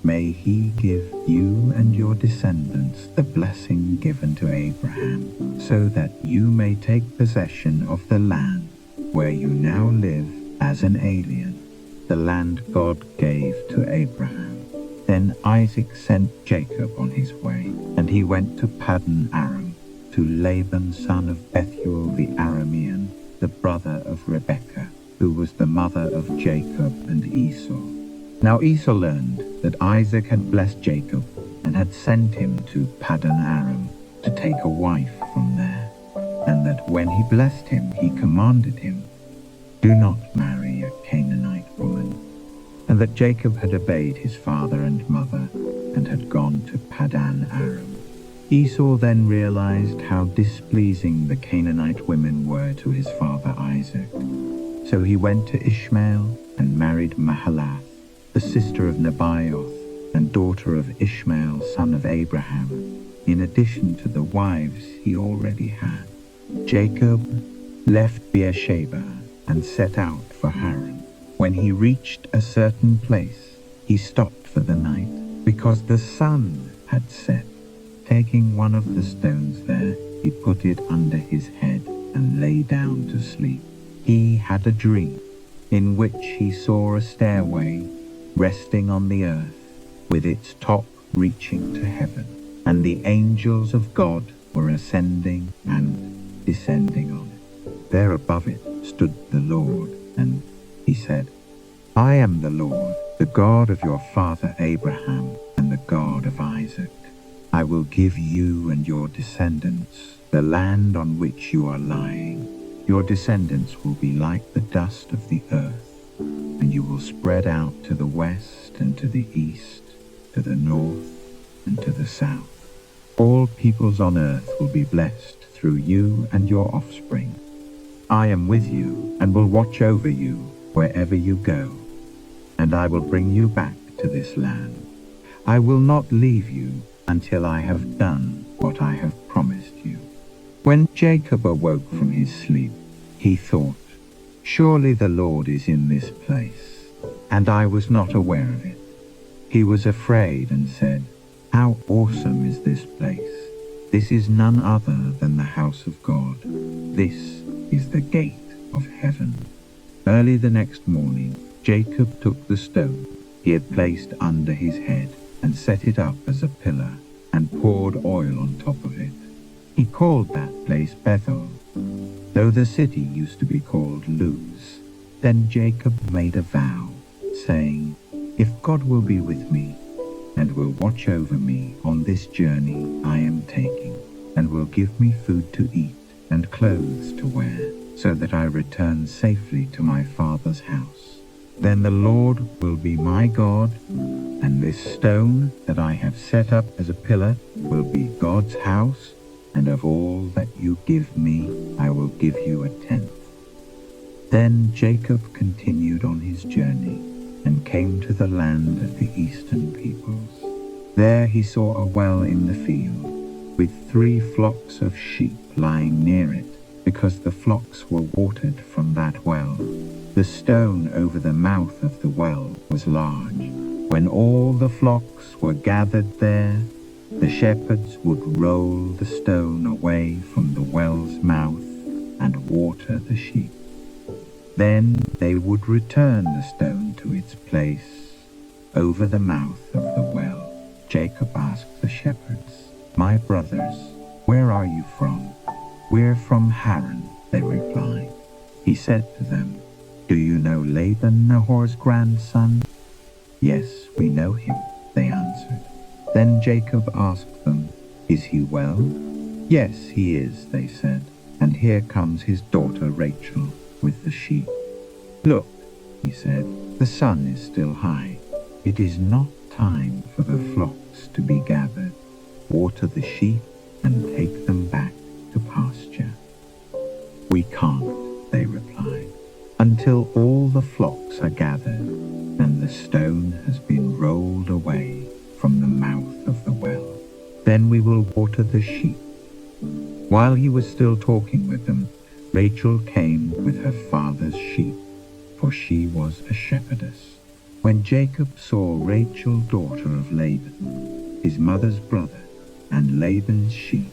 May he give you and your descendants the blessing given to Abraham, so that you may take possession of the land where you now live as an alien, the land God gave to Abraham. Then Isaac sent Jacob on his way, and he went to Paddan Aram, to Laban son of Bethuel the Aramean, the brother of Rebekah, who was the mother of Jacob and Esau. Now Esau learned that Isaac had blessed Jacob and had sent him to Paddan Aram to take a wife from there, and that when he blessed him, he commanded him, Do not marry a Canaanite woman, and that Jacob had obeyed his father and mother and had gone to Paddan Aram. Esau then realized how displeasing the Canaanite women were to his father Isaac. So he went to Ishmael and married Mahalath, the sister of Nebaioth and daughter of Ishmael son of Abraham, in addition to the wives he already had. Jacob left Beersheba and set out for Haran. When he reached a certain place, he stopped for the night, because the sun had set. Taking one of the stones there, he put it under his head and lay down to sleep. He had a dream in which he saw a stairway resting on the earth, with its top reaching to heaven, and the angels of God were ascending and descending on it. There above it stood the Lord, and he said, I am the Lord, the God of your father Abraham and the God of Isaac. I will give you and your descendants the land on which you are lying. Your descendants will be like the dust of the earth, and you will spread out to the west and to the east, to the north and to the south. All peoples on earth will be blessed through you and your offspring. I am with you and will watch over you wherever you go, and I will bring you back to this land. I will not leave you until I have done what I have promised you. When Jacob awoke from his sleep, he thought, "Surely the Lord is in this place, and I was not aware of it." He was afraid and said, "How awesome is this place! This is none other than the house of God. This is the gate of heaven." Early the next morning, Jacob took the stone he had placed under his head and set it up as a pillar and poured oil on top of it. He called that place Bethel, though the city used to be called Luz. Then Jacob made a vow, saying, "If God will be with me, and will watch over me on this journey I am taking, and will give me food to eat and clothes to wear, so that I return safely to my father's house, then the Lord will be my God, and this stone that I have set up as a pillar will be God's house, and of all that you give me, I will give you a tenth." Then Jacob continued on his journey and came to the land of the eastern peoples. There he saw a well in the field, with 3 flocks of sheep lying near it, because the flocks were watered from that well. The stone over the mouth of the well was large. When all the flocks were gathered there, the shepherds would roll the stone away from the well's mouth and water the sheep. Then they would return the stone to its place over the mouth of the well. Jacob asked the shepherds, "My brothers, where are you from?" "We're from Haran," they replied. He said to them, "Do you know Laban, Nahor's grandson?" "Yes, we know him," they answered. Then Jacob asked them, "Is he well?" "Yes, he is," they said, "and here comes his daughter Rachel with the sheep." "Look," he said, "the sun is still high. It is not time for the flocks to be gathered. Water the sheep and take them back to pasture." "We can't," they replied, "until all the flocks are gathered and the stone has been rolled away from the mouth of the well. Then we will water the sheep." While he was still talking with them, Rachel came with her father's sheep, for she was a shepherdess. When Jacob saw Rachel, daughter of Laban, his mother's brother, and Laban's sheep,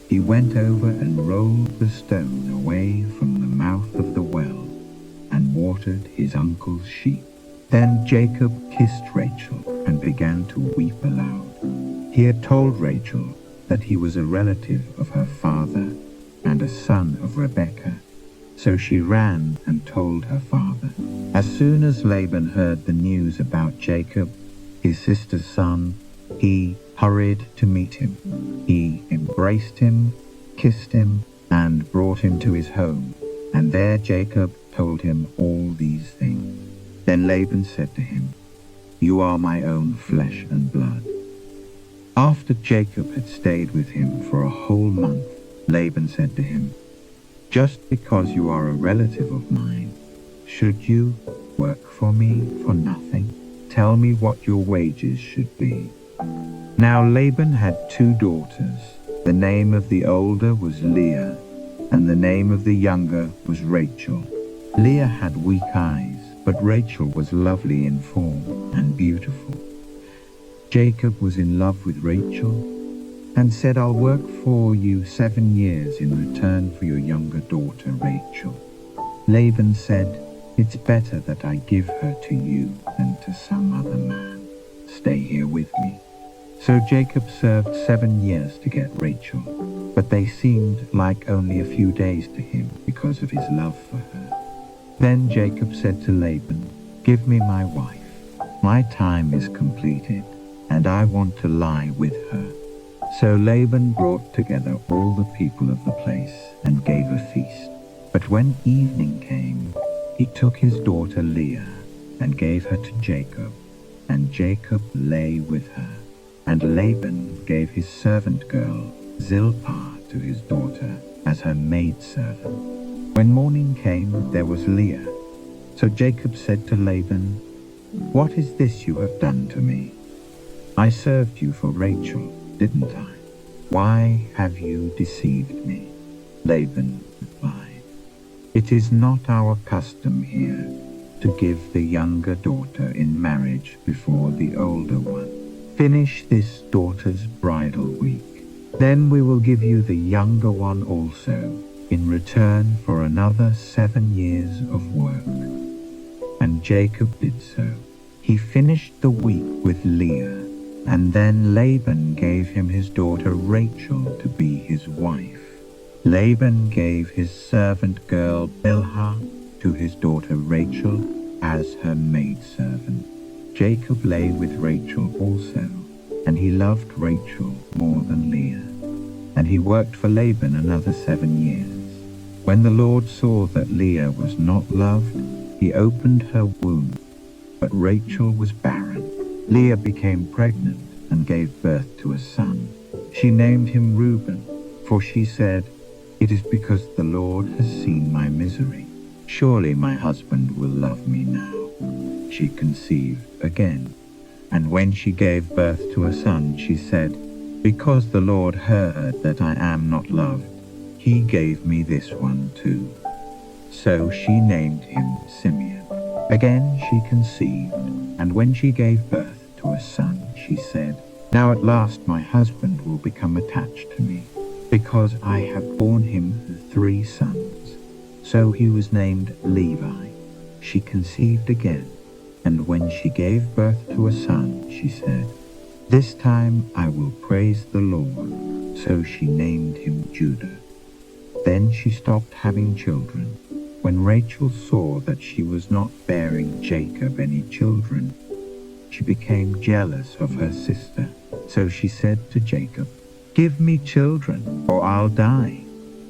he went over and rolled the stone away from the mouth of the well and watered his uncle's sheep. Then Jacob kissed Rachel and began to weep aloud. He had told Rachel that he was a relative of her father and a son of Rebekah, so she ran and told her father. As soon as Laban heard the news about Jacob, his sister's son, he hurried to meet him. He embraced him, kissed him, and brought him to his home, and there Jacob told him all these things. Then Laban said to him, "You are my own flesh and blood." After Jacob had stayed with him for a whole month, Laban said to him, "Just because you are a relative of mine, should you work for me for nothing? Tell me what your wages should be." Now Laban had 2 daughters. The name of the older was Leah, and the name of the younger was Rachel. Leah had weak eyes, but Rachel was lovely in form and beautiful. Jacob was in love with Rachel and said, "I'll work for you 7 years in return for your younger daughter Rachel." Laban said, "It's better that I give her to you than to some other man. Stay here with me." So Jacob served 7 years to get Rachel, but they seemed like only a few days to him because of his love for her. Then Jacob said to Laban, "Give me my wife. My time is completed, and I want to lie with her." So Laban brought together all the people of the place and gave a feast. But when evening came, he took his daughter Leah and gave her to Jacob, and Jacob lay with her. And Laban gave his servant girl Zilpah to his daughter as her maidservant. When morning came, there was Leah. So Jacob said to Laban, "What is this you have done to me? I served you for Rachel, didn't I?" "Why have you deceived me?" Laban replied, "It is not our custom here to give the younger daughter in marriage before the older one. Finish this daughter's bridal week. Then we will give you the younger one also, in return for another 7 years of work." And Jacob did so. He finished the week with Leah, and then Laban gave him his daughter Rachel to be his wife. Laban gave his servant girl Bilhah to his daughter Rachel as her maidservant. Jacob lay with Rachel also, and he loved Rachel more than Leah. And he worked for Laban another 7 years. When the Lord saw that Leah was not loved, he opened her womb, but Rachel was barren. Leah became pregnant and gave birth to a son. She named him Reuben, for she said, "It is because the Lord has seen my misery. Surely my husband will love me now." She conceived again, and when she gave birth to a son, she said, "Because the Lord heard that I am not loved, he gave me this one too." So she named him Simeon. Again she conceived, and when she gave birth to a son, she said, "Now at last my husband will become attached to me, because I have borne him 3 sons." So he was named Levi. She conceived again, and when she gave birth to a son, she said, "This time I will praise the Lord." So she named him Judah. Then she stopped having children. When Rachel saw that she was not bearing Jacob any children, she became jealous of her sister. So she said to Jacob, "Give me children, or I'll die."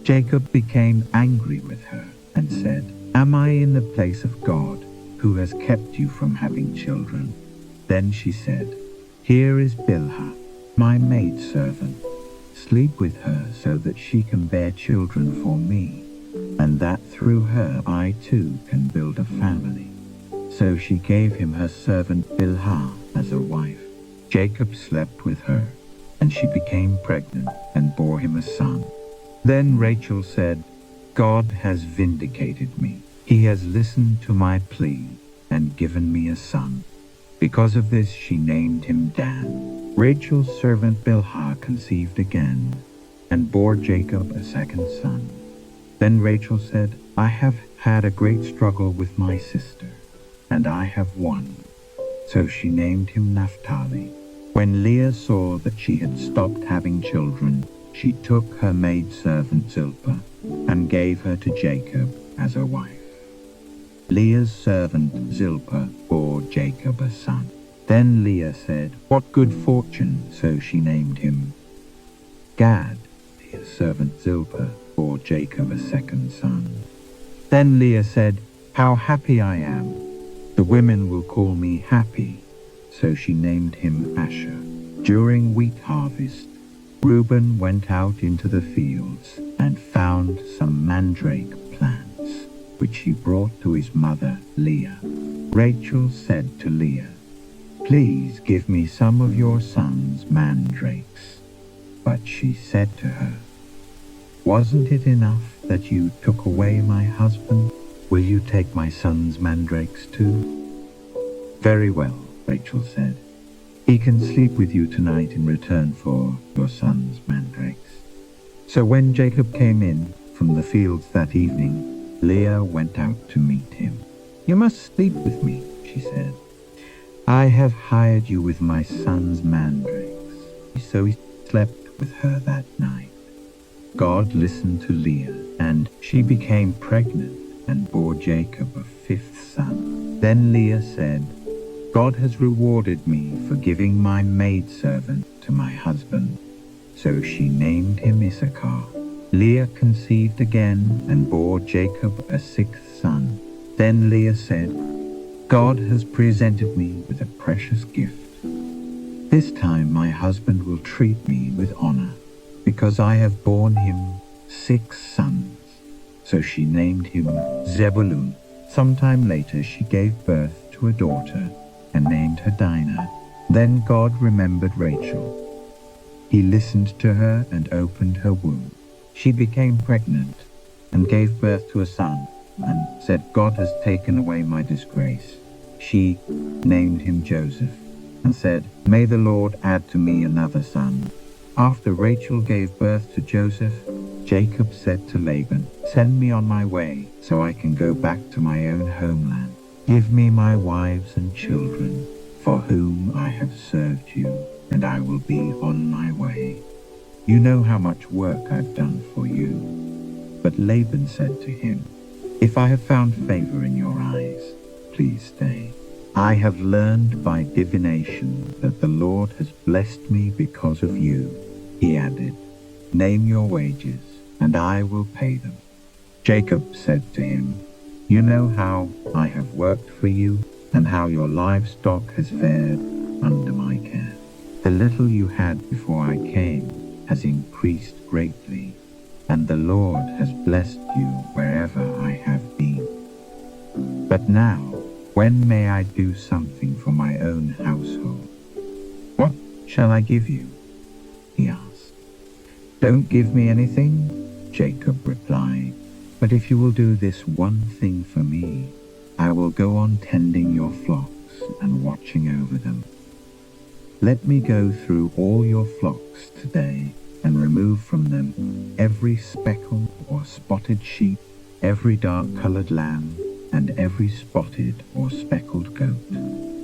Jacob became angry with her and said, "Am I in the place of God, who has kept you from having children?" Then she said, "Here is Bilhah, my maidservant. Sleep with her so that she can bear children for me, and that through her I too can build a family." So she gave him her servant Bilhah as a wife. Jacob slept with her, and she became pregnant and bore him a son. Then Rachel said, "God has vindicated me. He has listened to my plea and given me a son." Because of this she named him Dan. Rachel's servant Bilhah conceived again and bore Jacob a second son. Then Rachel said, "I have had a great struggle with my sister, and I have won." So she named him Naphtali. When Leah saw that she had stopped having children, she took her maidservant Zilpah and gave her to Jacob as a wife. Leah's servant Zilpah bore Jacob a son. Then Leah said, "What good fortune!" So she named him Gad. Leah's servant Zilpah bore Jacob a second son. Then Leah said, "How happy I am! The women will call me happy." So she named him Asher. During wheat harvest, Reuben went out into the fields and found some mandrake plants, which he brought to his mother Leah. Rachel said to Leah, "Please give me some of your son's mandrakes." But she said to her, "Wasn't it enough that you took away my husband? Will you take my son's mandrakes too?" "Very well," Rachel said. "He can sleep with you tonight in return for your son's mandrakes." So when Jacob came in from the fields that evening, Leah went out to meet him. "You must sleep with me," she said. "I have hired you with my son's mandrakes." So he slept with her that night. God listened to Leah, and she became pregnant and bore Jacob a 5th son. Then Leah said, "God has rewarded me for giving my maidservant to my husband." So she named him Issachar. Leah conceived again and bore Jacob a 6th son. Then Leah said, "God has presented me with a precious gift. This time my husband will treat me with honor, because I have borne him 6 sons." So she named him Zebulun. Sometime later she gave birth to a daughter and named her Dinah. Then God remembered Rachel. He listened to her and opened her womb. She became pregnant and gave birth to a son and said, "God has taken away my disgrace." She named him Joseph and said, "May the Lord add to me another son." After Rachel gave birth to Joseph, Jacob said to Laban, "Send me on my way so I can go back to my own homeland. Give me my wives and children, for whom I have served you, and I will be on my way. You know how much work I've done for you." But Laban said to him, "If I have found favor in your eyes, please stay. I have learned by divination that the Lord has blessed me because of you." He added, "Name your wages, and I will pay them." Jacob said to him, "You know how I have worked for you, and how your livestock has fared under my care. The little you had before I came has increased greatly, and the Lord has blessed you wherever I have been. But now, when may I do something for my own household?" "What shall I give you?" he asked. "Don't give me anything," Jacob replied. "But if you will do this one thing for me, I will go on tending your flocks and watching over them. Let me go through all your flocks today and remove from them every speckled or spotted sheep, every dark-colored lamb, and every spotted or speckled goat.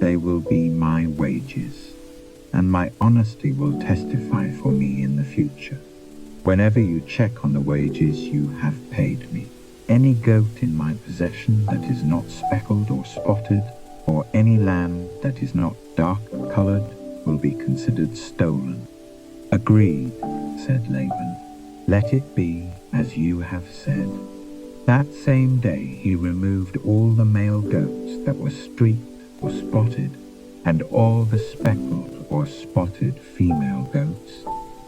They will be my wages, and my honesty will testify for me in the future. Whenever you check on the wages you have paid me, any goat in my possession that is not speckled or spotted, or any lamb that is not dark-colored, will be considered stolen." "Agreed," said Laban. "Let it be as you have said." That same day he removed all the male goats that were streaked or spotted, and all the speckled or spotted female goats,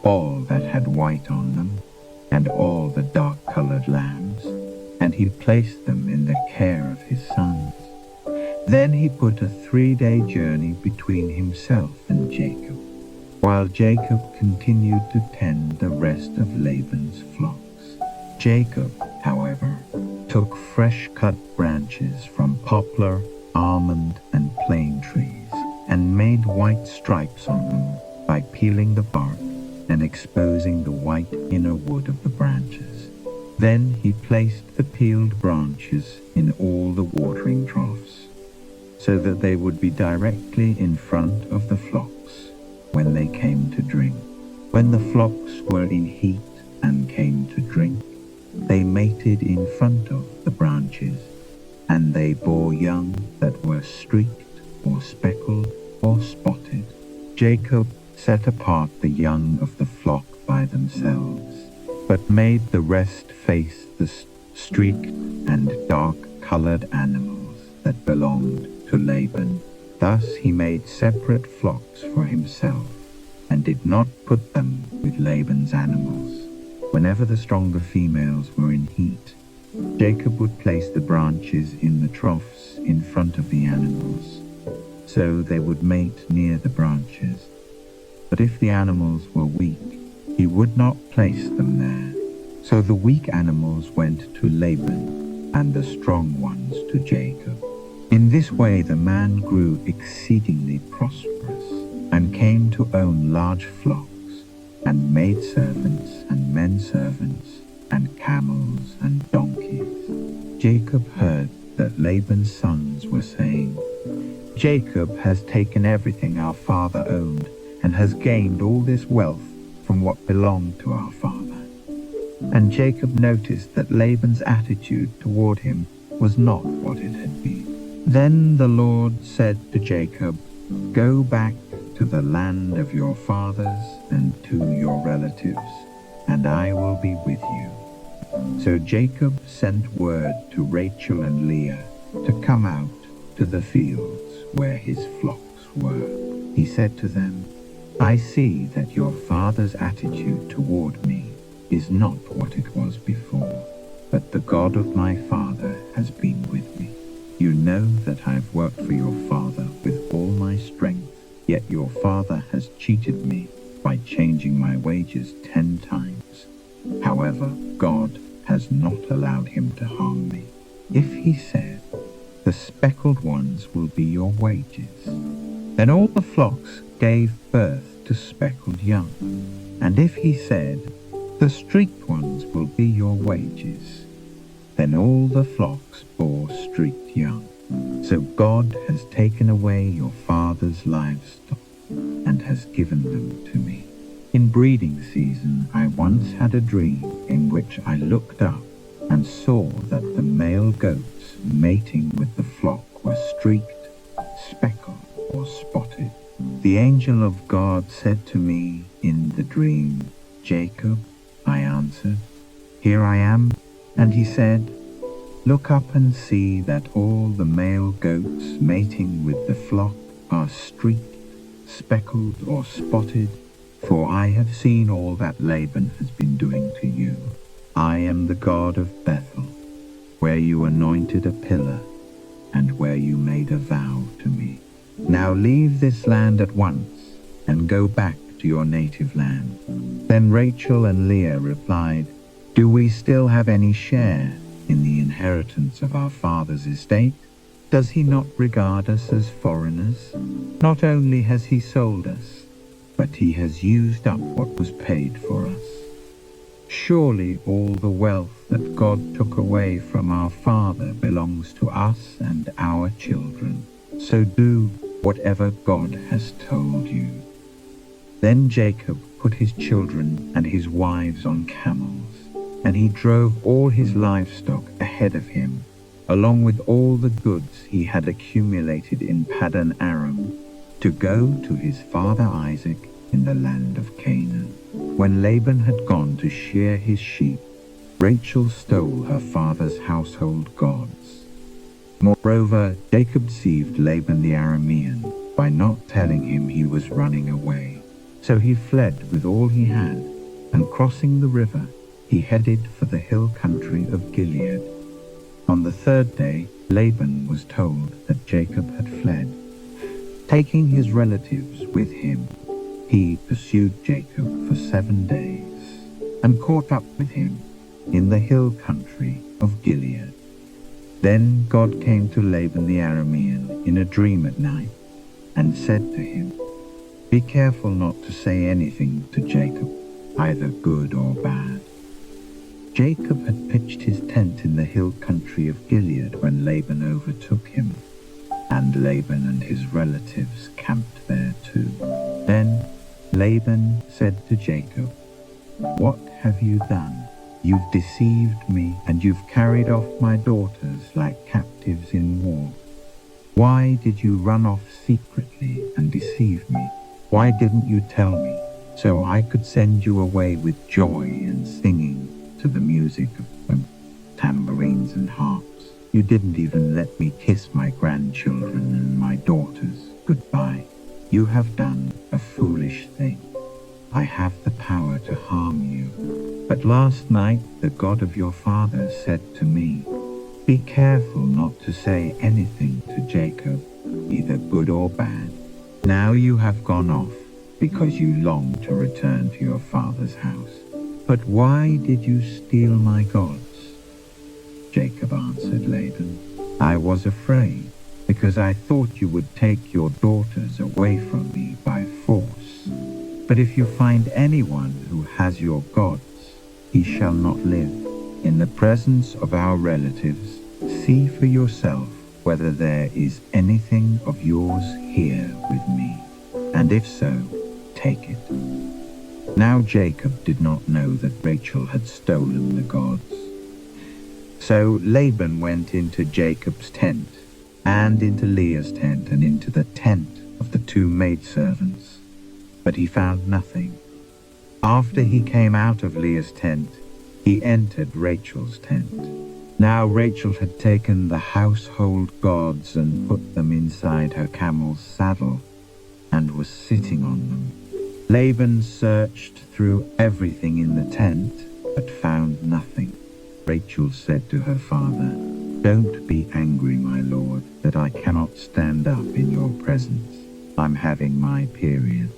all that had white on them, and all the dark-colored lambs, and he placed them in the care of his sons. Then he put a 3-day journey between himself and Jacob, while Jacob continued to tend the rest of Laban's flocks. Jacob, however, took fresh-cut branches from poplar, almond, and plane trees, and made white stripes on them by peeling the bark and exposing the white inner wood of the branches. Then he placed the peeled branches in all the watering troughs, so that they would be directly in front of the flocks when they came to drink. When the flocks were in heat and came to drink, they mated in front of the branches, and they bore young that were streaked or speckled or spotted. Jacob set apart the young of the flock by themselves, but made the rest face the streaked and dark-colored animals that belonged to Laban. Thus he made separate flocks for himself, and did not put them with Laban's animals. Whenever the stronger females were in heat, Jacob would place the branches in the troughs in front of the animals, so they would mate near the branches. But if the animals were weak, he would not place them there. So the weak animals went to Laban, and the strong ones to Jacob. In this way the man grew exceedingly prosperous, and came to own large flocks, and maidservants and menservants, and camels and donkeys. Jacob heard that Laban's sons were saying, "Jacob has taken everything our father owned, and has gained all this wealth from what belonged to our father." And Jacob noticed that Laban's attitude toward him was not what it had been. Then the Lord said to Jacob, "Go back to the land of your fathers and to your relatives, and I will be with you." So Jacob sent word to Rachel and Leah to come out to the fields where his flocks were. He said to them, "I see that your father's attitude toward me is not what it was before, but the God of my father has been with me. You know that I have worked for your father with all my strength, yet your father has cheated me by changing my wages 10 times. However, God has not allowed him to harm me. If he said, the speckled ones will be your wages, then all the flocks gave birth to speckled young. And if he said, the streaked ones will be your wages, then all the flocks bore streaked young. So God has taken away your father's livestock and has given them to me. In breeding season, I once had a dream in which I looked up and saw that the male goats mating with the flock were streaked, speckled, or spotted. The angel of God said to me in the dream, Jacob. I answered, here I am. And he said, look up and see that all the male goats mating with the flock are streaked, speckled, or spotted, for I have seen all that Laban has been doing to you. I am the God of Bethel, where you anointed a pillar, and where you made a vow to me. Now leave this land at once, and go back to your native land. Then Rachel and Leah replied, do we still have any share in the inheritance of our father's estate? Does he not regard us as foreigners? Not only has he sold us, but he has used up what was paid for us. Surely all the wealth that God took away from our father belongs to us and our children. So do whatever God has told you. Then Jacob put his children and his wives on camels, and he drove all his livestock ahead of him, along with all the goods he had accumulated in Paddan Aram, to go to his father Isaac in the land of Canaan. When Laban had gone to shear his sheep, Rachel stole her father's household gods. Moreover, Jacob deceived Laban the Aramean by not telling him he was running away. So he fled with all he had, and crossing the river, he headed for the hill country of Gilead. On the third day, Laban was told that Jacob had fled. Taking his relatives with him, he pursued Jacob for 7 days, and caught up with him in the hill country of Gilead. Then God came to Laban the Aramean in a dream at night, and said to him, be careful not to say anything to Jacob, either good or bad. Jacob had pitched his tent in the hill country of Gilead when Laban overtook him, and Laban and his relatives camped there too. Then Laban said to Jacob, what have you done? You've deceived me, and you've carried off my daughters like captives in war. Why did you run off secretly and deceive me? Why didn't you tell me, so I could send you away with joy and singing to the music of tambourines and harps? You didn't even let me kiss my grandchildren and my daughters goodbye. You have done a foolish thing. I have the power to harm you. But last night the God of your father said to me, be careful not to say anything to Jacob, either good or bad. Now you have gone off because you long to return to your father's house. But why did you steal my gods? Jacob answered Laban, I was afraid, because I thought you would take your daughters away from me by force. But if you find anyone who has your gods, he shall not live. In the presence of our relatives, see for yourself whether there is anything of yours here with me, and if so, take it. Now Jacob did not know that Rachel had stolen the gods. So Laban went into Jacob's tent, and into Leah's tent, and into the tent of the 2 maidservants, but he found nothing. After he came out of Leah's tent, he entered Rachel's tent. Now Rachel had taken the household gods and put them inside her camel's saddle, and was sitting on them. Laban searched through everything in the tent, but found nothing. Rachel said to her father, don't be angry, my lord, that I cannot stand up in your presence. I'm having my period.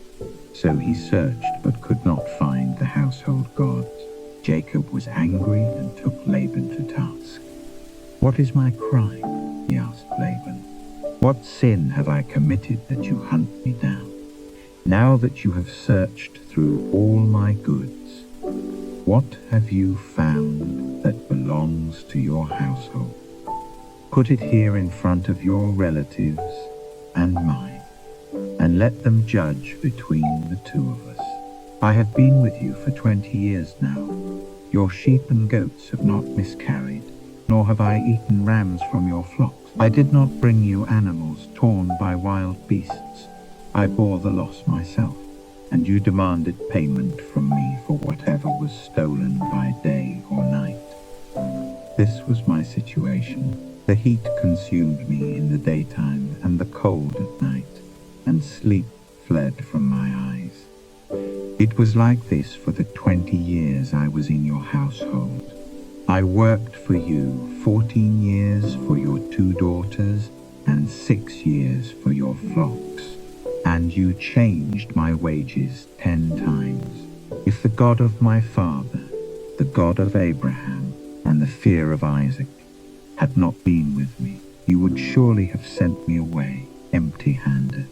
So he searched but could not find the household gods. Jacob was angry and took Laban to task. "What is my crime?" he asked Laban. "What sin have I committed that you hunt me down? Now that you have searched through all my goods, what have you found that belongs to your household? Put it here in front of your relatives and mine, and let them judge between the two of us. I have been with you for 20 years now. Your sheep and goats have not miscarried, nor have I eaten rams from your flocks. I did not bring you animals torn by wild beasts. I bore the loss myself, and you demanded payment from me for whatever was stolen by day or night. This was my situation. The heat consumed me in the daytime and the cold at night, and sleep fled from my eyes. It was like this for the 20 years I was in your household. I worked for you 14 years for your 2 daughters and 6 years for your flocks, and you changed my wages 10 times. If the God of my father, the God of Abraham, and the fear of Isaac had not been with me, you would surely have sent me away empty-handed.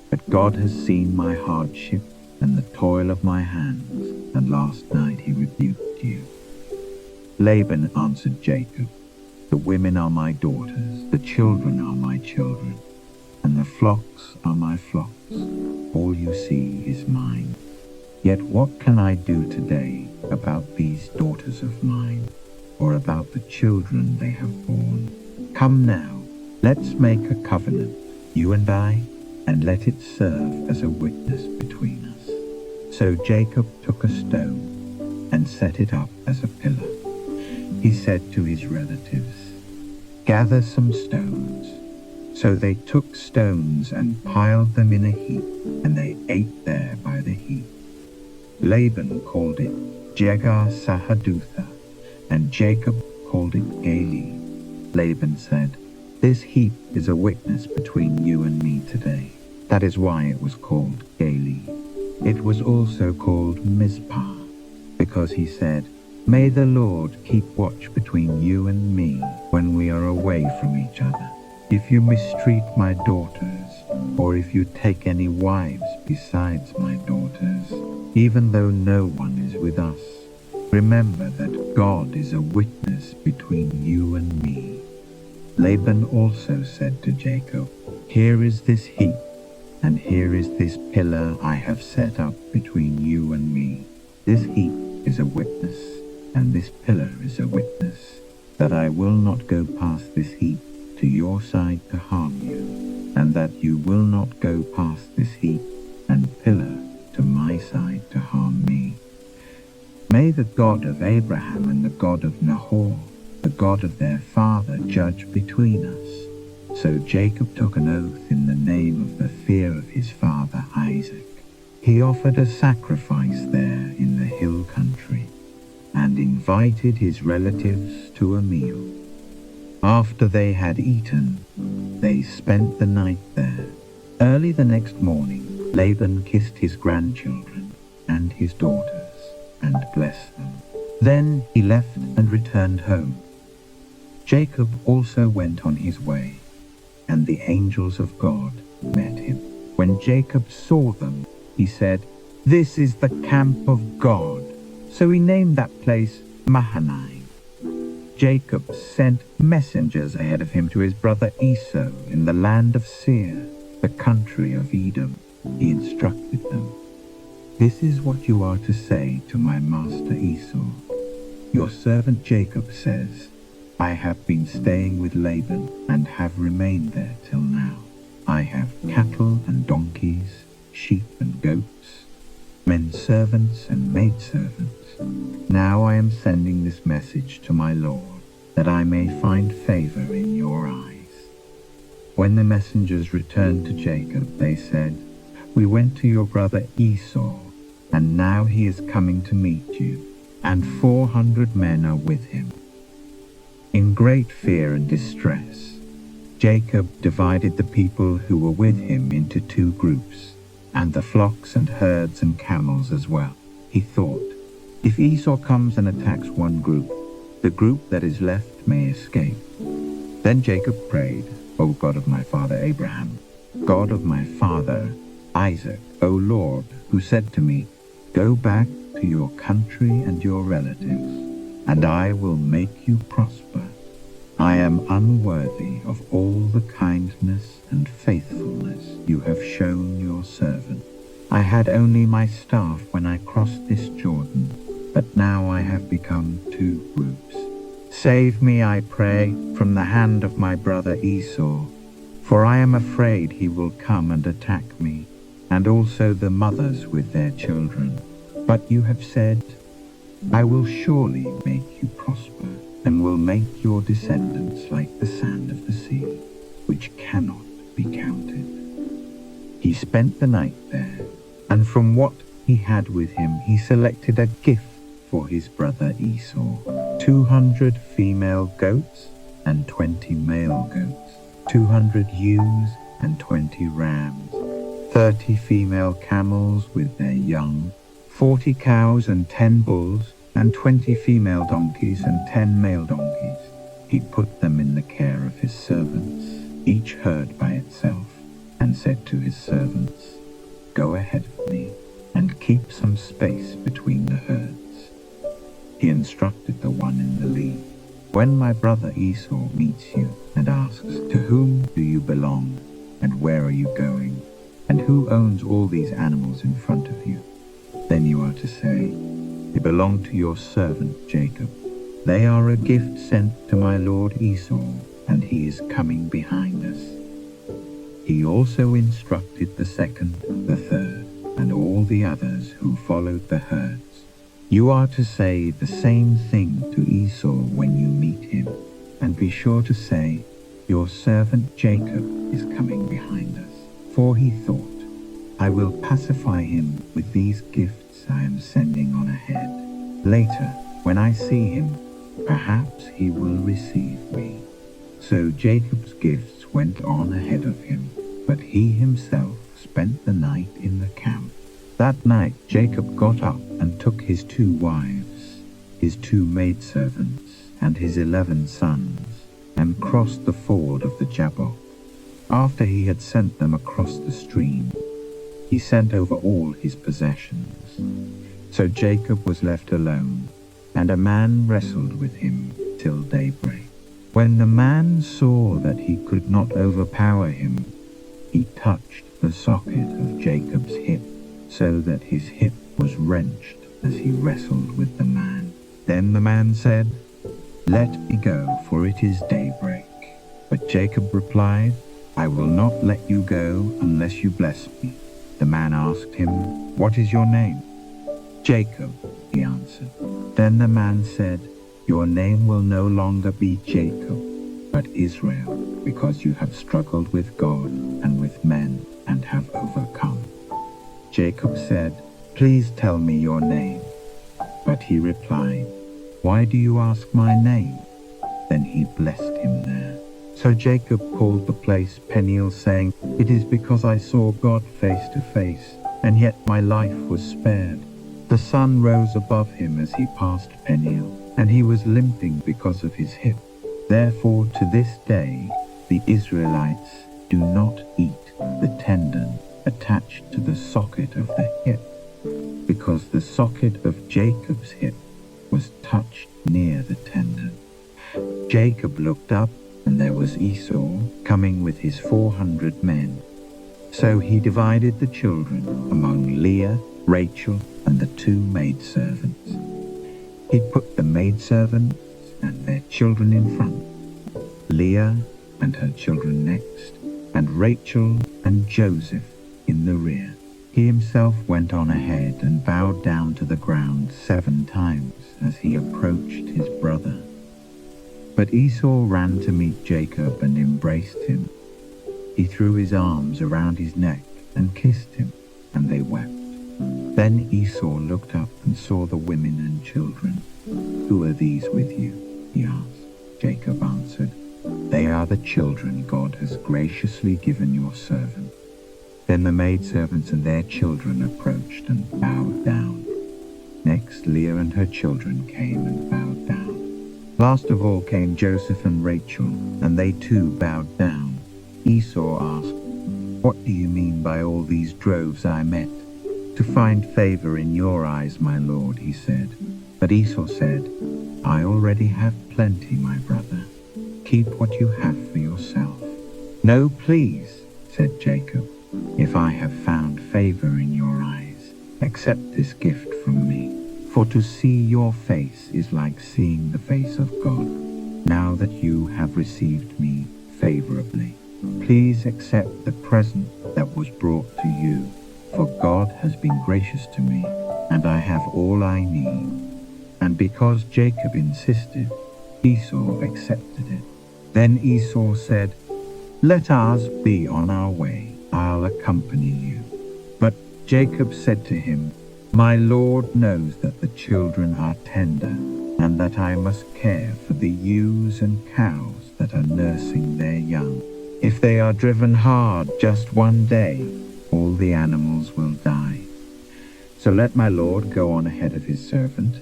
But God has seen my hardship and the toil of my hands, and last night he rebuked you." Laban answered Jacob, "The women are my daughters, the children are my children, and the flocks are my flocks. All you see is mine. Yet what can I do today about these daughters of mine, or about the children they have borne? Come now, let's make a covenant, you and I, and let it serve as a witness between us." So Jacob took a stone and set it up as a pillar. He said to his relatives, "Gather some stones." So they took stones and piled them in a heap, and they ate there by the heap. Laban called it Jegar Sahadutha, and Jacob called it Gali. Laban said, "This heap is a witness between you and me today." That is why it was called Gali. It was also called Mizpah, because he said, "May the Lord keep watch between you and me when we are away from each other. If you mistreat my daughters, or if you take any wives besides my daughters, even though no one is with us, remember that God is a witness between you and me." Laban also said to Jacob, "Here is this heap, and here is this pillar I have set up between you and me. This heap is a witness, and this pillar is a witness, that I will not go past this heap to your side to harm you, and that you will not go past this heap and pillar to my side to harm me. May the God of Abraham and the God of Nahor, the God of their father, judge between us." So Jacob took an oath in the name of the fear of his father Isaac. He offered a sacrifice there in the hill country, and invited his relatives to a meal. After they had eaten, they spent the night there. Early the next morning, Laban kissed his grandchildren and his daughters, and blessed them. Then he left and returned home. Jacob also went on his way, and the angels of God met him. When Jacob saw them, he said, "This is the camp of God." So he named that place Mahanaim. Jacob sent messengers ahead of him to his brother Esau in the land of Seir, the country of Edom. He instructed them, "This is what you are to say to my master Esau. Your servant Jacob says, I have been staying with Laban and have remained there till now. I have cattle and donkeys, sheep and goats, men servants and maidservants. Now I am sending this message to my Lord, that I may find favor in your eyes." When the messengers returned to Jacob, they said, "We went to your brother Esau, and now he is coming to meet you, and 400 men are with him." In great fear and distress, Jacob divided the people who were with him into 2 groups. and the flocks and herds and camels as well. He thought, if Esau comes and attacks one group, the group that is left may escape. Then Jacob prayed, O God of my father Abraham, God of my father Isaac, O Lord, who said to me, go back to your country and your relatives, and I will make you prosper. I am unworthy of all the kindness and faithfulness you have shown your servant. I had only my staff when I crossed this Jordan, but now I have become 2 groups. Save me, I pray, from the hand of my brother Esau, for I am afraid he will come and attack me, and also the mothers with their children. But you have said, I will surely make you prosper, and will make your descendants like the sand of the sea, which cannot be counted. He spent the night there, and from what he had with him he selected a gift for his brother Esau, 200 female goats and 20 male goats, 200 ewes and 20 rams, 30 female camels with their young, 40 cows and 10 bulls, and 20 female donkeys and 10 male donkeys. He put them in the care of his servants, each herd by itself, and said to his servants, go ahead of me, and keep some space between the herds. He instructed the one in the lead, when my brother Esau meets you and asks, to whom do you belong, and where are you going, and who owns all these animals in front of you? Then you are to say, they belong to your servant Jacob. They are a gift sent to my lord Esau, and he is coming behind us. He also instructed the second, the third, and all the others who followed the herds. You are to say the same thing to Esau when you meet him, and be sure to say, your servant Jacob is coming behind us. For he thought, I will pacify him with these gifts I am sending on ahead. Later, when I see him, perhaps he will receive me. So Jacob's gifts went on ahead of him, but he himself spent the night in the camp. That night Jacob got up and took his 2 wives, his 2 maidservants, and his 11 sons, and crossed the ford of the Jabbok. After he had sent them across the stream, he sent over all his possessions. So Jacob was left alone, and a man wrestled with him till daybreak. When the man saw that he could not overpower him, he touched the socket of Jacob's hip, so that his hip was wrenched as he wrestled with the man. Then the man said, let me go, for it is daybreak. But Jacob replied, I will not let you go unless you bless me. The man asked him, what is your name? Jacob, he answered. Then the man said, your name will no longer be Jacob, but Israel, because you have struggled with God and with men and have overcome. Jacob said, please tell me your name. But he replied, why do you ask my name? Then he blessed him there. So Jacob called the place Peniel, saying, it is because I saw God face to face, and yet my life was spared. The sun rose above him as he passed Peniel, and he was limping because of his hip. Therefore to this day the Israelites do not eat the tendon attached to the socket of the hip, because the socket of Jacob's hip was touched near the tendon. Jacob looked up, and there was Esau coming with his 400 men. So he divided the children among Leah, Rachel, and the 2 maidservants. He put the maidservants and their children in front, Leah and her children next, and Rachel and Joseph in the rear. He himself went on ahead and bowed down to the ground 7 times as he approached his brother. But Esau ran to meet Jacob and embraced him. He threw his arms around his neck and kissed him, and they wept. Then Esau looked up and saw the women and children. Who are these with you? He asked. Jacob answered, they are the children God has graciously given your servant. Then the maidservants and their children approached and bowed down. Next, Leah and her children came and bowed down. Last of all came Joseph and Rachel, and they too bowed down. Esau asked, "What do you mean by all these droves I met?" "To find favor in your eyes, my lord," he said. But Esau said, "I already have plenty, my brother. Keep what you have for yourself." "No, please," said Jacob. "If I have found favor in your eyes, accept this gift from me. For to see your face is like seeing the face of God. Now that you have received me favorably, please accept the present that was brought to you. For God has been gracious to me, and I have all I need." And because Jacob insisted, Esau accepted it. Then Esau said, "Let ours be on our way. I'll accompany you." But Jacob said to him, "My Lord knows that the children are tender, and that I must care for the ewes and cows that are nursing their young. If they are driven hard just one day, all the animals will die. So let my Lord go on ahead of his servant,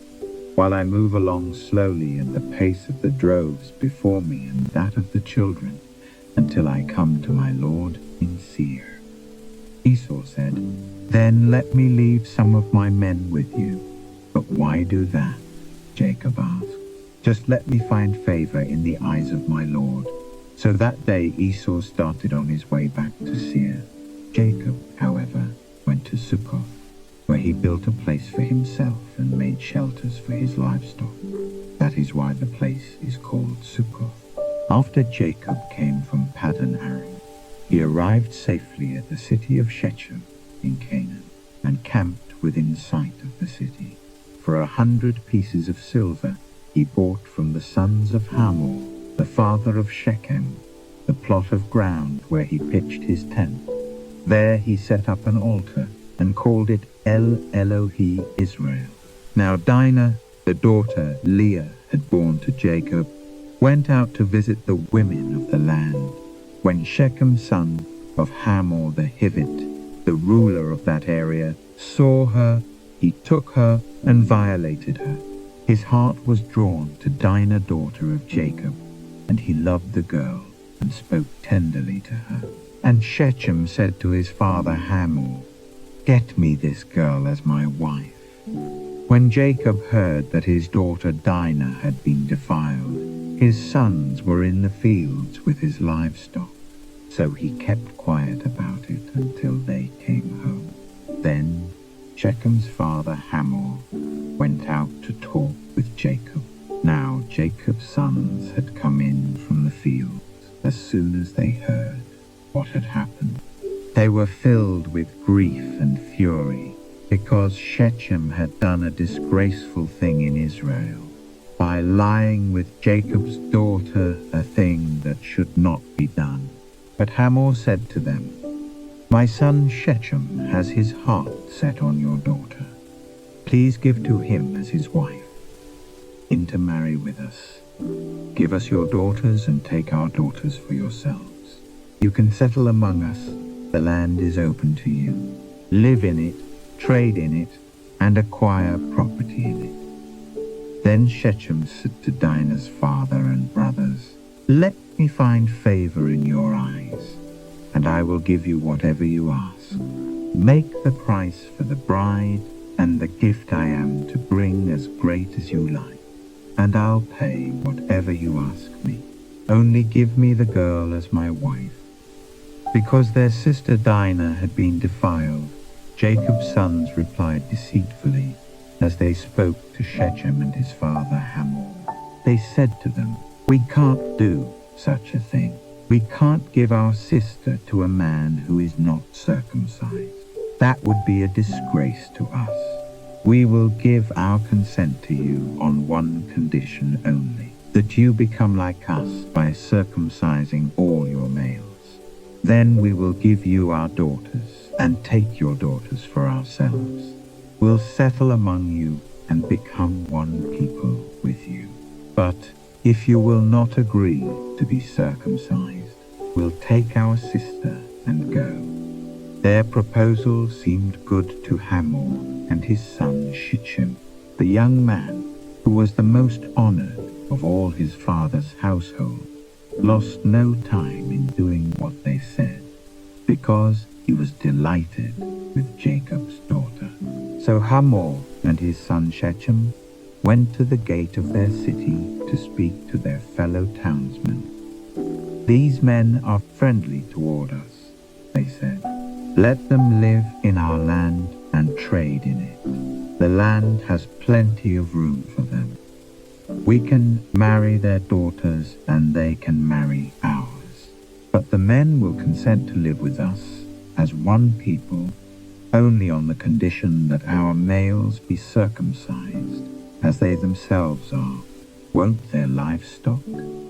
while I move along slowly in the pace of the droves before me and that of the children, until I come to my Lord in Seir." Esau said, "Then let me leave some of my men with you." "But why do that?" Jacob asked. "Just let me find favor in the eyes of my Lord." So that day Esau started on his way back to Seir. Jacob, however, went to Succoth, where he built a place for himself and made shelters for his livestock. That is why the place is called Succoth. After Jacob came from Paddan Aram, he arrived safely at the city of Shechem in Canaan, and camped within sight of the city. For 100 pieces of silver he bought from the sons of Hamor, the father of Shechem, the plot of ground where he pitched his tent. There he set up an altar and called it El Elohe Israel. Now Dinah, the daughter Leah had borne to Jacob, went out to visit the women of the land. When Shechem, son of Hamor the Hivite, the ruler of that area, saw her, he took her and violated her. His heart was drawn to Dinah, daughter of Jacob, and he loved the girl and spoke tenderly to her. And Shechem said to his father Hamor, "Get me this girl as my wife." When Jacob heard that his daughter Dinah had been defiled, his sons were in the fields with his livestock. So he kept quiet about it until they came home. Then Shechem's father Hamor went out to talk with Jacob. Now Jacob's sons had come in from the fields as soon as they heard what had happened. They were filled with grief and fury, because Shechem had done a disgraceful thing in Israel, by lying with Jacob's daughter, a thing that should not be done. But Hamor said to them, "My son Shechem has his heart set on your daughter. Please give to him as his wife, intermarry with us. Give us your daughters and take our daughters for yourselves. You can settle among us. The land is open to you. Live in it, trade in it, and acquire property in it." Then Shechem said to Dinah's father and brothers, "Let me find favor in your eyes, and I will give you whatever you ask. Make the price for the bride and the gift I am to bring as great as you like, and I'll pay whatever you ask me. Only give me the girl as my wife." Because their sister Dinah had been defiled, Jacob's sons replied deceitfully as they spoke to Shechem and his father Hamor. They said to them, "We can't do such a thing. We can't give our sister to a man who is not circumcised. That would be a disgrace to us. We will give our consent to you on one condition only, that you become like us by circumcising all your males. Then we will give you our daughters and take your daughters for ourselves. We'll settle among you and become one people with you. But if you will not agree to be circumcised, we'll take our sister and go." Their proposal seemed good to Hamor and his son Shichem, the young man who was the most honored of all his father's household, lost no time in doing what they said, because he was delighted with Jacob's daughter. So Hamor and his son Shechem went to the gate of their city to speak to their fellow townsmen. "These men are friendly toward us," they said. "Let them live in our land and trade in it. The land has plenty of room for them. We can marry their daughters and they can marry ours. But the men will consent to live with us as one people only on the condition that our males be circumcised, as they themselves are. Won't their livestock,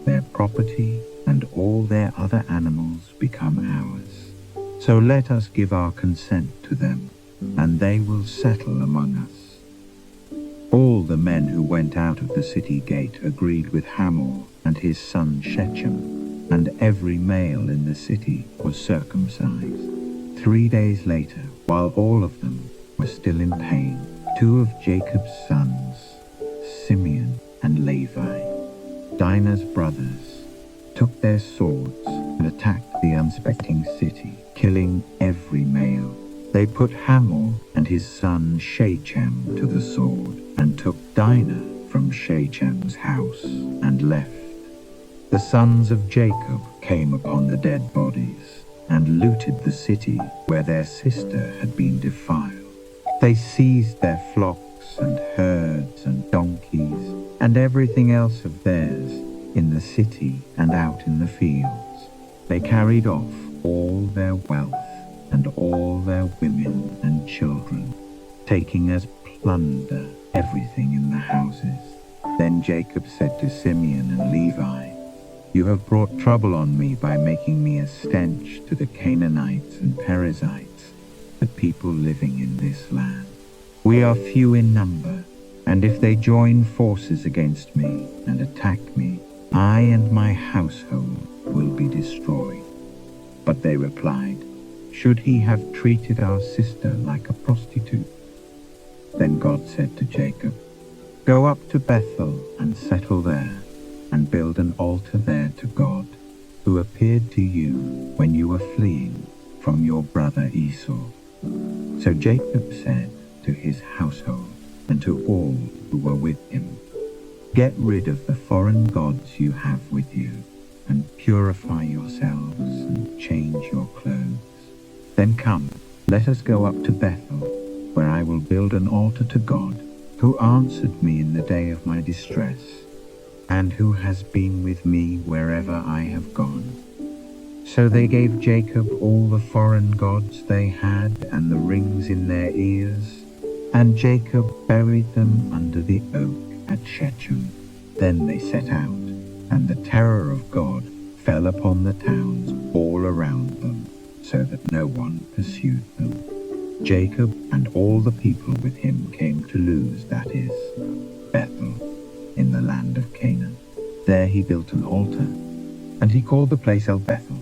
their property, and all their other animals become ours? So let us give our consent to them, and they will settle among us." All the men who went out of the city gate agreed with Hamor and his son Shechem, and every male in the city was circumcised. 3 days later, while all of them were still in pain, 2 of Jacob's sons, Simeon and Levi, Dinah's brothers, took their swords and attacked the unsuspecting city, killing every male. They put Hamor and his son Shechem to the sword and took Dinah from Shechem's house and left. The sons of Jacob came upon the dead bodies and looted the city where their sister had been defiled. They seized their flocks and herds and donkeys and everything else of theirs in the city and out in the fields. They carried off all their wealth and all their women and children, taking as plunder everything in the houses. Then Jacob said to Simeon and Levi, "You have brought trouble on me by making me a stench to the Canaanites and Perizzites, the people living in this land. We are few in number, and if they join forces against me and attack me, I and my household will be destroyed." But they replied, "Should he have treated our sister like a prostitute?" Then God said to Jacob, "Go up to Bethel and settle there, and build an altar there to God, who appeared to you when you were fleeing from your brother Esau." So Jacob said to his household and to all who were with him, "Get rid of the foreign gods you have with you, and purify yourselves and change your clothes. Then come, let us go up to Bethel, where I will build an altar to God, who answered me in the day of my distress, and who has been with me wherever I have gone." So they gave Jacob all the foreign gods they had and the rings in their ears, and Jacob buried them under the oak at Shechem. Then they set out, and the terror of God fell upon the towns all around them, so that no one pursued them. Jacob and all the people with him came to Luz, that is, Bethel, in the land of Canaan. There he built an altar, and he called the place El Bethel,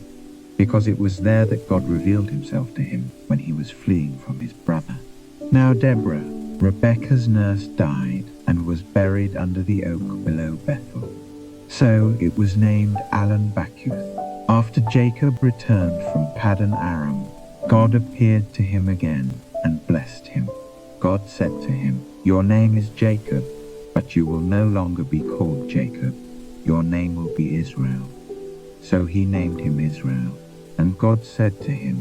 because it was there that God revealed himself to him when he was fleeing from his brother. Now Deborah, Rebekah's nurse, died and was buried under the oak below Bethel. So it was named Allon Bachuth. After Jacob returned from Paddan Aram, God appeared to him again and blessed him. God said to him, "Your name is Jacob, but you will no longer be called Jacob. Your name will be Israel." So he named him Israel. And God said to him,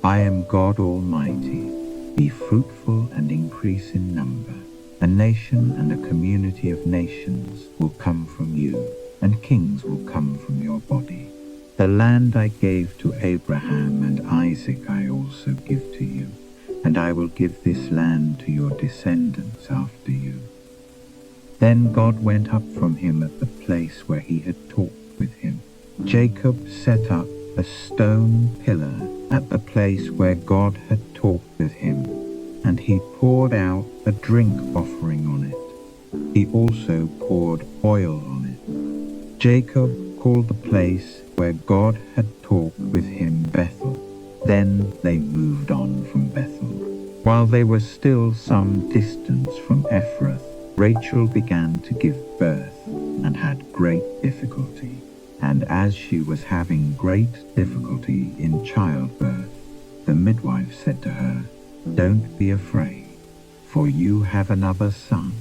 "I am God Almighty. Be fruitful and increase in number. A nation and a community of nations will come from you, and kings will come from your body. The land I gave to Abraham and Isaac I also give to you, and I will give this land to your descendants after you." Then God went up from him at the place where he had talked with him. Jacob set up a stone pillar at the place where God had talked with him, and he poured out a drink offering on it. He also poured oil on it. Jacob called the place where God had talked with him Bethel, Then they moved on from Bethel. While they were still some distance from Ephrath, Rachel began to give birth and had great difficulty. And as she was having great difficulty in childbirth, the midwife said to her, "Don't be afraid, for you have another son."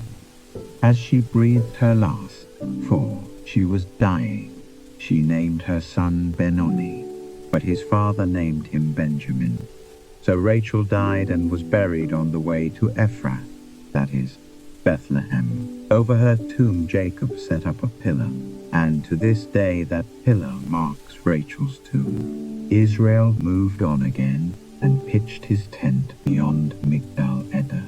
As she breathed her last, for she was dying, she named her son Benoni, but his father named him Benjamin. So Rachel died and was buried on the way to Ephrath, that is, Bethlehem. Over her tomb Jacob set up a pillar, and to this day that pillar marks Rachel's tomb. Israel moved on again and pitched his tent beyond Migdal Eder.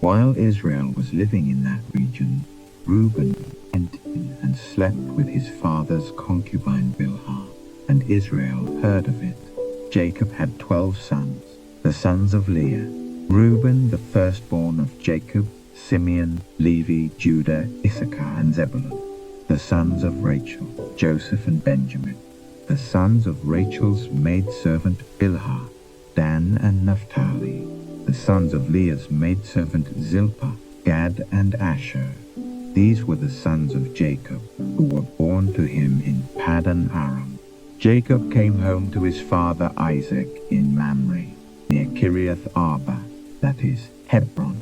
While Israel was living in that region, Reuben went in and slept with his father's concubine Bilhah, and Israel heard of it. Jacob had 12 sons, the sons of Leah: Reuben, the firstborn of Jacob, Simeon, Levi, Judah, Issachar, and Zebulun. The sons of Rachel: Joseph and Benjamin. The sons of Rachel's maidservant Bilhah: Dan and Naphtali. The sons of Leah's maidservant Zilpah: Gad and Asher. These were the sons of Jacob, who were born to him in Paddan Aram. Jacob came home to his father Isaac in Mamre, near Kiriath Arba, that is, Hebron,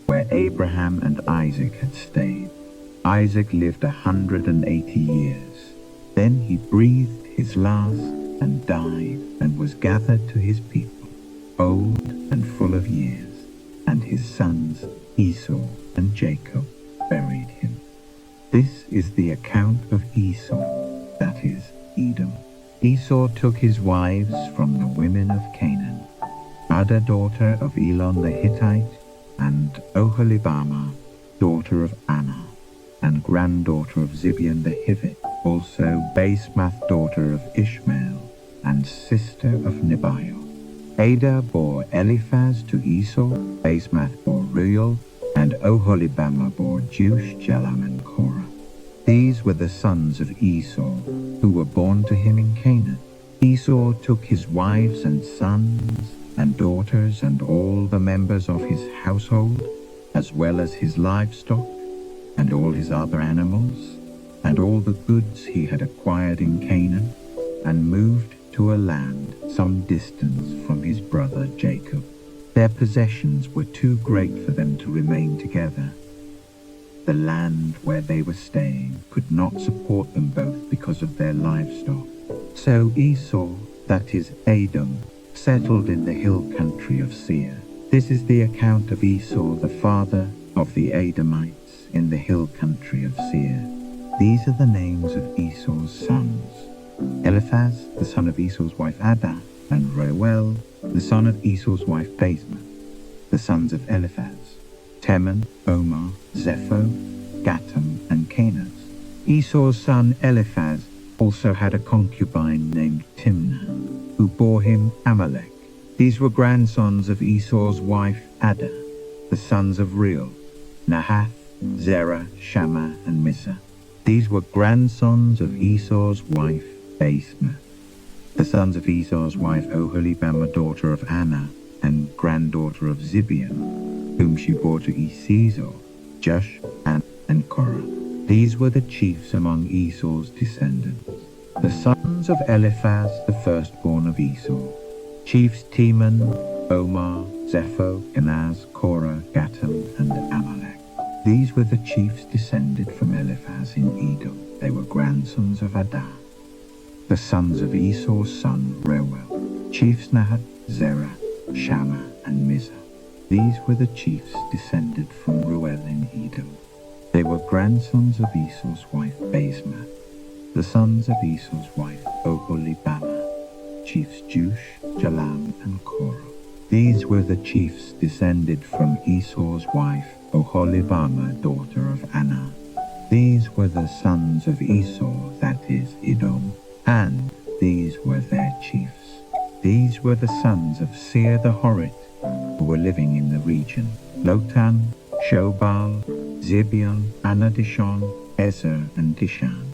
where Abraham and Isaac had stayed. Isaac lived 180 years. Then he breathed his last and died, and was gathered to his people, old and full of years, and his sons Esau and Jacob buried him. This is the account of Esau, that is, Edom. Esau took his wives from the women of Canaan: Ada, daughter of Elon the Hittite, and Oholibamah, daughter of Anna, and granddaughter of Zibeon the Hivite, also Basemath, daughter of Ishmael, and sister of Nebaioth. Ada bore Eliphaz to Esau, Basemath bore Reuel, and Oholibamah bore Jeush, Jalam, and Korah. These were the sons of Esau, who were born to him in Canaan. Esau took his wives and sons and daughters and all the members of his household, as well as his livestock, and all his other animals, and all the goods he had acquired in Canaan, and moved to a land some distance from his brother Jacob. Their possessions were too great for them to remain together. The land where they were staying could not support them both because of their livestock. So Esau, that is Edom, settled in the hill country of Seir. This is the account of Esau, the father of the Edomites, in the hill country of Seir. These are the names of Esau's sons: Eliphaz, the son of Esau's wife Ada, and Reuel, the son of Esau's wife Basemath. The sons of Eliphaz: Teman, Omar, Zepho, Gatam, and Kenaz. Esau's son Eliphaz also had a concubine named Timnah, who bore him Amalek. These were grandsons of Esau's wife Ada. The sons of Reuel: Nahath, Zerah, Shammah, and Mizah. These were grandsons of Esau's wife Basemath. The sons of Esau's wife Oholibamah, daughter of Anna, and granddaughter of Zibeon, whom she bore to Esau: Jush, and Korah. These were the chiefs among Esau's descendants. The sons of Eliphaz, the firstborn of Esau: chiefs Teman, Omar, Zepho, Kenaz, Korah, Gatam, and Amalek. These were the chiefs descended from Eliphaz in Edom. They were grandsons of Ada. The sons of Esau's son Reuel: chiefs Nahath, Zerah, Shammah, and Mizah. These were the chiefs descended from Reuel in Edom. They were grandsons of Esau's wife Basemath. The sons of Esau's wife Oholibamah: chiefs Jeush, Jalam, and Korah. These were the chiefs descended from Esau's wife Oholibamah, daughter of Anna. These were the sons of Esau, that is, Edom, and these were their chiefs. These were the sons of Seir the Horite, who were living in the region: Lotan, Shobal, Zibeon, Anadishon, Ezer, and Dishan.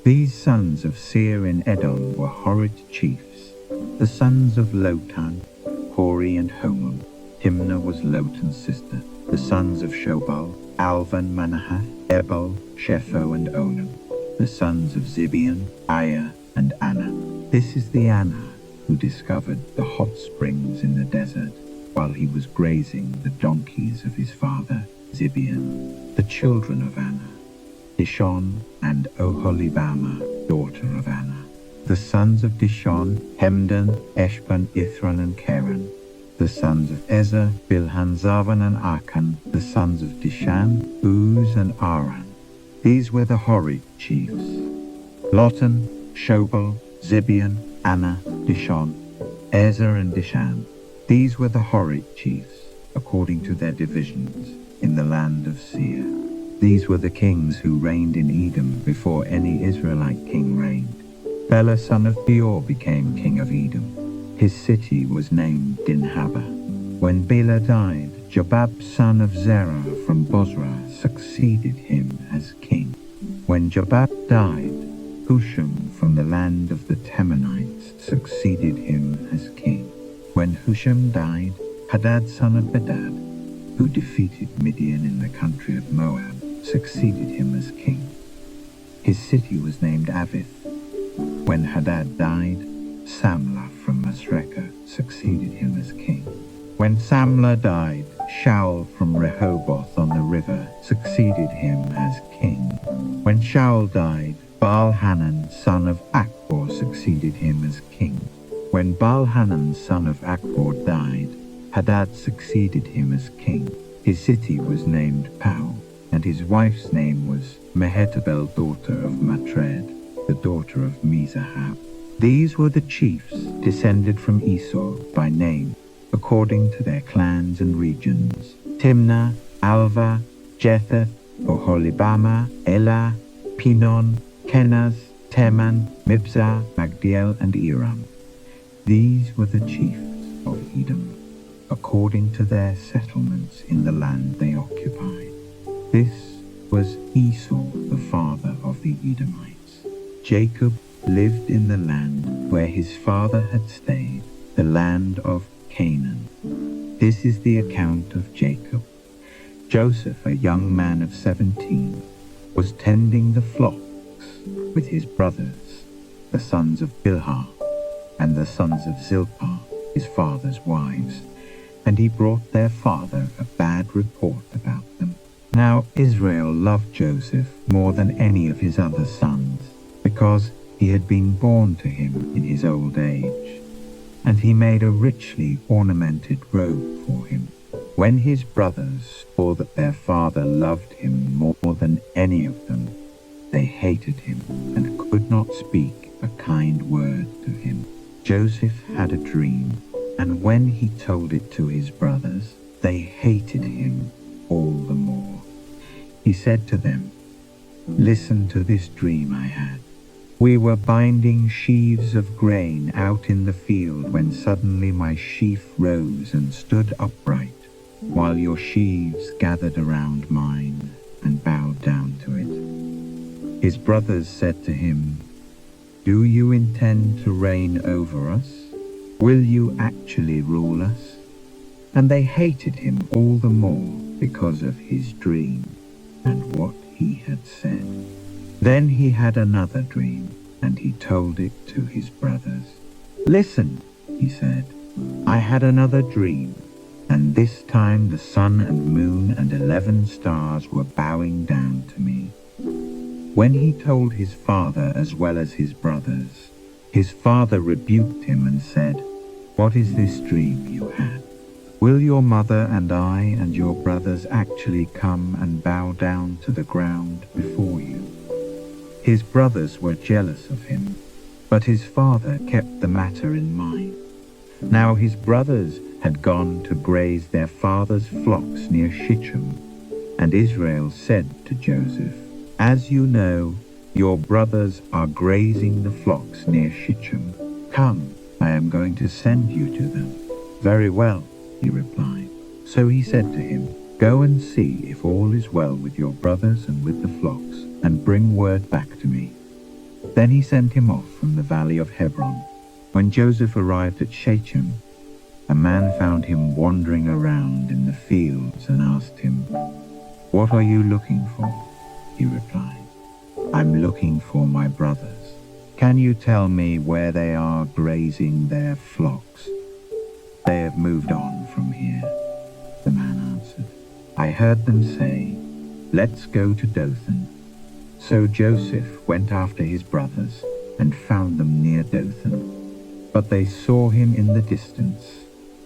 These sons of Seir in Edom were Horite chiefs. The sons of Lotan, Hori and Homam. Timnah was Lotan's sister. The sons of Shobal, Alvan, Manahath, Ebal, Shepho and Onam. The sons of Zibeon, Aya and Anna. This is the Anna who discovered the hot springs in the desert while he was grazing the donkeys of his father, Zibeon. The children of Anna, Dishon and Oholibamah, daughter of Anna. The sons of Dishon, Hemdan, Eshban, Ithran and Keran. The sons of Ezer, Bilhan, Zavan and Akan. The sons of Dishan, Uz and Aran. These were the Hori chiefs: Lotan, Shobal, Zibeon, Anna, Dishon, Ezer and Dishan. These were the Hori chiefs, according to their divisions, in the land of Seir. These were the kings who reigned in Edom before any Israelite king reigned. Bela son of Beor became king of Edom. His city was named Dinhabah. When Bela died, Jobab son of Zerah from Bozrah succeeded him as king. When Jobab died, Husham from the land of the Temanites succeeded him as king. When Husham died, Hadad son of Bedad, who defeated Midian in the country of Moab, succeeded him as king. His city was named Avith. When Hadad died, Samlah from Masrekah succeeded him as king. When Samlah died, Shaul from Rehoboth on the river succeeded him as king. When Shaul died, Baal-Hanan son of Akbor succeeded him as king. When Baal-Hanan son of Akbor died, Hadad succeeded him as king. His city was named Pau, and his wife's name was Mehetabel, daughter of Matred, the daughter of Mezahab. These were the chiefs descended from Esau by name, according to their clans and regions: Timnah, Alva, Jetheth, Oholibamah, Elah, Pinon, Kenaz, Teman, Mibzah, Magdiel, and Iram. These were the chiefs of Edom, according to their settlements in the land they occupied. This was Esau, the father of the Edomites. Jacob lived in the land where his father had stayed, the land of Canaan. This is the account of Jacob. Joseph, a young man of 17, was tending the flocks with his brothers, the sons of Bilhah, and the sons of Zilpah, his father's wives, and he brought their father a bad report about them. Now Israel loved Joseph more than any of his other sons, because he had been born to him in his old age, and he made a richly ornamented robe for him. When his brothers saw that their father loved him more than any of them, they hated him and could not speak a kind word to him. Joseph had a dream, and when he told it to his brothers, they hated him all the more. He said to them, "Listen to this dream I had. We were binding sheaves of grain out in the field when suddenly my sheaf rose and stood upright, while your sheaves gathered around mine and bowed down to it." His brothers said to him, "Do you intend to reign over us? Will you actually rule us?" And they hated him all the more because of his dream and what he had said. Then he had another dream, and he told it to his brothers. "Listen," he said, "I had another dream, and this time the sun and moon and 11 stars were bowing down to me." When he told his father as well as his brothers, his father rebuked him and said, "What is this dream you had? Will your mother and I and your brothers actually come and bow down to the ground before you?" His brothers were jealous of him, but his father kept the matter in mind. Now his brothers had gone to graze their father's flocks near Shittim, and Israel said to Joseph, "As you know, your brothers are grazing the flocks near Shittim. Come, I am going to send you to them." "Very well," he replied. So he said to him, "Go and see if all is well with your brothers and with the flocks, and bring word back to me." Then he sent him off from the valley of Hebron. When Joseph arrived at Shechem, a man found him wandering around in the fields and asked him, "What are you looking for?" He replied, "I'm looking for my brothers. Can you tell me where they are grazing their flocks?" "They have moved on from here," the man answered. "I heard them say, 'Let's go to Dothan.'" So Joseph went after his brothers and found them near Dothan. But they saw him in the distance,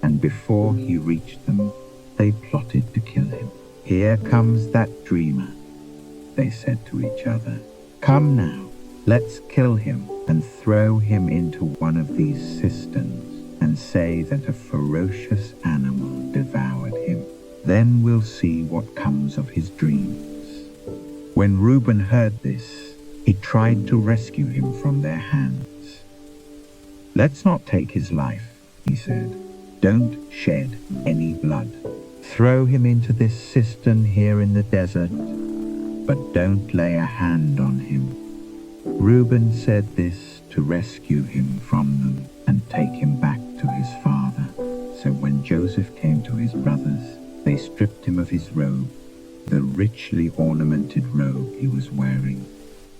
and before he reached them, they plotted to kill him. "Here comes that dreamer," they said to each other. "Come now, let's kill him and throw him into one of these cisterns and say that a ferocious animal devoured him. Then we'll see what comes of his dreams." When Reuben heard this, he tried to rescue him from their hands. "Let's not take his life," he said. "Don't shed any blood. Throw him into this cistern here in the desert, but don't lay a hand on him." Reuben said this to rescue him from them and take him back to his father. So when Joseph came to his brothers, they stripped him of his robe, the richly ornamented robe he was wearing,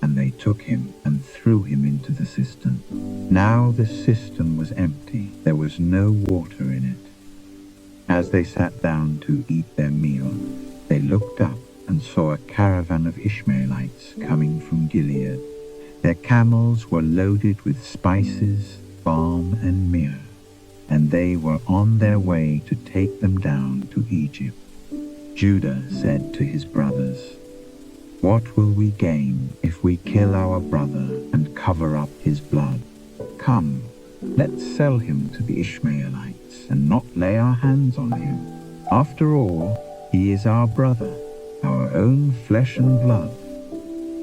and they took him and threw him into the cistern. Now the cistern was empty. There was no water in it. As they sat down to eat their meal, they looked up and saw a caravan of Ishmaelites coming from Gilead. Their camels were loaded with spices, balm, and myrrh, and they were on their way to take them down to Egypt. Judah said to his brothers, "What will we gain if we kill our brother and cover up his blood? Come, let's sell him to the Ishmaelites and not lay our hands on him. After all, he is our brother, our own flesh and blood."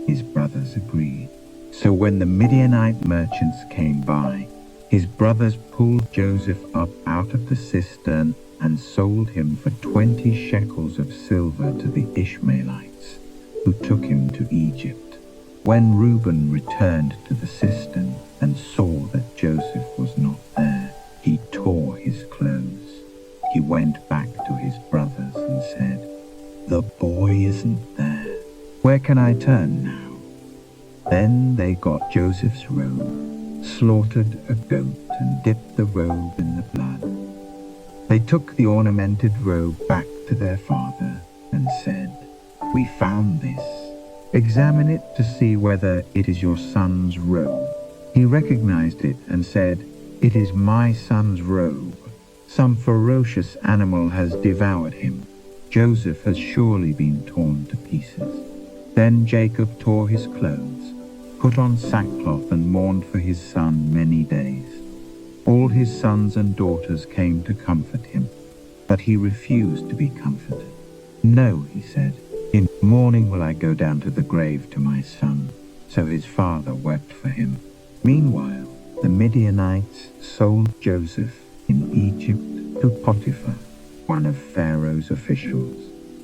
His brothers agreed. So when the Midianite merchants came by, his brothers pulled Joseph up out of the cistern and sold him for 20 shekels of silver to the Ishmaelites, who took him to Egypt. When Reuben returned to the cistern and saw that Joseph was not there, he tore his clothes. He went back to his brothers and said, "The boy isn't there. Where can I turn now?" Then they got Joseph's robe, slaughtered a goat, and dipped the robe in the blood. They took the ornamented robe back to their father and said, "We found this. Examine it to see whether it is your son's robe." He recognized it and said, "It is my son's robe. Some ferocious animal has devoured him. Joseph has surely been torn to pieces." Then Jacob tore his clothes, put on sackcloth, and mourned for his son many days. All his sons and daughters came to comfort him, but he refused to be comforted. "No," he said, "in mourning will I go down to the grave to my son." So his father wept for him. Meanwhile, the Midianites sold Joseph in Egypt to Potiphar, one of Pharaoh's officials,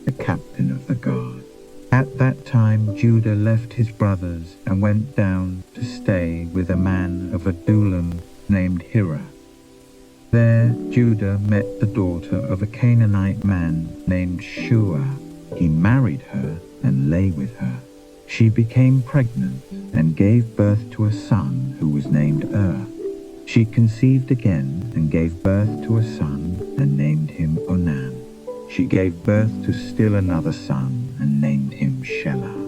the captain of the guard. At that time Judah left his brothers and went down to stay with a man of Adullam named Hirah. There Judah met the daughter of a Canaanite man named Shua. He married her and lay with her. She became pregnant and gave birth to a son who was named She conceived again and gave birth to a son and named him Onan. She gave birth to still another son and named him Shelah.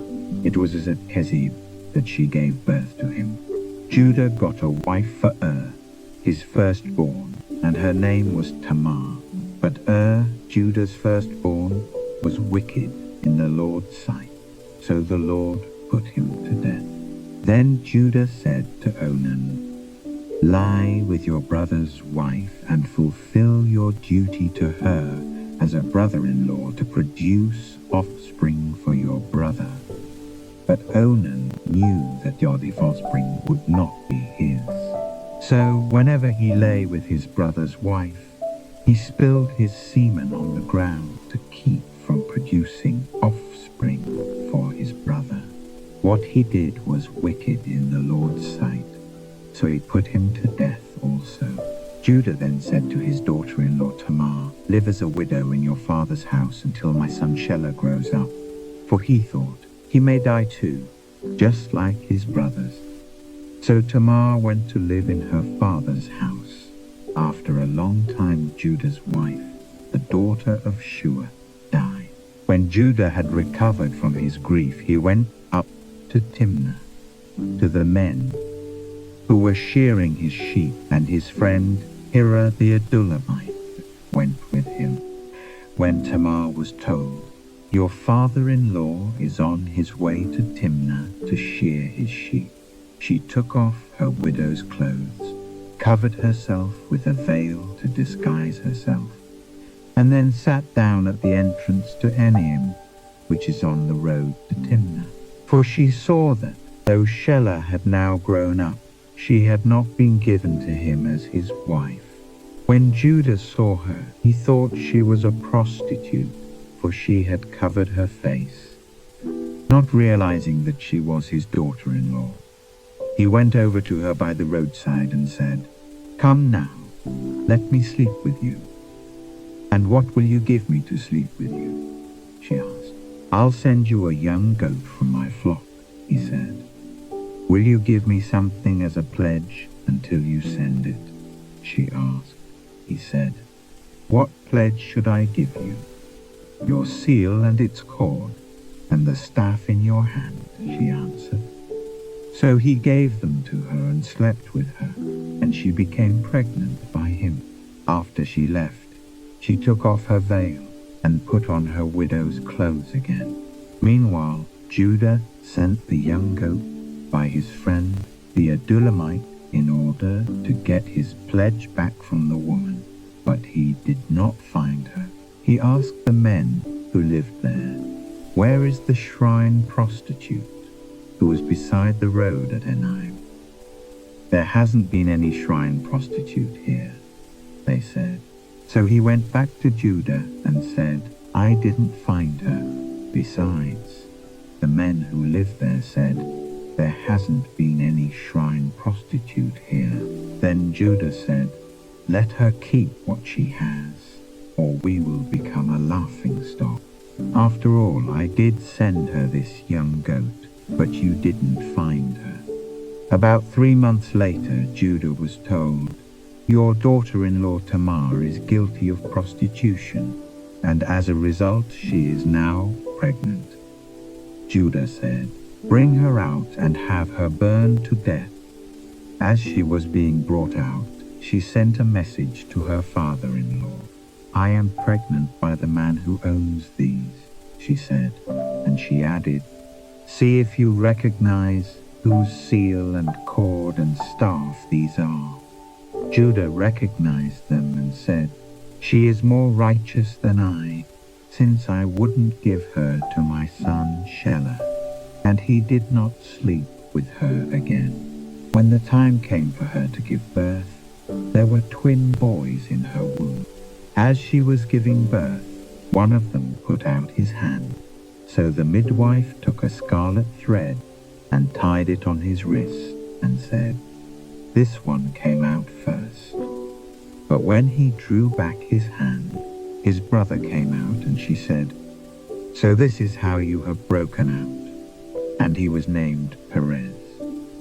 It was at Kezib that she gave birth to him. Judah got a wife for his firstborn, and her name was Tamar. But Judah's firstborn, was wicked in the Lord's sight, so the Lord put him to death. Then Judah said to Onan, "Lie with your brother's wife and fulfill your duty to her as a brother-in-law to produce offspring for your brother." But Onan knew that the offspring would not be his. So whenever he lay with his brother's wife, he spilled his semen on the ground to keep from producing offspring for his brother. What he did was wicked in the Lord's sight, so he put him to death also. Judah then said to his daughter-in-law Tamar, "Live as a widow in your father's house until my son Shelah grows up." For he thought, he may die too, just like his brothers. So Tamar went to live in her father's house. After a long time, Judah's wife, the daughter of Shua, died. When Judah had recovered from his grief, he went up to Timnah, to the men who were shearing his sheep, and his friend Hirah the Adullamite went with him. When Tamar was told, "Your father-in-law is on his way to Timnah to shear his sheep," she took off her widow's clothes, covered herself with a veil to disguise herself, and then sat down at the entrance to Enaim, which is on the road to Timnah. For she saw that, though Shelah had now grown up, she had not been given to him as his wife. When Judah saw her, he thought she was a prostitute, for she had covered her face. Not realizing that she was his daughter-in-law, he went over to her by the roadside and said, "Come now, let me sleep with you." "And what will you give me to sleep with you?" she asked. "I'll send you a young goat from my flock," he said. "Will you give me something as a pledge until you send it?" she asked. He said, "What pledge should I give you?" "Your seal and its cord, and the staff in your hand," she answered. So he gave them to her and slept with her, and she became pregnant by him. After she left, she took off her veil and put on her widow's clothes again. Meanwhile, Judah sent the young goat by his friend the Adullamite in order to get his pledge back from the woman, but he did not find her. He asked the men who lived there, "Where is the shrine prostitute who was beside the road at Enaim?" "There hasn't been any shrine prostitute here," they said. So he went back to Judah and said, "I didn't find her. Besides, the men who lived there said, 'There hasn't been any shrine prostitute here.'" Then Judah said, "Let her keep what she has, or we will become a laughingstock. After all, I did send her this young goat, but you didn't find her." About 3 months later, Judah was told, "Your daughter-in-law Tamar is guilty of prostitution, and as a result she is now pregnant." Judah said, "Bring her out and have her burned to death." As she was being brought out, she sent a message to her father-in-law. "I am pregnant by the man who owns these," she said, and she added, "See if you recognize whose seal and cord and staff these are." Judah recognized them and said, "She is more righteous than I, since I wouldn't give her to my son Shelah." And he did not sleep with her again. When the time came for her to give birth, there were twin boys in her womb. As she was giving birth, one of them put out his hand. So the midwife took a scarlet thread and tied it on his wrist and said, "This one came out first." But when he drew back his hand, his brother came out, and she said, "So this is how you have broken out." And he was named Perez.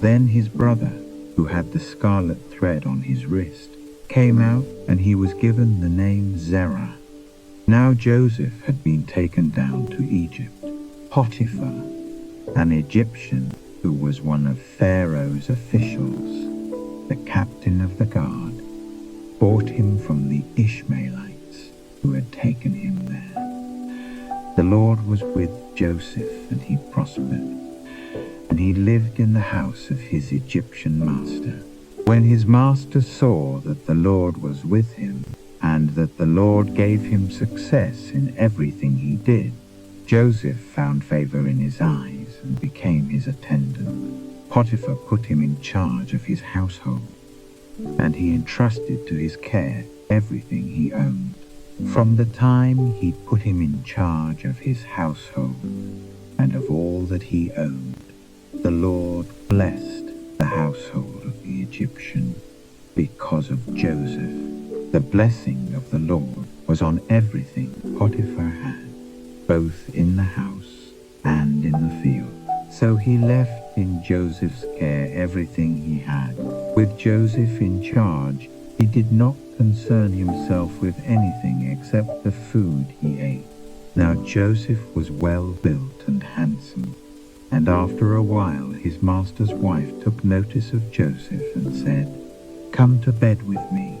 Then his brother, who had the scarlet thread on his wrist, came out, and he was given the name Zerah. Now Joseph had been taken down to Egypt. Potiphar, an Egyptian who was one of Pharaoh's officials, the captain of the guard, bought him from the Ishmaelites who had taken him there. The Lord was with Joseph, and he prospered, and he lived in the house of his Egyptian master. When his master saw that the Lord was with him, and that the Lord gave him success in everything he did, Joseph found favor in his eyes and became his attendant. Potiphar put him in charge of his household, and he entrusted to his care everything he owned. From the time he put him in charge of his household and of all that he owned, the Lord blessed the household of the Egyptian. because of Joseph. The blessing of the Lord was on everything Potiphar had, both in the house and in the field. So he left in Joseph's care everything he had. With Joseph in charge, he did not concern himself with anything except the food he ate. Now Joseph was well built and handsome, and after a while his master's wife took notice of Joseph and said, "Come to bed with me."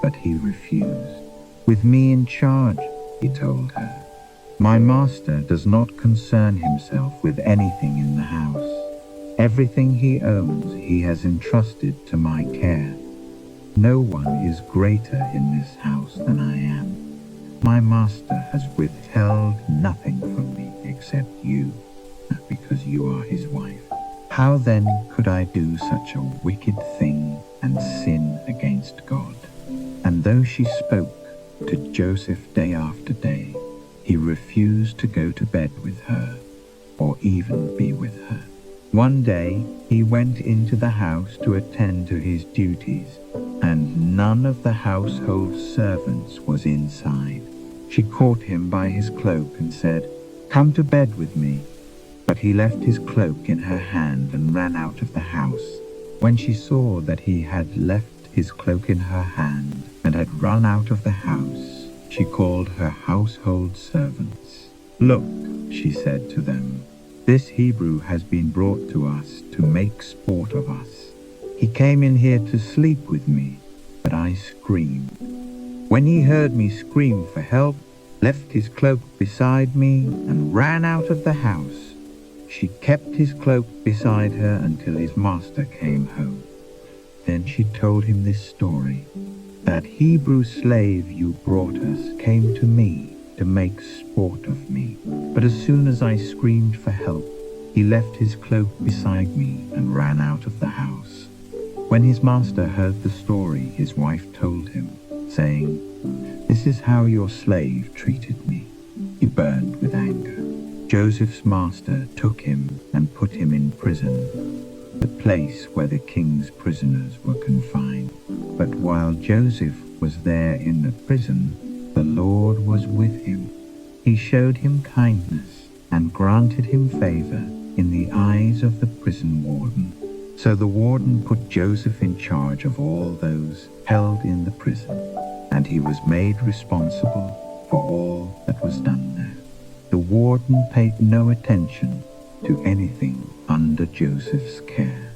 But he refused. "With me in charge," he told her. "My master does not concern himself with anything in the house. Everything he owns he has entrusted to my care. No one is greater in this house than I am. My master has withheld nothing from me except you, because you are his wife. How then could I do such a wicked thing and sin against God?" And though she spoke to Joseph day after day, he refused to go to bed with her or even be with her. One day he went into the house to attend to his duties, and none of the household servants was inside. She caught him by his cloak and said, "Come to bed with me." But he left his cloak in her hand and ran out of the house. When she saw that he had left his cloak in her hand and had run out of the house, she called her household servants. "Look," she said to them, "this Hebrew has been brought to us to make sport of us. He came in here to sleep with me, but I screamed. When he heard me scream for help, left his cloak beside me and ran out of the house. She kept his cloak beside her until his master came home." Then she told him this story. "That Hebrew slave you brought us came to me to make sport of me. But as soon as I screamed for help, he left his cloak beside me and ran out of the house." When his master heard the story, his wife told him, saying, "This is how your slave treated me." He burned with anger. Joseph's master took him and put him in prison, the place where the king's prisoners were confined. But while Joseph was there in the prison, the Lord was with him. He showed him kindness and granted him favor in the eyes of the prison warden. So the warden put Joseph in charge of all those held in the prison, and he was made responsible for all that was done there. The warden paid no attention to anything under Joseph's care,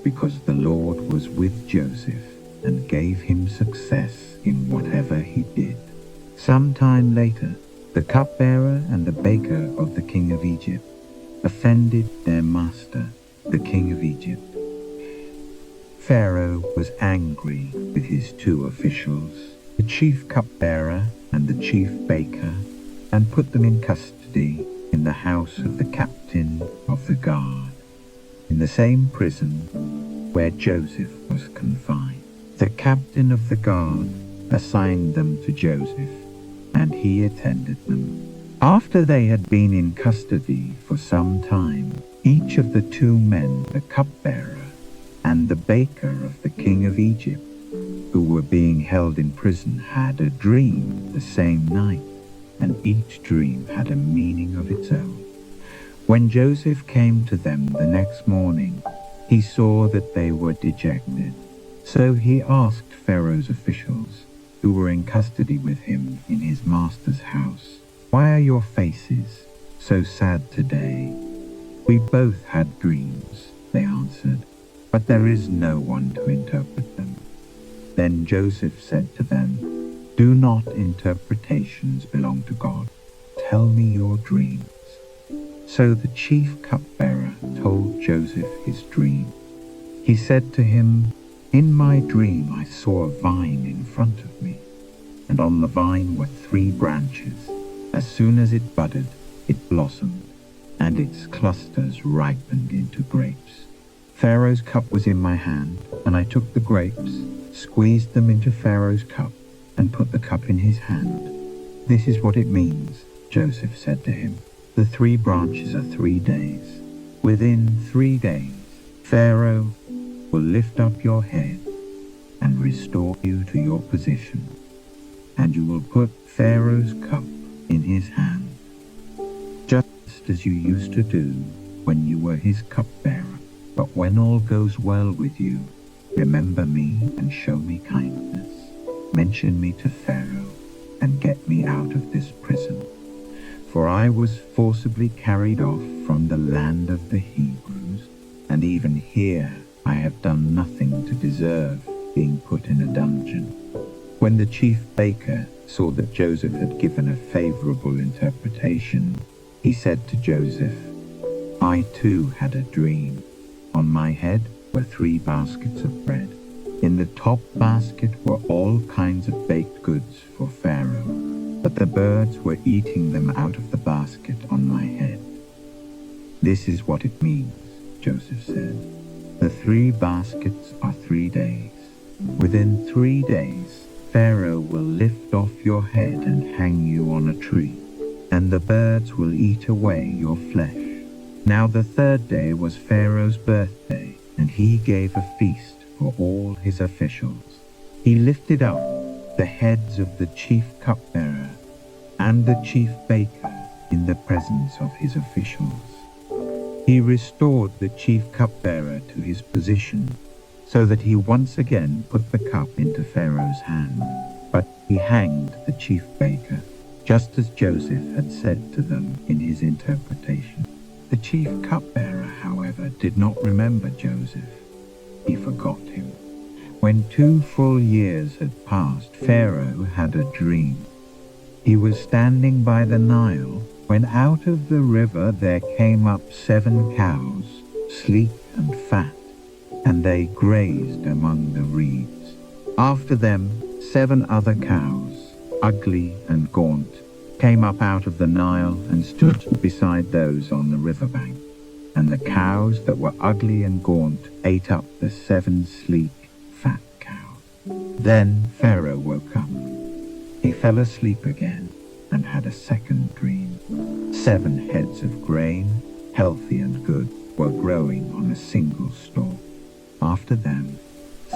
because the Lord was with Joseph and gave him success in whatever he did. Some time later, the cupbearer and the baker of the king of Egypt offended their master, the king of Egypt. Pharaoh was angry with his two officials, the chief cupbearer and the chief baker, and put them in custody in the house of the captain of the guard, in the same prison where Joseph was confined. The captain of the guard assigned them to Joseph, and he attended them. After they had been in custody for some time, each of the two men, the cupbearer and the baker of the king of Egypt, who were being held in prison, had a dream the same night, and each dream had a meaning of its own. When Joseph came to them the next morning, he saw that they were dejected. So he asked Pharaoh's officials, who were in custody with him in his master's house, "Why are your faces so sad today?" "We both had dreams," they answered, "but there is no one to interpret them." Then Joseph said to them, "Do not interpretations belong to God? Tell me your dreams." So the chief cupbearer told Joseph his dream. He said to him, "In my dream I saw a vine in front of me, and on the vine were 3 branches. As soon as it budded, it blossomed, and its clusters ripened into grapes. Pharaoh's cup was in my hand, and I took the grapes, squeezed them into Pharaoh's cup, and put the cup in his hand." "This is what it means," Joseph said to him. "The 3 branches are 3 days. Within 3 days, Pharaoh will lift up your head, and restore you to your position. And you will put Pharaoh's cup in his hand, just as you used to do when you were his cupbearer. But when all goes well with you, remember me and show me kindness. Mention me to Pharaoh and get me out of this prison. For I was forcibly carried off from the land of the Hebrews, and even here I have done nothing to deserve being put in a dungeon. When the chief baker saw that Joseph had given a favorable interpretation, he said to Joseph, I too had a dream. On my head were 3 baskets of bread. In the top basket were all kinds of baked goods for Pharaoh, but the birds were eating them out of the basket on my head. This is what it means, Joseph said. The 3 baskets are 3 days. Within 3 days, Pharaoh will lift off your head and hang you on a tree, and the birds will eat away your flesh. Now the 3rd day was Pharaoh's birthday, and he gave a feast for all his officials. He lifted up the heads of the chief cupbearer and the chief baker in the presence of his officials. He restored the chief cupbearer to his position, so that he once again put the cup into Pharaoh's hand. But he hanged the chief baker, just as Joseph had said to them in his interpretation. The chief cupbearer, however, did not remember Joseph. He forgot him. When 2 full years had passed, Pharaoh had a dream. He was standing by the Nile when out of the river there came up 7 cows, sleek and fat, and they grazed among the reeds. After them 7 other cows, ugly and gaunt, came up out of the Nile and stood beside those on the riverbank. And the cows that were ugly and gaunt ate up the 7 sleek, fat cows. Then Pharaoh woke up. He fell asleep again and had a second dream. 7 heads of grain, healthy and good, were growing on a single stalk. After them,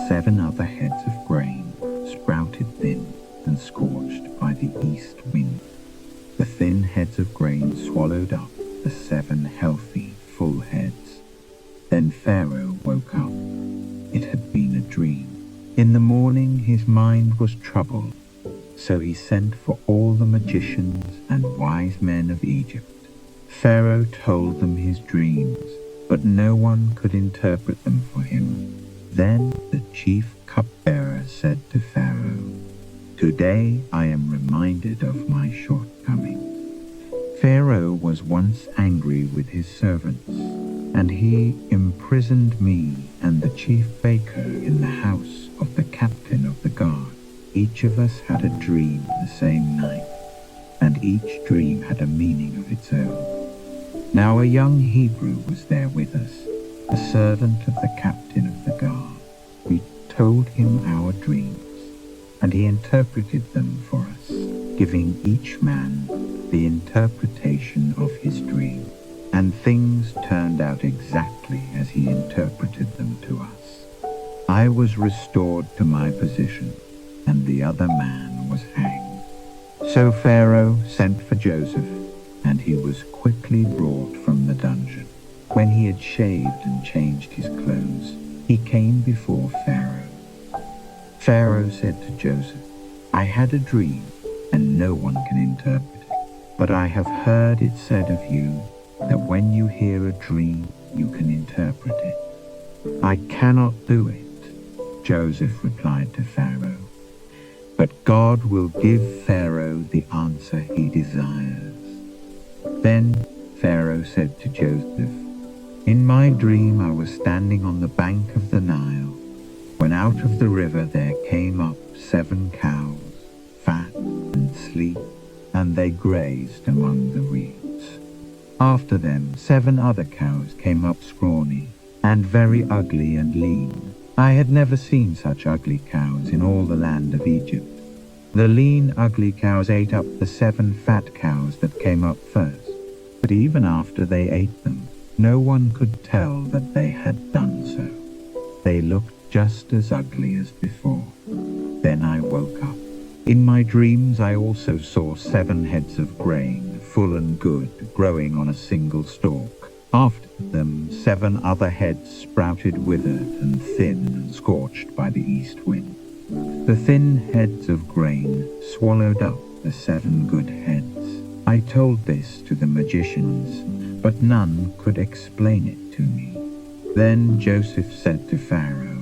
7 other heads of grain sprouted thin and scorched by the east wind. The thin heads of grain swallowed up the 7 healthy, full heads. Then Pharaoh woke up. It had been a dream. In the morning his mind was troubled, so he sent for all the magicians and wise men of Egypt. Pharaoh told them his dreams, but no one could interpret them for him. Then the chief cupbearer said to Pharaoh, Today I am reminded of my shortcomings. Pharaoh was once angry with his servants, and he imprisoned me and the chief baker in the house of the captain of the guard. Each of us had a dream the same night, and each dream had a meaning of its own. Now a young Hebrew was there with us, a servant of the captain of the guard. We told him our dreams, and he interpreted them for us, giving each man the interpretation of his dream. And things turned out exactly as he interpreted them to us. I was restored to my position, and the other man was hanged. So Pharaoh sent for Joseph, and he was quickly brought from the dungeon. When he had shaved and changed his clothes, he came before Pharaoh. Pharaoh said to Joseph, I had a dream, and no one can interpret it. But I have heard it said of you that when you hear a dream, you can interpret it. I cannot do it, Joseph replied to Pharaoh. But God will give Pharaoh the answer he desires. Then Pharaoh said to Joseph, In my dream I was standing on the bank of the Nile, when out of the river there came up 7 cows, fat and sleek, and they grazed among the reeds. After them 7 other cows came up scrawny, and very ugly and lean. I had never seen such ugly cows in all the land of Egypt. The lean, ugly cows ate up the 7 fat cows that came up first. But even after they ate them, no one could tell that they had done so. They looked just as ugly as before. Then I woke up. In my dreams I also saw 7 heads of grain, full and good, growing on a single stalk. After them 7 other heads sprouted withered and thin and scorched by the east wind. The thin heads of grain swallowed up the 7 good heads. I told this to the magicians, but none could explain it to me. Then Joseph said to Pharaoh,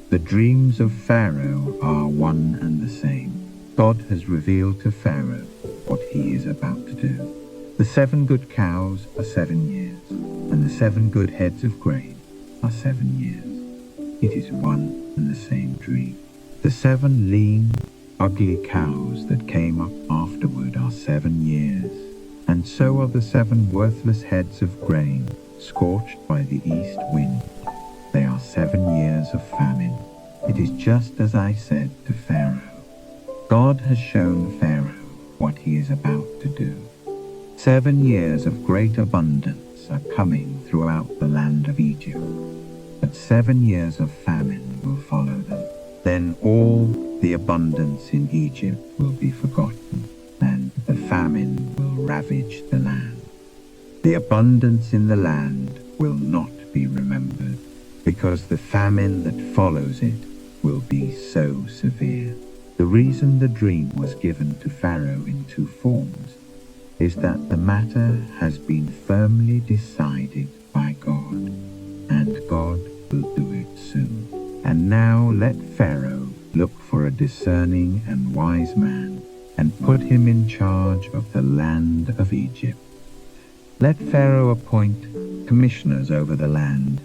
"The dreams of Pharaoh are one and the same. God has revealed to Pharaoh what he is about to do. The 7 good cows are 7 years, and the 7 good heads of grain are 7 years. It is one and the same dream. The 7 lean, ugly cows that came up afterward are 7 years, and so are the 7 worthless heads of grain, scorched by the east wind. They are 7 years of famine. It is just as I said to Pharaoh. God has shown Pharaoh what he is about to do. 7 years of great abundance are coming throughout the land of Egypt, but 7 years of famine will follow them. Then all the abundance in Egypt will be forgotten, and the famine will ravage the land. The abundance in the land will not be remembered, because the famine that follows it will be so severe. The reason the dream was given to Pharaoh in 2 forms is that the matter has been firmly decided by God, and God will do it soon. And now let Pharaoh look for a discerning and wise man and put him in charge of the land of Egypt. Let Pharaoh appoint commissioners over the land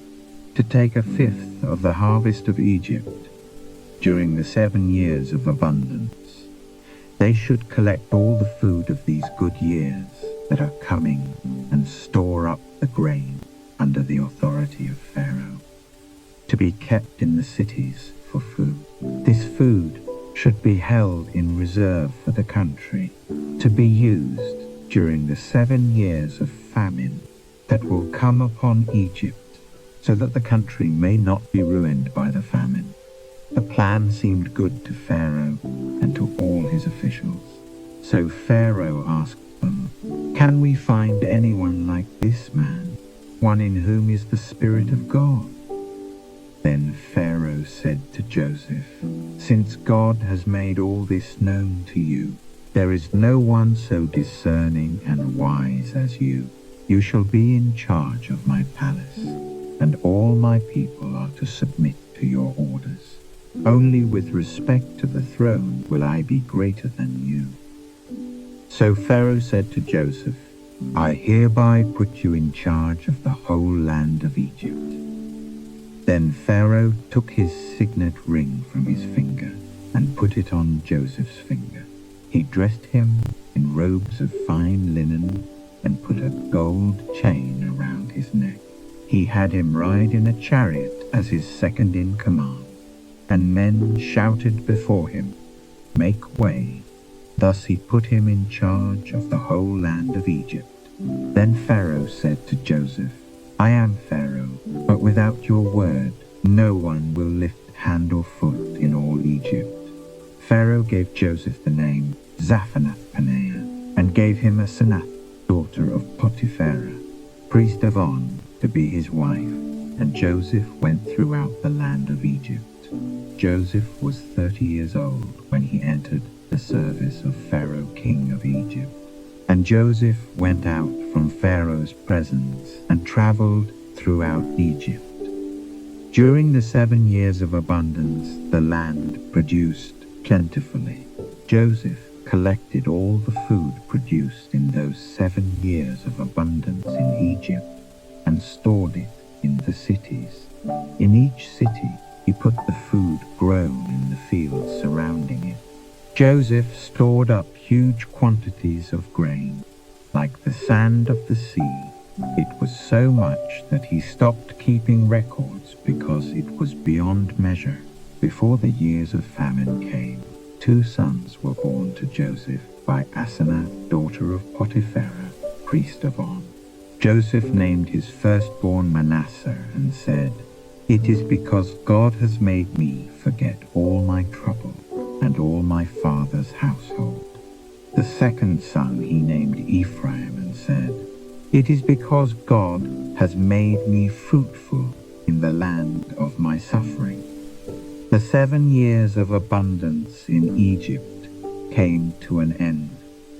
to take 1/5 of the harvest of Egypt during the 7 years of abundance. They should collect all the food of these good years that are coming and store up the grain under the authority of Pharaoh, to be kept in the cities for food. This food should be held in reserve for the country, to be used during the 7 years of famine that will come upon Egypt, so that the country may not be ruined by the famine. The plan seemed good to Pharaoh and to all his officials. So Pharaoh asked them, "Can we find anyone like this man, one in whom is the Spirit of God?" Then Pharaoh said to Joseph, "Since God has made all this known to you, there is no one so discerning and wise as you. You shall be in charge of my palace, and all my people are to submit to your orders. Only with respect to the throne will I be greater than you." So Pharaoh said to Joseph, "I hereby put you in charge of the whole land of Egypt." Then Pharaoh took his signet ring from his finger and put it on Joseph's finger. He dressed him in robes of fine linen and put a gold chain around his neck. He had him ride in a chariot as his second in command, and men shouted before him, "Make way." Thus he put him in charge of the whole land of Egypt. Then Pharaoh said to Joseph, "I am Pharaoh, but without your word, no one will lift hand or foot in all Egypt." Pharaoh gave Joseph the name Zaphenath-Paneah, and gave him Asenath, daughter of Potipharah, priest of On, to be his wife, and Joseph went throughout the land of Egypt. Joseph was 30 years old when he entered the service of Pharaoh, king of Egypt. And Joseph went out from Pharaoh's presence and traveled throughout Egypt. During the 7 years of abundance, the land produced plentifully. Joseph collected all the food produced in those 7 years of abundance in Egypt and stored it in the cities. In each city, he put the food grown in the fields surrounding it. Joseph stored up huge quantities of grain, like the sand of the sea. It was so much that he stopped keeping records because it was beyond measure. Before the years of famine came, 2 sons were born to Joseph by Asenath, daughter of Potipharah, priest of On. Joseph named his firstborn Manasseh and said, It is because God has made me forget all my trouble and all my father's household. The second son he named Ephraim and said, It is because God has made me fruitful in the land of my suffering. The 7 years of abundance in Egypt came to an end,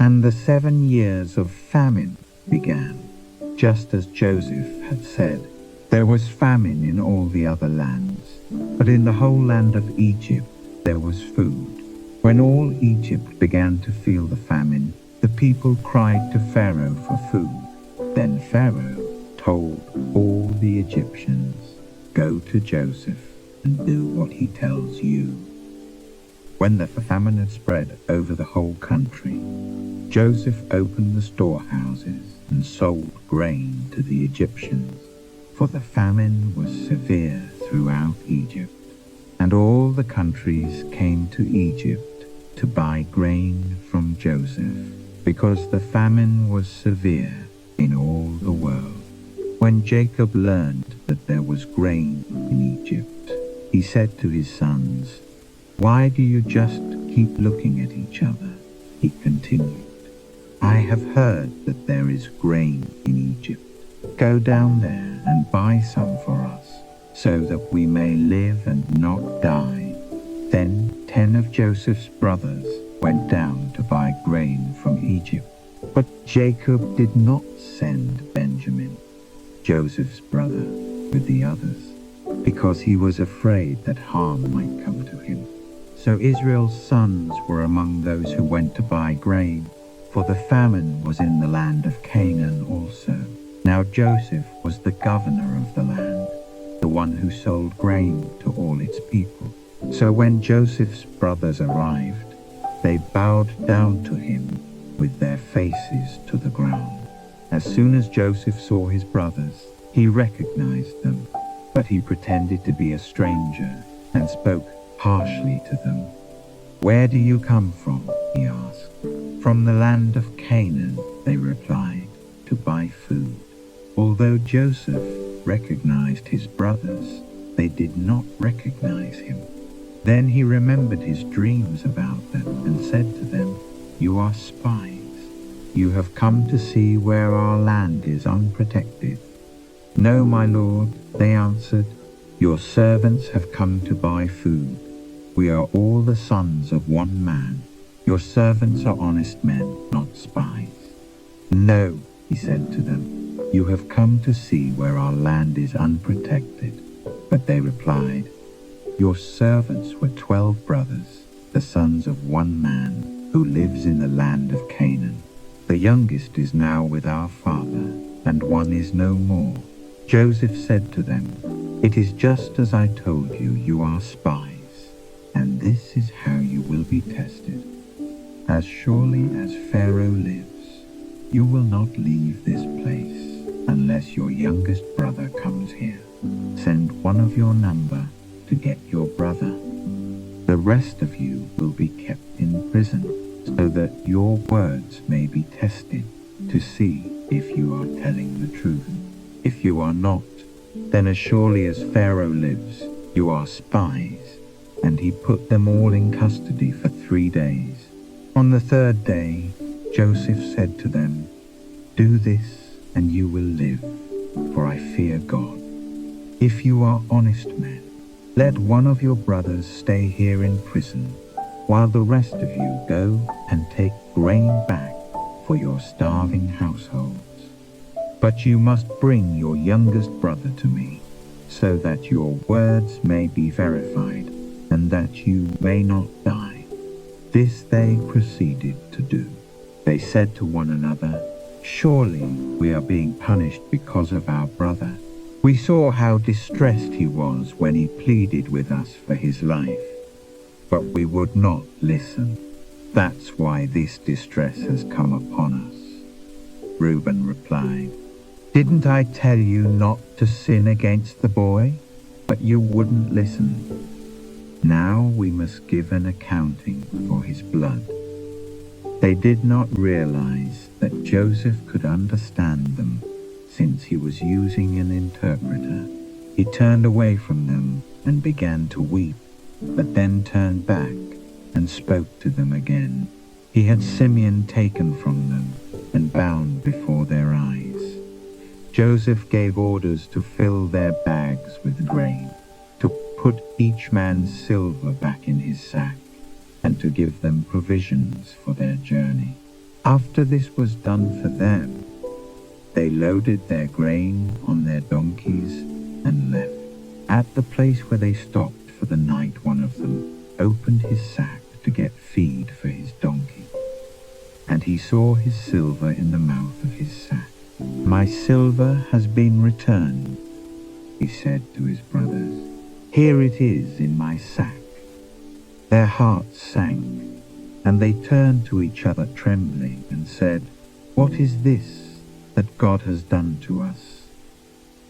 and the 7 years of famine began, just as Joseph had said. There was famine in all the other lands, but in the whole land of Egypt there was food. When all Egypt began to feel the famine, the people cried to Pharaoh for food. Then Pharaoh told all the Egyptians, Go to Joseph and do what he tells you. When the famine had spread over the whole country, Joseph opened the storehouses and sold grain to the Egyptians, for the famine was severe throughout Egypt, and all the countries came to Egypt to buy grain from Joseph, because the famine was severe in all the world. When Jacob learned that there was grain in Egypt, he said to his sons, Why do you just keep looking at each other? He continued, I have heard that there is grain in Egypt. Go down there and buy some for us, so that we may live and not die. Then 10 of Joseph's brothers went down to buy grain from Egypt. But Jacob did not send Benjamin, Joseph's brother, with the others, because he was afraid that harm might come to him. So Israel's sons were among those who went to buy grain, for the famine was in the land of Canaan also. Now Joseph was the governor of the land, the one who sold grain to all its people. So when Joseph's brothers arrived, they bowed down to him with their faces to the ground. As soon as Joseph saw his brothers, he recognized them, but he pretended to be a stranger and spoke harshly to them. Where do you come from? He asked. From the land of Canaan, they replied, to buy food. Although Joseph recognized his brothers, they did not recognize him. Then he remembered his dreams about them and said to them, You are spies. You have come to see where our land is unprotected. No, my lord, they answered. Your servants have come to buy food. We are all the sons of one man. Your servants are honest men, not spies. No, he said to them, you have come to see where our land is unprotected. But they replied, Your servants were 12 brothers, the sons of one man, who lives in the land of Canaan. The youngest is now with our father, and one is no more. Joseph said to them, It is just as I told you, you are spies, and this is how you will be tested. As surely as Pharaoh lives, you will not leave this place unless your youngest brother comes here. Send one of your number to get your brother. The rest of you will be kept in prison, so that your words may be tested to see if you are telling the truth. If you are not, then as surely as Pharaoh lives, you are spies. And he put them all in custody for 3 days. On the 3rd day, Joseph said to them, Do this, and you will live, for I fear God. If you are honest men, let one of your brothers stay here in prison, while the rest of you go and take grain back for your starving households. But you must bring your youngest brother to me, so that your words may be verified, and that you may not die. This they proceeded to do. They said to one another, Surely we are being punished because of our brother. We saw how distressed he was when he pleaded with us for his life, but we would not listen. That's why this distress has come upon us. Reuben replied, Didn't I tell you not to sin against the boy? But you wouldn't listen. Now we must give an accounting for his blood. They did not realize that Joseph could understand them, since he was using an interpreter. He turned away from them and began to weep, but then turned back and spoke to them again. He had Simeon taken from them and bound before their eyes. Joseph gave orders to fill their bags with grain, to put each man's silver back in his sack, and to give them provisions for their journey. After this was done for them, they loaded their grain on their donkeys and left. At the place where they stopped for the night, one of them opened his sack to get feed for his donkey, and he saw his silver in the mouth of his sack. "My silver has been returned," he said to his brothers. "Here it is in my sack." Their hearts sank, and they turned to each other trembling and said, "What is this that God has done to us?"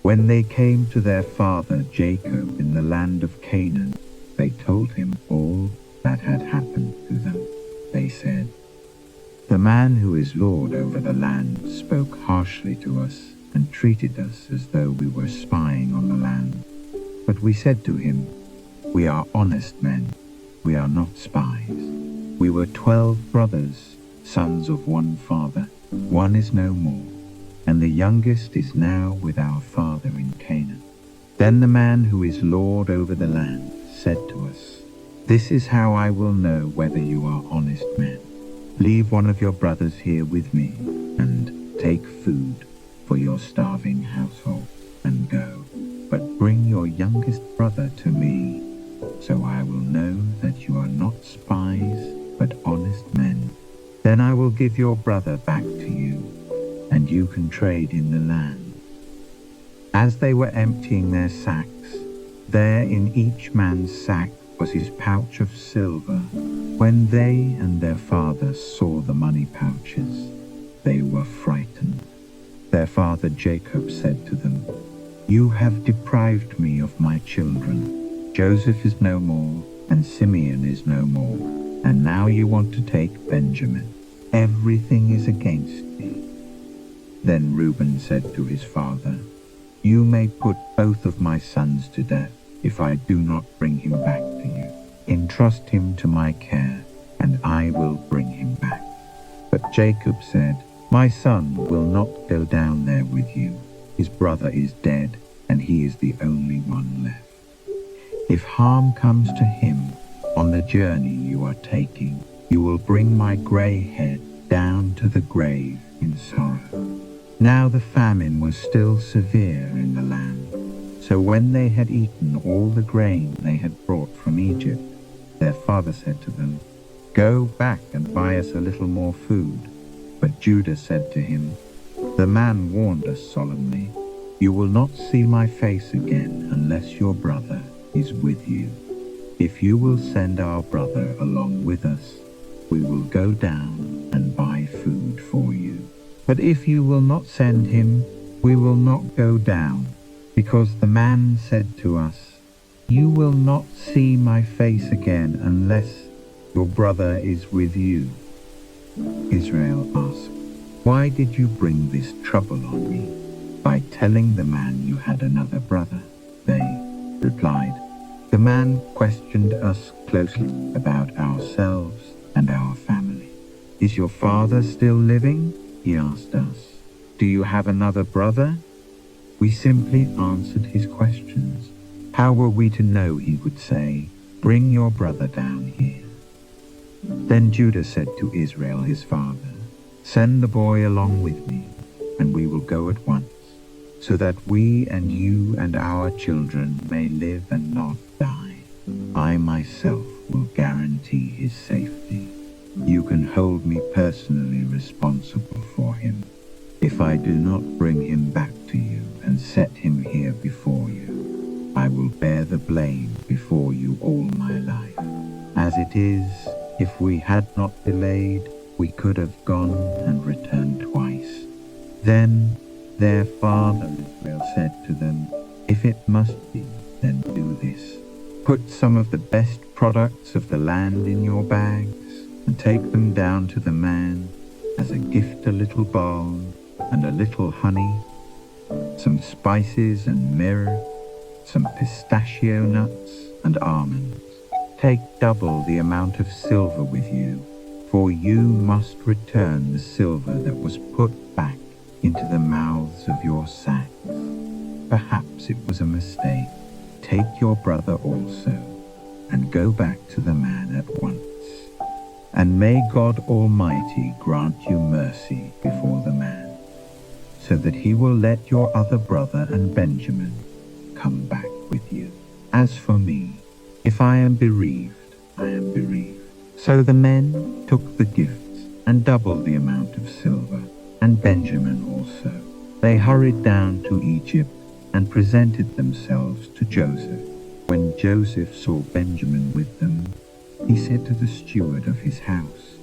When they came to their father Jacob in the land of Canaan, they told him all that had happened to them. They said, "The man who is Lord over the land spoke harshly to us and treated us as though we were spying on the land. But we said to him, 'We are honest men. We are not spies. We were 12 brothers, sons of one father. One is no more, and the youngest is now with our father in Canaan.' Then the man who is Lord over the land said to us, 'This is how I will know whether you are honest men. Leave one of your brothers here with me, and take food for your starving household, and go. But bring your youngest brother to me, so I will know that you are not spies, but honest men. Then I will give your brother back to you, and you can trade in the land.' As they were emptying their sacks, there in each man's sack was his pouch of silver. When they and their father saw the money pouches, they were frightened. Their father Jacob said to them, 'You have deprived me of my children. Joseph is no more, and Simeon is no more, and now you want to take Benjamin. Everything is against me.' Then Reuben said to his father, 'You may put both of my sons to death if I do not bring him back to you. Entrust him to my care, and I will bring him back.' But Jacob said, 'My son will not go down there with you. His brother is dead, and he is the only one left. If harm comes to him on the journey you are taking, you will bring my gray head down to the grave in sorrow.' Now the famine was still severe in the land. So when they had eaten all the grain they had brought from Egypt, their father said to them, 'Go back and buy us a little more food.' But Judah said to him, 'The man warned us solemnly, "You will not see my face again unless your brother is with you. If you will send our brother along with us, we will go down and buy food for you. But if you will not send him, we will not go down, because the man said to us, "You will not see my face again unless your brother is with you." Israel asked, "Why did you bring this trouble on me by telling the man you had another brother?" They replied, "The man questioned us closely about ourselves and our family. 'Is your father still living?' he asked us. 'Do you have another brother?' We simply answered his questions. How were we to know he would say, 'Bring your brother down here'?" Then Judah said to Israel his father, "Send the boy along with me, and we will go at once, so that we and you and our children may live and not die. I myself will guarantee his safety. You can hold me personally responsible for him. If I do not bring him back to you and set him here before you, I will bear the blame before you all my life. As it is, if we had not delayed, we could have gone and returned twice." Then their father Israel said to them, "If it must be, then do this. Put some of the best products of the land in your bags, and take them down to the man as a gift, a little balm and a little honey, some spices and myrrh, some pistachio nuts and almonds. Take double the amount of silver with you, for you must return the silver that was put back into the mouths of your sacks. Perhaps it was a mistake. Take your brother also, and go back to the man at once. And may God Almighty grant you mercy before the man, so that he will let your other brother and Benjamin come back with you. As for me, if I am bereaved, I am bereaved. So the men took the gifts and doubled the amount of silver, and Benjamin also. They hurried down to Egypt and presented themselves to Joseph. When Joseph saw Benjamin with them, he said to the steward of his house,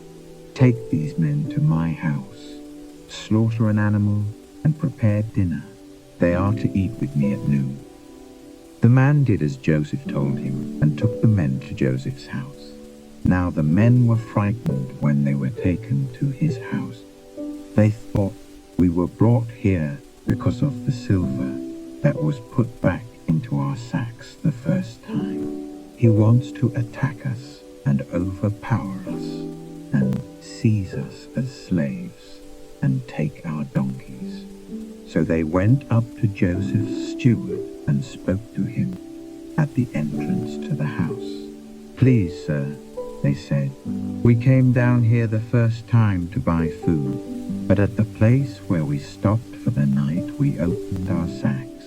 "Take these men to my house, slaughter an animal, and prepare dinner. They are to eat with me at noon." The man did as Joseph told him and took the men to Joseph's house. Now the men were frightened when they were taken to his house. They thought, "We were brought here because of the silver that was put back into our sacks the first time. He wants to attack us and overpower us and seize us as slaves and take our donkeys." So they went up to Joseph's steward and spoke to him at the entrance to the house. "Please, sir," they said, "we came down here the first time to buy food, but at the place where we stopped for the night we opened our sacks,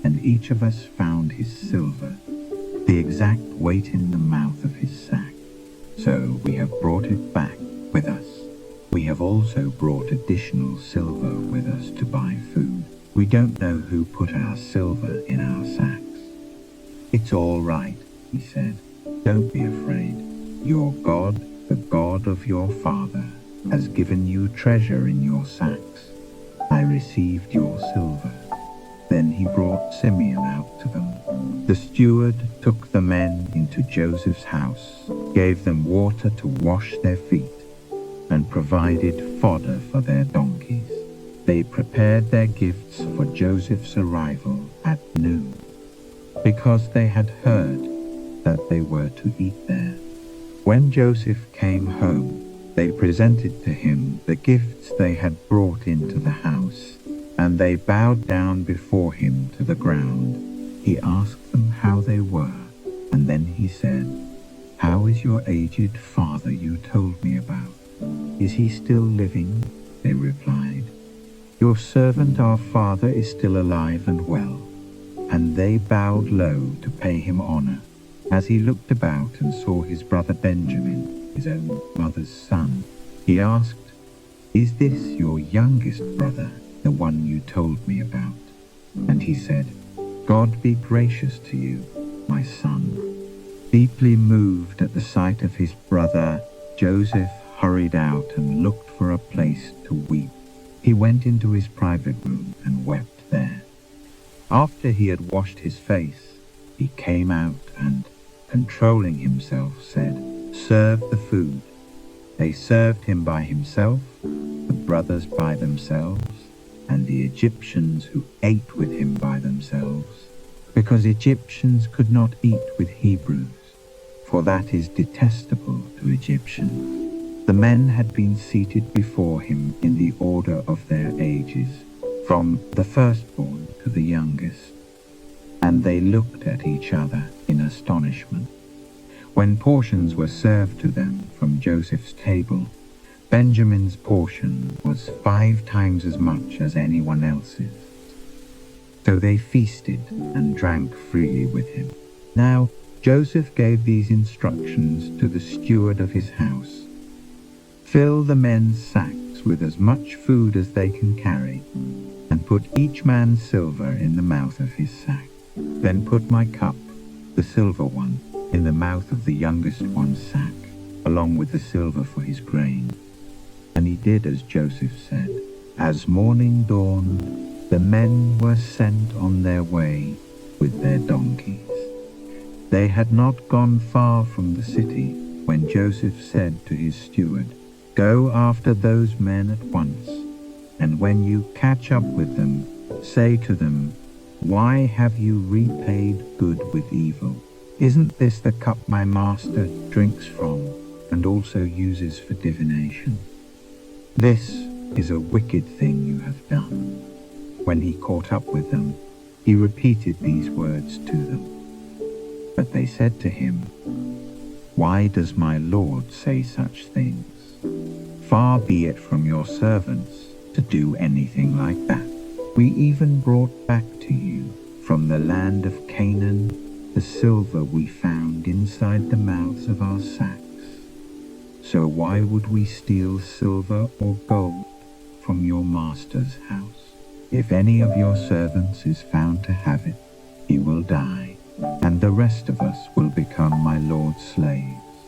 and each of us found his silver, the exact weight in the mouth of his sack. So we have brought it back with us. We have also brought additional silver with us to buy food. We don't know who put our silver in our sacks." "It's all right," he said. "Don't be afraid. Your God, the God of your father, has given you treasure in your sacks. I received your silver." Then he brought Simeon out to them. The steward took the men into Joseph's house, gave them water to wash their feet, and provided fodder for their donkeys. They prepared their gifts for Joseph's arrival at noon, because they had heard that they were to eat there. When Joseph came home, they presented to him the gifts they had brought into the house, and they bowed down before him to the ground. He asked them how they were, and then he said, "How is your aged father you told me about? Is he still living?" They replied, "Your servant our father is still alive and well." And they bowed low to pay him honor. As he looked about and saw his brother Benjamin, his own mother's son, he asked, "Is this your youngest brother, the one you told me about?" And he said, "God be gracious to you, my son." Deeply moved at the sight of his brother, Joseph hurried out and looked for a place to weep. He went into his private room and wept there. After he had washed his face, he came out and, controlling himself, said, "Serve the food." They served him by himself, the brothers by themselves, and the Egyptians who ate with him by themselves, because Egyptians could not eat with Hebrews, for that is detestable to Egyptians. The men had been seated before him in the order of their ages, from the firstborn to the youngest, and they looked at each other in astonishment. When portions were served to them from Joseph's table, Benjamin's portion was 5 times as much as anyone else's. So they feasted and drank freely with him. Now Joseph gave these instructions to the steward of his house: "Fill the men's sacks with as much food as they can carry, and put each man's silver in the mouth of his sack. Then put my cup, the silver one, in the mouth of the youngest one's sack, along with the silver for his grain." And he did as Joseph said. As morning dawned, the men were sent on their way with their donkeys. They had not gone far from the city when Joseph said to his steward, "Go after those men at once, and when you catch up with them, say to them, Why have you repaid good with evil? Isn't this the cup my master drinks from and also uses for divination? This is a wicked thing you have done." When he caught up with them, he repeated these words to them. But they said to him, "Why does my Lord say such things? Far be it from your servants to do anything like that. We even brought back to you from the land of Canaan the silver we found inside the mouths of our sacks. So why would we steal silver or gold from your master's house? If any of your servants is found to have it, he will die, and the rest of us will become my Lord's slaves."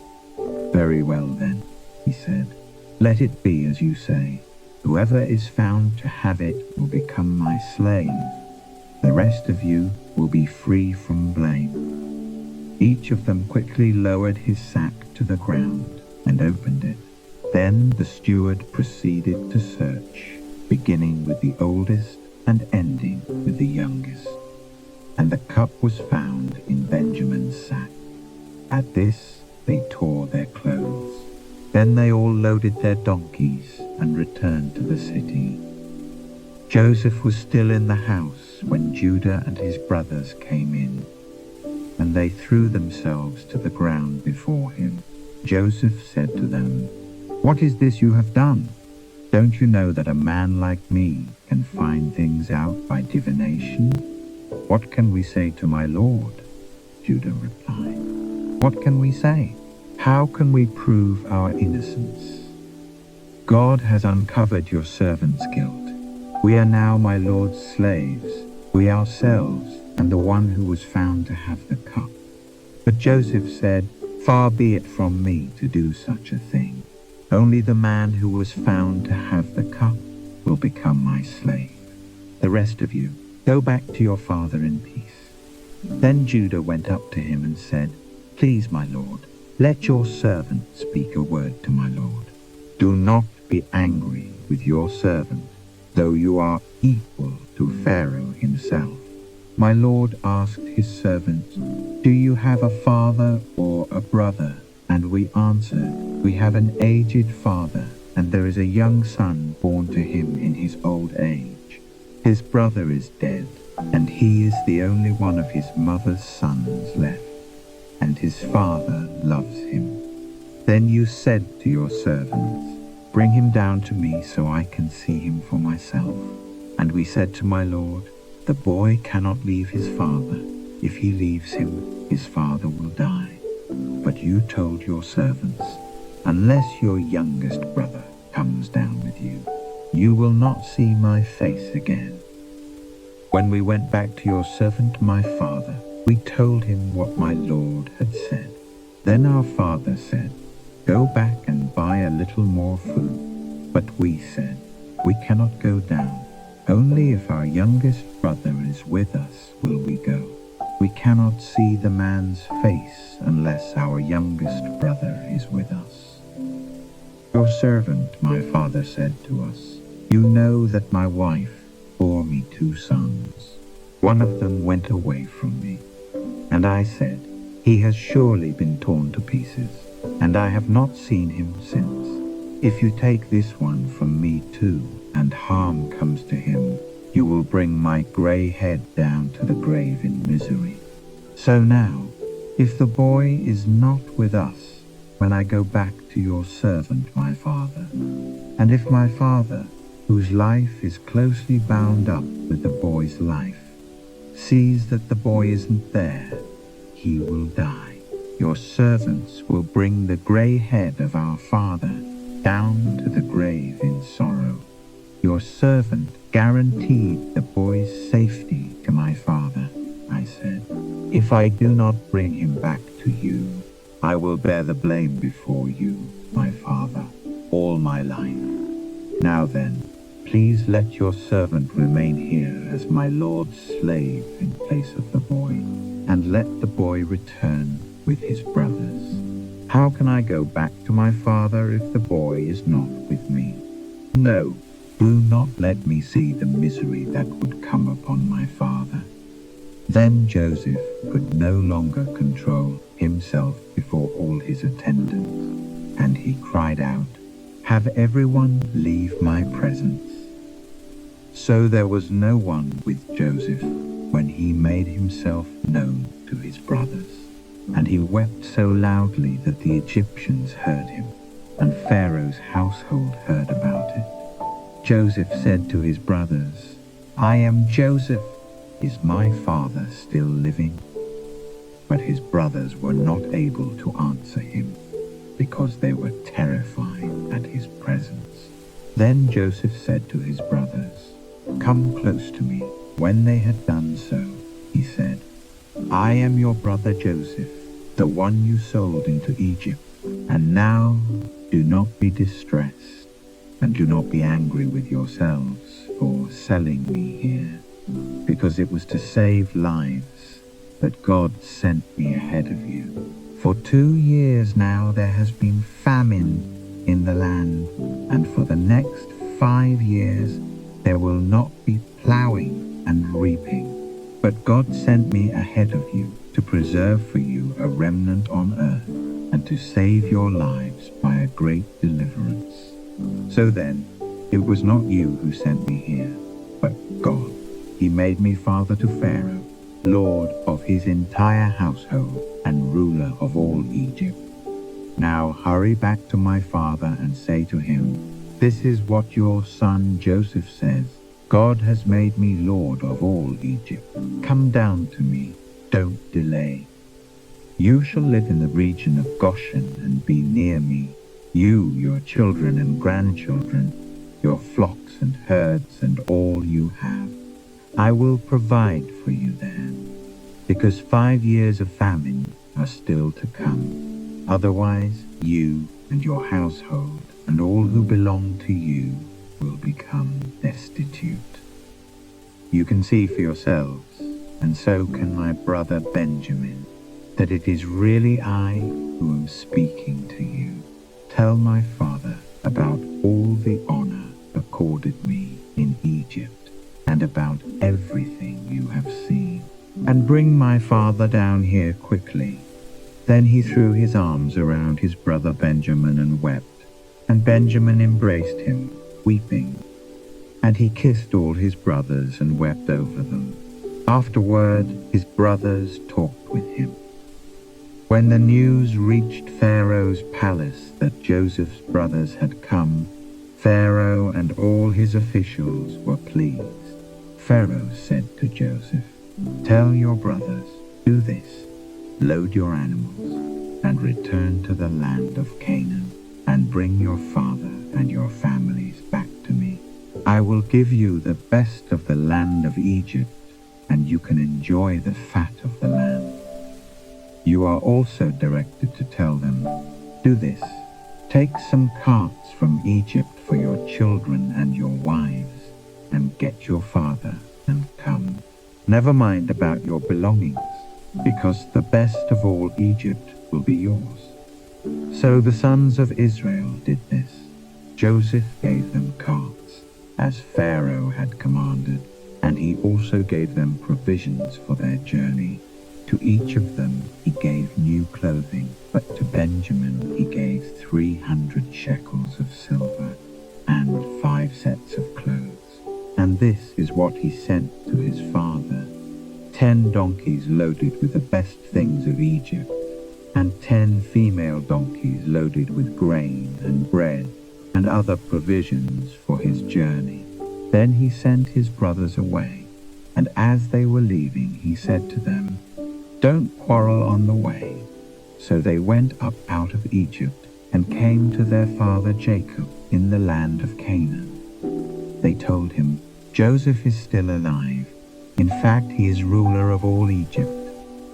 "Very well then," he said, "let it be as you say. Whoever is found to have it will become my slave. The rest of you will be free from blame." Each of them quickly lowered his sack to the ground and opened it. Then the steward proceeded to search, beginning with the oldest and ending with the youngest. And the cup was found in Benjamin's sack. At this they tore their clothes. Then they all loaded their donkeys and returned to the city. Joseph was still in the house when Judah and his brothers came in, and they threw themselves to the ground before him. Joseph said to them, "What is this you have done? Don't you know that a man like me can find things out by divination? What can we say to my Lord?" Judah replied, "What can we say? How can we prove our innocence? God has uncovered your servant's guilt. We are now my Lord's slaves, we ourselves, and the one who was found to have the cup." But Joseph said, "Far be it from me to do such a thing. Only the man who was found to have the cup will become my slave. The rest of you, go back to your father in peace." Then Judah went up to him and said, "Please, my lord, let your servant speak a word to my lord. Do not be angry with your servant, though you are equal to Pharaoh himself." My lord asked his servants, "Do you have a father or a brother?" And we answered, "We have an aged father, and there is a young son born to him in his old age. His brother is dead, and he is the only one of his mother's sons left, and his father loves him." Then you said to your servants, "Bring him down to me so I can see him for myself." And we said to my lord, "The boy cannot leave his father. If he leaves him, his father will die." But you told your servants, "Unless your youngest brother comes down with you, you will not see my face again." When we went back to your servant my father, we told him what my lord had said. Then our father said, "Go back and buy a little more food." But we said, "We cannot go down. Only if our youngest brother is with us will we go. We cannot see the man's face unless our youngest brother is with us." "Your servant," my father said to us, "you know that my wife bore me 2 sons. One of them went away from me. And I said, 'He has surely been torn to pieces, and I have not seen him since. If you take this one from me too, and harm comes to him, you will bring my grey head down to the grave in misery.' So now, if the boy is not with us when I go back to your servant my father, and if my father, whose life is closely bound up with the boy's life, sees that the boy isn't there, he will die. Your servants will bring the grey head of our father down to the grave in sorrow." Your servant guaranteed the boy's safety to my father, I said. "If I do not bring him back to you, I will bear the blame before you, my father, all my life. Now then, please let your servant remain here as my lord's slave in place of the boy, and let the boy return with his brothers. How can I go back to my father if the boy is not with me? No, do not let me see the misery that would come upon my father. Then Joseph could no longer control himself before all his attendants, and he cried out, "Have everyone leave my presence." So there was no one with Joseph when he made himself known to his brothers. And he wept so loudly that the Egyptians heard him, and Pharaoh's household heard about it. Joseph said to his brothers, "I am Joseph. Is my father still living?" But his brothers were not able to answer him, because they were terrified at his presence. Then Joseph said to his brothers, "Come close to me." When they had done so, he said, "I am your brother Joseph, the one you sold into Egypt. And now do not be distressed, and do not be angry with yourselves for selling me here, because it was to save lives that God sent me ahead of you. For 2 years now there has been famine in the land, and for the next 5 years there will not be plowing and reaping. But God sent me ahead of you to preserve for you a remnant on earth, and to save your lives by a great deliverance. So then, it was not you who sent me here, but God. He made me father to Pharaoh, lord of his entire household, and ruler of all Egypt. Now hurry back to my father and say to him, 'This is what your son Joseph says. God has made me lord of all Egypt. Come down to me, don't delay. You shall live in the region of Goshen and be near me, you, your children and grandchildren, your flocks and herds and all you have. I will provide for you there, because 5 years of famine are still to come. Otherwise, you and your household and all who belong to you will become destitute. You can see for yourselves, and so can my brother Benjamin, that it is really I who am speaking to you. Tell my father about all the honor accorded me in Egypt, and about everything you have seen, and bring my father down here quickly." Then he threw his arms around his brother Benjamin and wept, and Benjamin embraced him, weeping. And he kissed all his brothers and wept over them. Afterward, his brothers talked with him. When the news reached Pharaoh's palace that Joseph's brothers had come, Pharaoh and all his officials were pleased. Pharaoh said to Joseph, "Tell your brothers, do this, load your animals, and return to the land of Canaan, and bring your father and your families back to me. I will give you the best of the land of Egypt, and you can enjoy the fat of the land." You are also directed to tell them, "Do this, take some carts from Egypt for your children and your wives, and get your father and come. Never mind about your belongings, because the best of all Egypt will be yours." So the sons of Israel did this. Joseph gave them carts, as Pharaoh had commanded, and he also gave them provisions for their journey. To each of them he gave new clothing, but to Benjamin he gave 300 shekels of silver and 5 sets of clothes. And this is what he sent to his father: 10 donkeys loaded with the best things of Egypt, and 10 female donkeys loaded with grain and bread and other provisions for his journey. Then he sent his brothers away, and as they were leaving he said to them, "Don't quarrel on the way." So they went up out of Egypt and came to their father Jacob in the land of Canaan. They told him, "Joseph is still alive. In fact, he is ruler of all Egypt."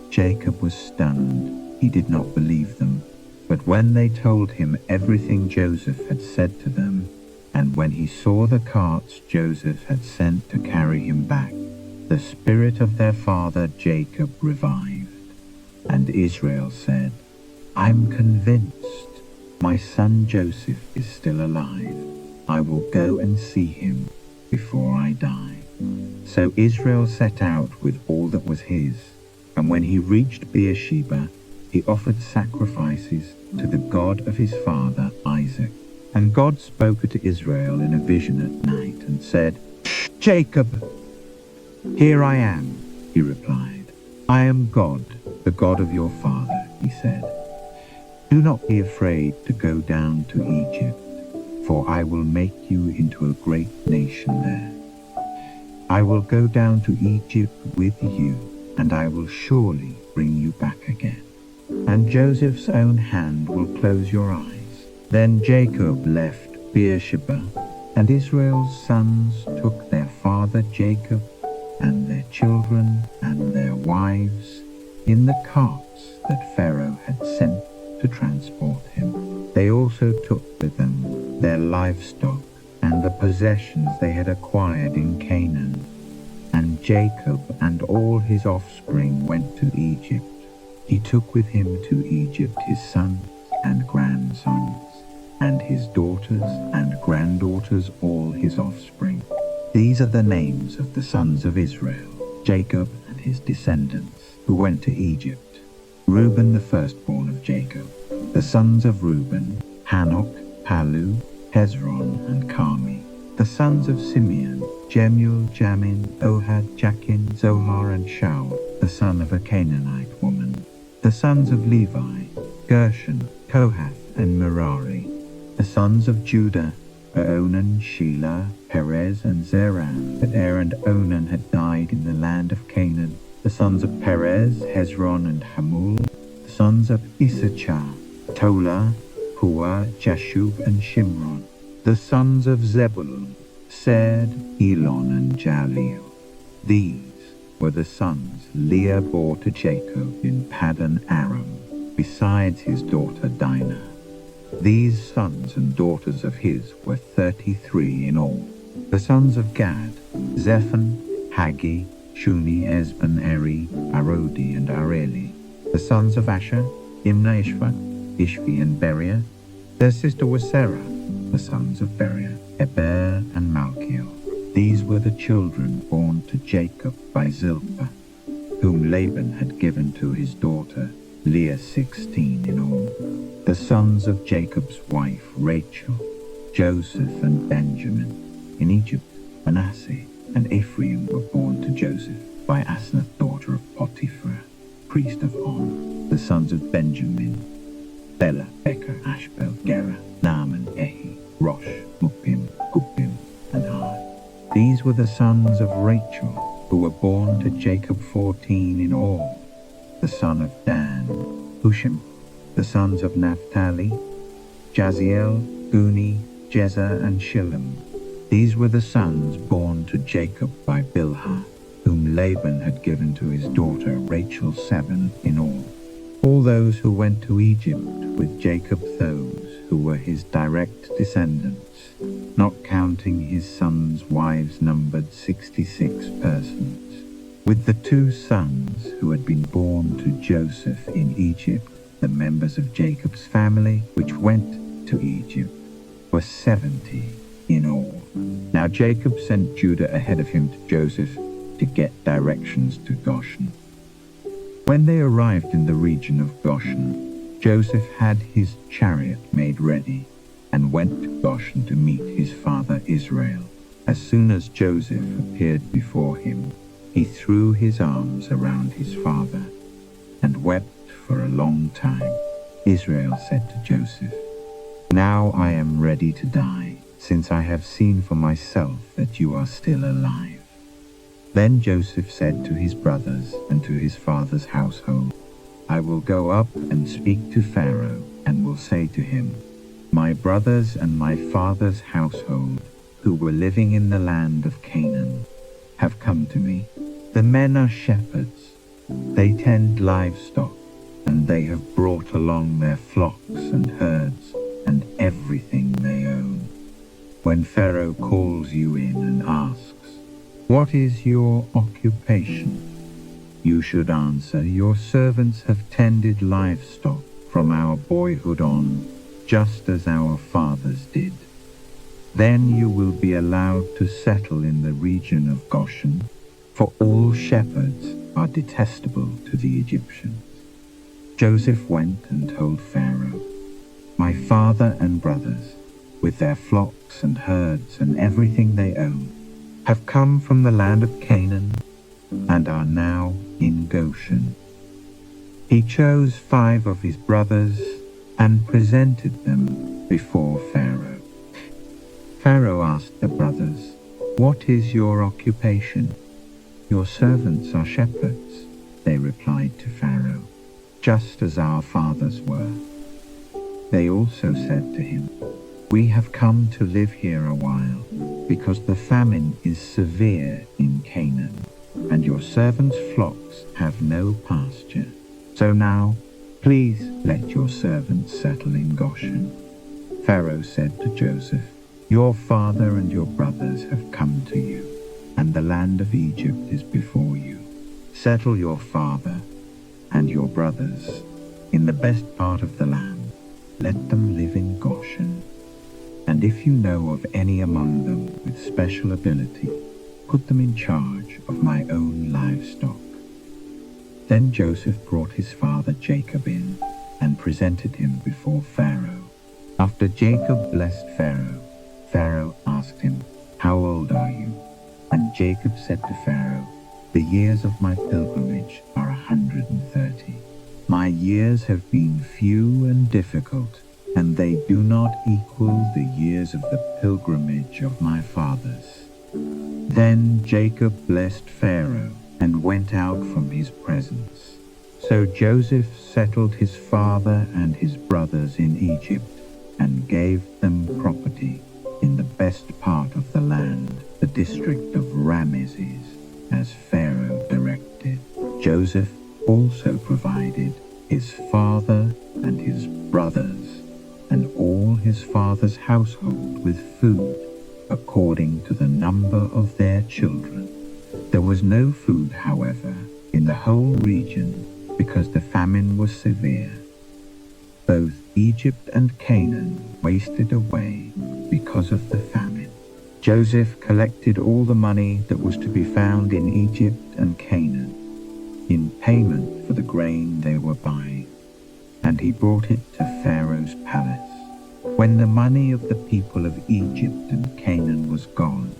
Jacob was stunned. He did not believe them. But when they told him everything Joseph had said to them, and when he saw the carts Joseph had sent to carry him back, the spirit of their father Jacob revived. And Israel said, "I'm convinced my son Joseph is still alive. I will go and see him before I die." So Israel set out with all that was his, and when he reached Beersheba, he offered sacrifices to the God of his father Isaac. And God spoke to Israel in a vision at night and said, "Jacob." "Here I am," he replied. "I am God, the God of your father," he said. "Do not be afraid to go down to Egypt, for I will make you into a great nation there. I will go down to Egypt with you, and I will surely bring you back again. And Joseph's own hand will close your eyes." Then Jacob left Beersheba, and Israel's sons took their father Jacob and their children and their wives in the carts that Pharaoh had sent to transport him. They also took with them their livestock and the possessions they had acquired in Canaan. And Jacob and all his offspring went to Egypt. He took with him to Egypt his sons and grandsons, and his daughters and granddaughters, all his offspring. These are the names of the sons of Israel, Jacob and his descendants, who went to Egypt. Reuben, the firstborn of Jacob. The sons of Reuben, Hanok, Palu, Hezron, and Carmi. The sons of Simeon, Jemuel, Jamin, Ohad, Jachin, Zohar, and Shaul, the son of a Canaanite woman. The sons of Levi, Gershon, Kohath, and Merari. The sons of Judah, Onan, Shelah, Perez, and Zerah. But Er and Onan had died in the land of Canaan. The sons of Perez, Hezron, and Hamul. The sons of Issachar, Tola, Puah, Jashub, and Shimron. The sons of Zebulun, Sed, Elon, and Jaleel. These were the sons Leah bore to Jacob in Paddan Aram, besides his daughter Dinah. These sons and daughters of his were 33 in all. The sons of Gad, Zephon, Haggi, Shuni, Esban, Eri, Arodi, and Areli. The sons of Asher, Imnah, Ishvak, Ishvi, and Beriah. Their sister was Sarah. The sons of Beriah, Eber, and Malchiel. These were the children born to Jacob by Zilpah, whom Laban had given to his daughter, Leah, 16 in all. The sons of Jacob's wife Rachel, Joseph, and Benjamin. In Egypt, Manasseh and Ephraim were born to Joseph by Asnath, daughter of Potiphar, priest of On. The sons of Benjamin, Bela, Becher, Ashbel, Gera, Naaman, Ehi, Rosh, Muppim, Huppim, and Ard. These were the sons of Rachel, who were born to Jacob, 14 in all. The son of Dan, Hushim. The sons of Naphtali, Jaziel, Guni, Jezer, and Shillem. These were the sons born to Jacob by Bilhah, whom Laban had given to his daughter Rachel, 7 in all. All those who went to Egypt with Jacob, those who were his direct descendants, not counting his sons' wives, numbered 66 persons. With the 2 sons who had been born to Joseph in Egypt, the members of Jacob's family which went to Egypt were 70 in all. Now Jacob sent Judah ahead of him to Joseph to get directions to Goshen. When they arrived in the region of Goshen, Joseph had his chariot made ready and went to Goshen to meet his father Israel. As soon as Joseph appeared before him, he threw his arms around his father and wept for a long time. Israel said to Joseph, "Now I am ready to die, since I have seen for myself that you are still alive." Then Joseph said to his brothers and to his father's household, "I will go up and speak to Pharaoh, and will say to him, 'My brothers and my father's household, who were living in the land of Canaan, have come to me. The men are shepherds. They tend livestock, and they have brought along their flocks and herds and everything they own. When Pharaoh calls you in and asks, 'What is your occupation?' you should answer, 'Your servants have tended livestock from our boyhood on, just as our fathers did.' Then you will be allowed to settle in the region of Goshen, for all shepherds are detestable to the Egyptians. Joseph went and told Pharaoh, "My father and brothers, with their flocks and herds and everything they own, have come from the land of Canaan and are now in Goshen." He chose 5 of his brothers and presented them before Pharaoh. Pharaoh asked the brothers, "What is your occupation?" "Your servants are shepherds," they replied to Pharaoh, "just as our fathers were." They also said to him, "We have come to live here a while, because the famine is severe in Canaan, and your servants' flocks have no pasture. So now, please let your servants settle in Goshen." Pharaoh said to Joseph, "Your father and your brothers have come to you, and the land of Egypt is before you. Settle your father and your brothers in the best part of the land. Let them live in Goshen. And if you know of any among them with special ability, put them in charge of my own livestock." Then Joseph brought his father Jacob in and presented him before Pharaoh. After Jacob blessed Pharaoh, Pharaoh asked him, "How old are you?" And Jacob said to Pharaoh, "The years of my pilgrimage are 130. My years have been few and difficult, and they do not equal the years of the pilgrimage of my fathers." Then Jacob blessed Pharaoh and went out from his presence. So Joseph settled his father and his brothers in Egypt and gave them property in the best part of the land, the district of Ramesses, as Pharaoh directed. Joseph also provided his father and his brothers and all his father's household with food, according to the number of their children. There was no food, however, in the whole region, because the famine was severe. Both Egypt and Canaan wasted away because of the famine. Joseph collected all the money that was to be found in Egypt and Canaan, in payment for the grain they were buying, and he brought it to Pharaoh's palace. When the money of the people of Egypt and Canaan was gone,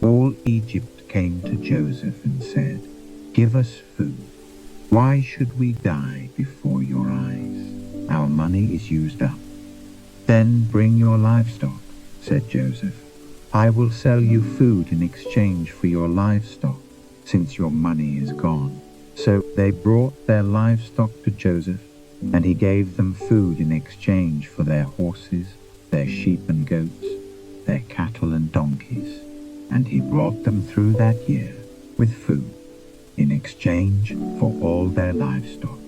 all Egypt came to Joseph and said, "Give us food. Why should we die before your eyes? Our money is used up." "Then bring your livestock," said Joseph. "I will sell you food in exchange for your livestock, since your money is gone." So they brought their livestock to Joseph, and he gave them food in exchange for their horses, their sheep and goats, their cattle and donkeys, and he brought them through that year with food in exchange for all their livestock.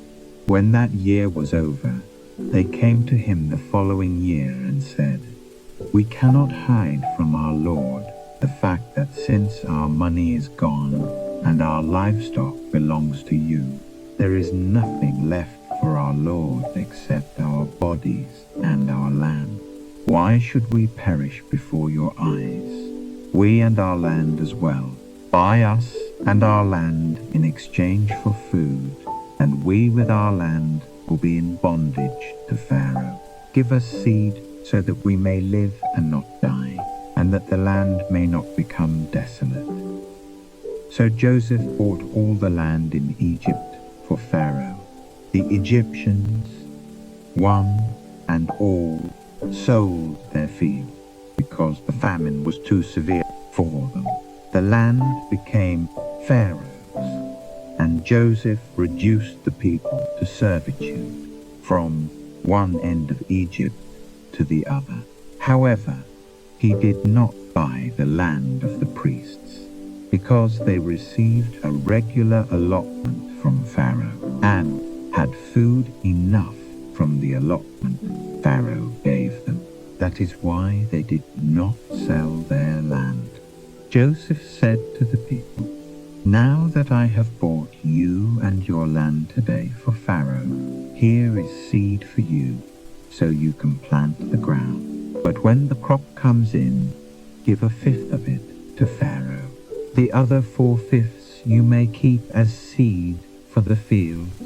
When that year was over, they came to him the following year and said, "We cannot hide from our Lord the fact that since our money is gone and our livestock belongs to you, there is nothing left for our Lord except our bodies and our land. Why should we perish before your eyes? We and our land as well. Buy us and our land in exchange for food, and we with our land will be in bondage to Pharaoh. Give us seed so that we may live and not die, and that the land may not become desolate." So Joseph bought all the land in Egypt for Pharaoh. The Egyptians, one and all, sold their fields because the famine was too severe for them. The land became Pharaoh's, and Joseph reduced the people to servitude from one end of Egypt to the other. However, he did not buy the land of the priests, because they received a regular allotment from Pharaoh and had food enough from the allotment Pharaoh gave them. That is why they did not sell their land. Joseph said to the people, "Now that I have bought you and your land today for Pharaoh, here is seed for you, so you can plant the ground. But when the crop comes in, give a fifth of it to Pharaoh. The other 4/5 you may keep as seed for the fields,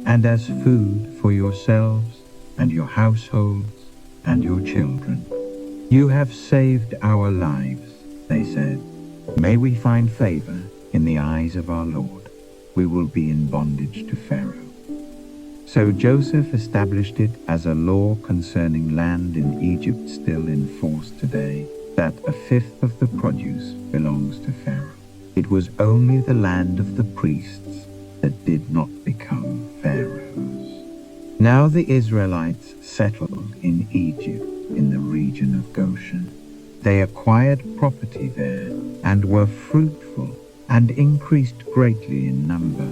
and as food for yourselves and your households and your children. You have saved our lives, they said. May we find favor in the eyes of our Lord. We will be in bondage to Pharaoh. So Joseph established it as a law concerning land in Egypt still in force today, that a fifth of the produce belongs to Pharaoh. It was only the land of the priests that did not become Pharaoh's. Now the Israelites settled in Egypt in the region of Goshen. They acquired property there and were fruitful and increased greatly in number.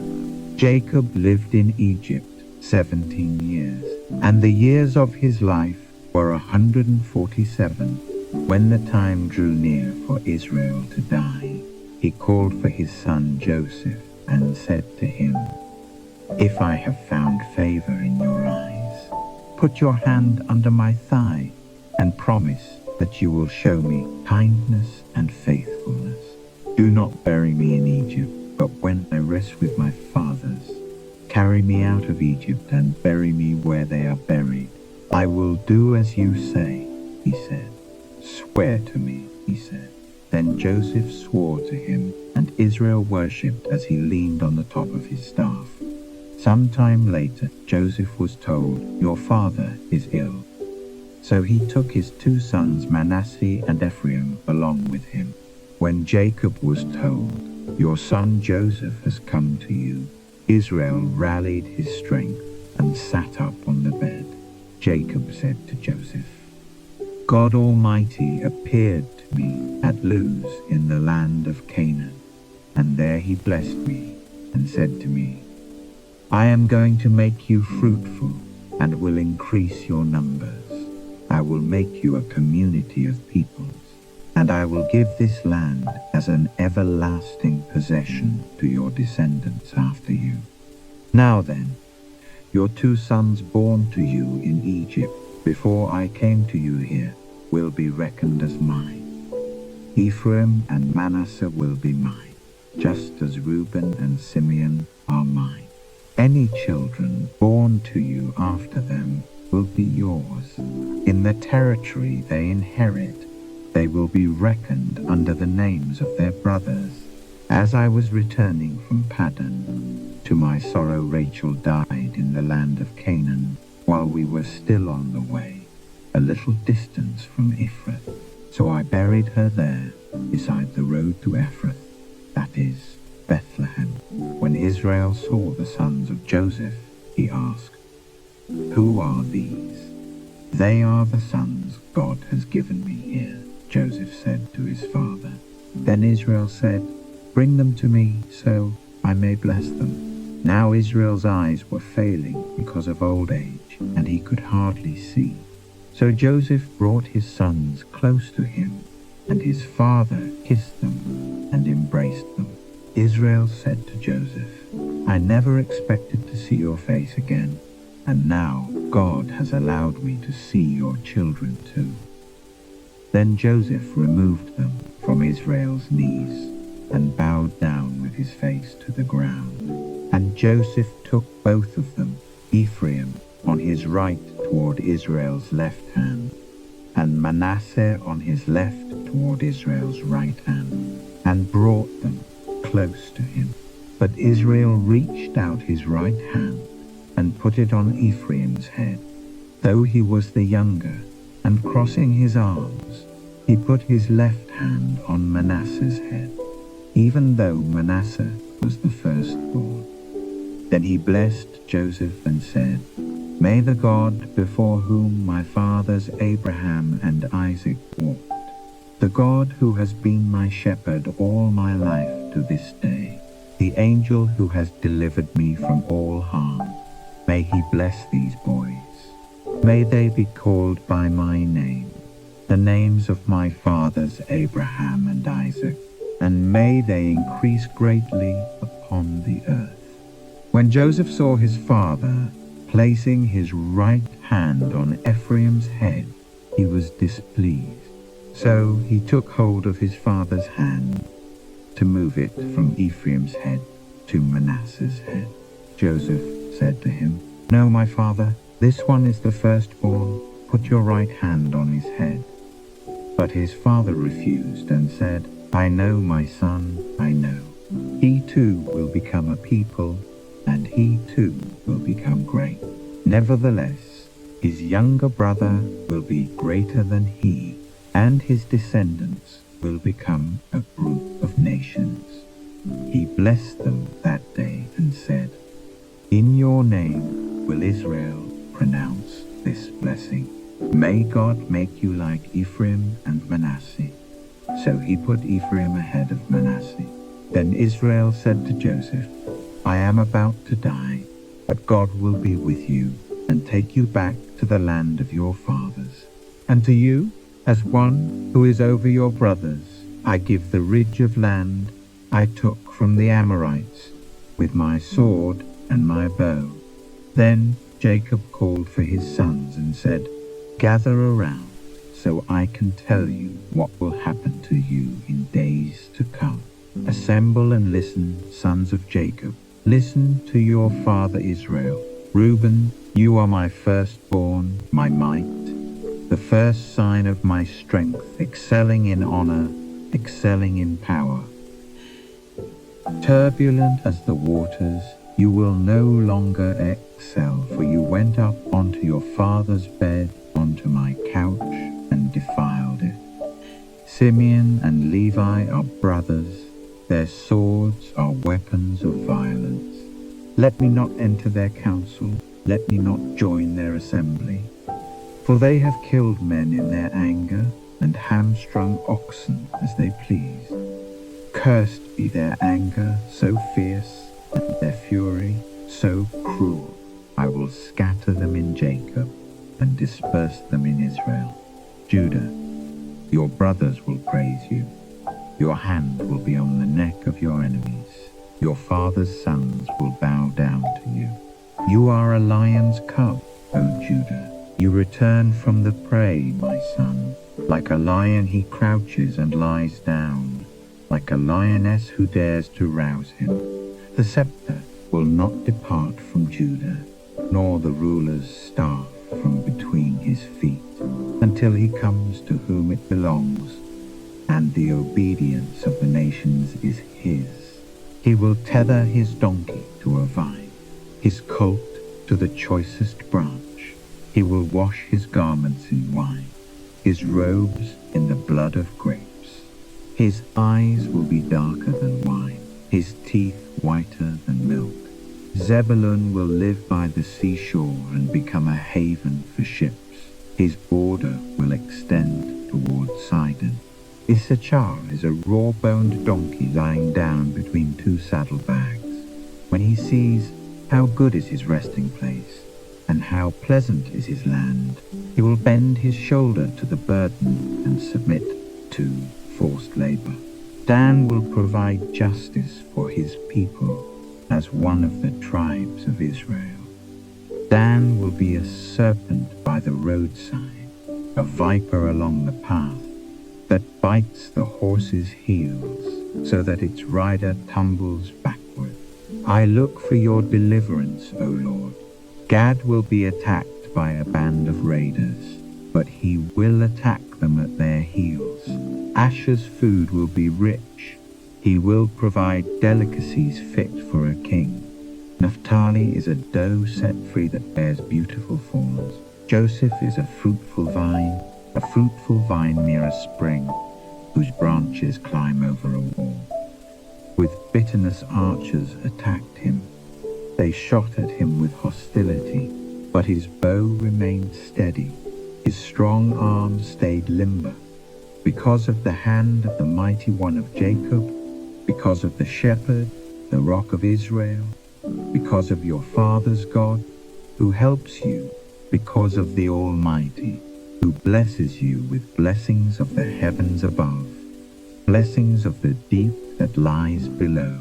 Jacob lived in Egypt 17 years, and the years of his life were 147. When the time drew near for Israel to die, he called for his son Joseph and said to him, "If I have found favor in your eyes, put your hand under my thigh and promise that you will show me kindness and faithfulness. Do not bury me in Egypt, but when I rest with my fathers, carry me out of Egypt and bury me where they are buried. I will do as you say," he said. "Swear to me," he said. Then Joseph swore to him, and Israel worshipped as he leaned on the top of his staff. Some time later, Joseph was told, "Your father is ill." So he took his 2 sons, Manasseh and Ephraim, along with him. When Jacob was told, "Your son Joseph has come to you," Israel rallied his strength and sat up on the bed. Jacob said to Joseph, "God Almighty appeared to me at Luz in the land of Canaan, and there he blessed me and said to me, 'I am going to make you fruitful and will increase your numbers. I will make you a community of peoples, and I will give this land as an everlasting possession to your descendants after you.' Now then, your 2 sons born to you in Egypt before I came to you here will be reckoned as mine. Ephraim and Manasseh will be mine, just as Reuben and Simeon are mine. Any children born to you after them will be yours. In the territory they inherit, they will be reckoned under the names of their brothers. As I was returning from Paddan, to my sorrow Rachel died in the land of Canaan while we were still on the way, a little distance from Ephrath. So I buried her there, beside the road to Ephrath, that is, Bethlehem. When Israel saw the sons of Joseph, he asked, 'Who are these?' 'They are the sons God has given me here,' Joseph said to his father. Then Israel said, 'Bring them to me, so I may bless them.' Now Israel's eyes were failing because of old age, and he could hardly see. So Joseph brought his sons close to him, and his father kissed them and embraced them. Israel said to Joseph, 'I never expected to see your face again, and now God has allowed me to see your children too.' Then Joseph removed them from Israel's knees and bowed down with his face to the ground. And Joseph took both of them, Ephraim on his right toward Israel's left hand, and Manasseh on his left toward Israel's right hand, and brought them close to him. But Israel reached out his right hand and put it on Ephraim's head, though he was the younger, and crossing his arms, he put his left hand on Manasseh's head, even though Manasseh was the firstborn. Then he blessed Joseph and said, 'May the God before whom my fathers Abraham and Isaac walked, the God who has been my shepherd all my life to this day, the angel who has delivered me from all harm, may he bless these boys. May they be called by my name, the names of my fathers Abraham and Isaac, and may they increase greatly upon the earth.' When Joseph saw his father placing his right hand on Ephraim's head, he was displeased. So he took hold of his father's hand to move it from Ephraim's head to Manasseh's head. Joseph said to him, "No, my father, this one is the firstborn. Put your right hand on his head." But his father refused and said, "I know, my son, I know. He too will become a people, and he too will become great. Nevertheless, his younger brother will be greater than he, and his descendants will become a group of nations." He blessed them that day and said, "In your name will Israel pronounce this blessing. May God make you like Ephraim and Manasseh." So he put Ephraim ahead of Manasseh. Then Israel said to Joseph, "I am about to die, but God will be with you and take you back to the land of your fathers. And to you, as one who is over your brothers, I give the ridge of land I took from the Amorites with my sword and my bow." Then Jacob called for his sons and said, "Gather around so I can tell you what will happen to you in days to come. Assemble and listen, sons of Jacob. Listen to your father Israel. Reuben, you are my firstborn, my might, the first sign of my strength, excelling in honor, excelling in power. Turbulent as the waters, you will no longer excel, for you went up onto your father's bed, onto my couch, and defiled it. Simeon and Levi are brothers. Their swords are weapons of violence. Let me not enter their council. Let me not join their assembly. For they have killed men in their anger and hamstrung oxen as they pleased. Cursed be their anger so fierce and their fury so cruel. I will scatter them in Jacob and disperse them in Israel. Judah, your brothers will praise you. Your hand will be on the neck of your enemies. Your father's sons will bow down to you. You are a lion's cub, O Judah. You return from the prey, my son. Like a lion he crouches and lies down, like a lioness who dares to rouse him. The scepter will not depart from Judah, nor the ruler's staff from between his feet, until he comes to whom it belongs, and the obedience of the nations is his. He will tether his donkey to a vine, his colt to the choicest branch. He will wash his garments in wine, his robes in the blood of grapes. His eyes will be darker than wine, his teeth whiter than milk. Zebulun will live by the seashore and become a haven for ships. His border will extend toward Sidon. Issachar is a raw-boned donkey lying down between two saddlebags. When he sees how good is his resting place and how pleasant is his land, he will bend his shoulder to the burden and submit to forced labor. Dan will provide justice for his people as one of the tribes of Israel. Dan will be a serpent by the roadside, a viper along the path that bites the horse's heels so that its rider tumbles backward. I look for your deliverance, O Lord. Gad will be attacked by a band of raiders, but he will attack them at their heels. Asher's food will be rich. He will provide delicacies fit for a king. Naphtali is a doe set free that bears beautiful fawns. Joseph is a fruitful vine near a spring, whose branches climb over a wall. With bitterness archers attacked him. They shot at him with hostility, but his bow remained steady. His strong arm stayed limber. Because of the hand of the mighty one of Jacob, because of the shepherd, the rock of Israel, because of your father's God, who helps you, because of the Almighty, who blesses you with blessings of the heavens above, blessings of the deep that lies below,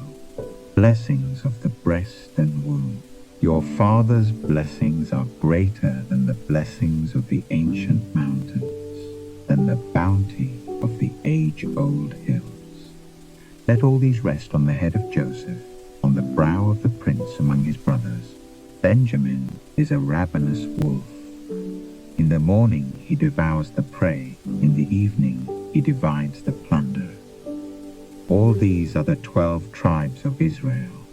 blessings of the breast and womb. Your father's blessings are greater than the blessings of the ancient mountains, than the bounty of the age-old hills. Let all these rest on the head of Joseph, on the brow of the prince among his brothers. Benjamin is a ravenous wolf. In the morning he devours the prey, in the evening he divides the plunder. All these are the 12 tribes of Israel,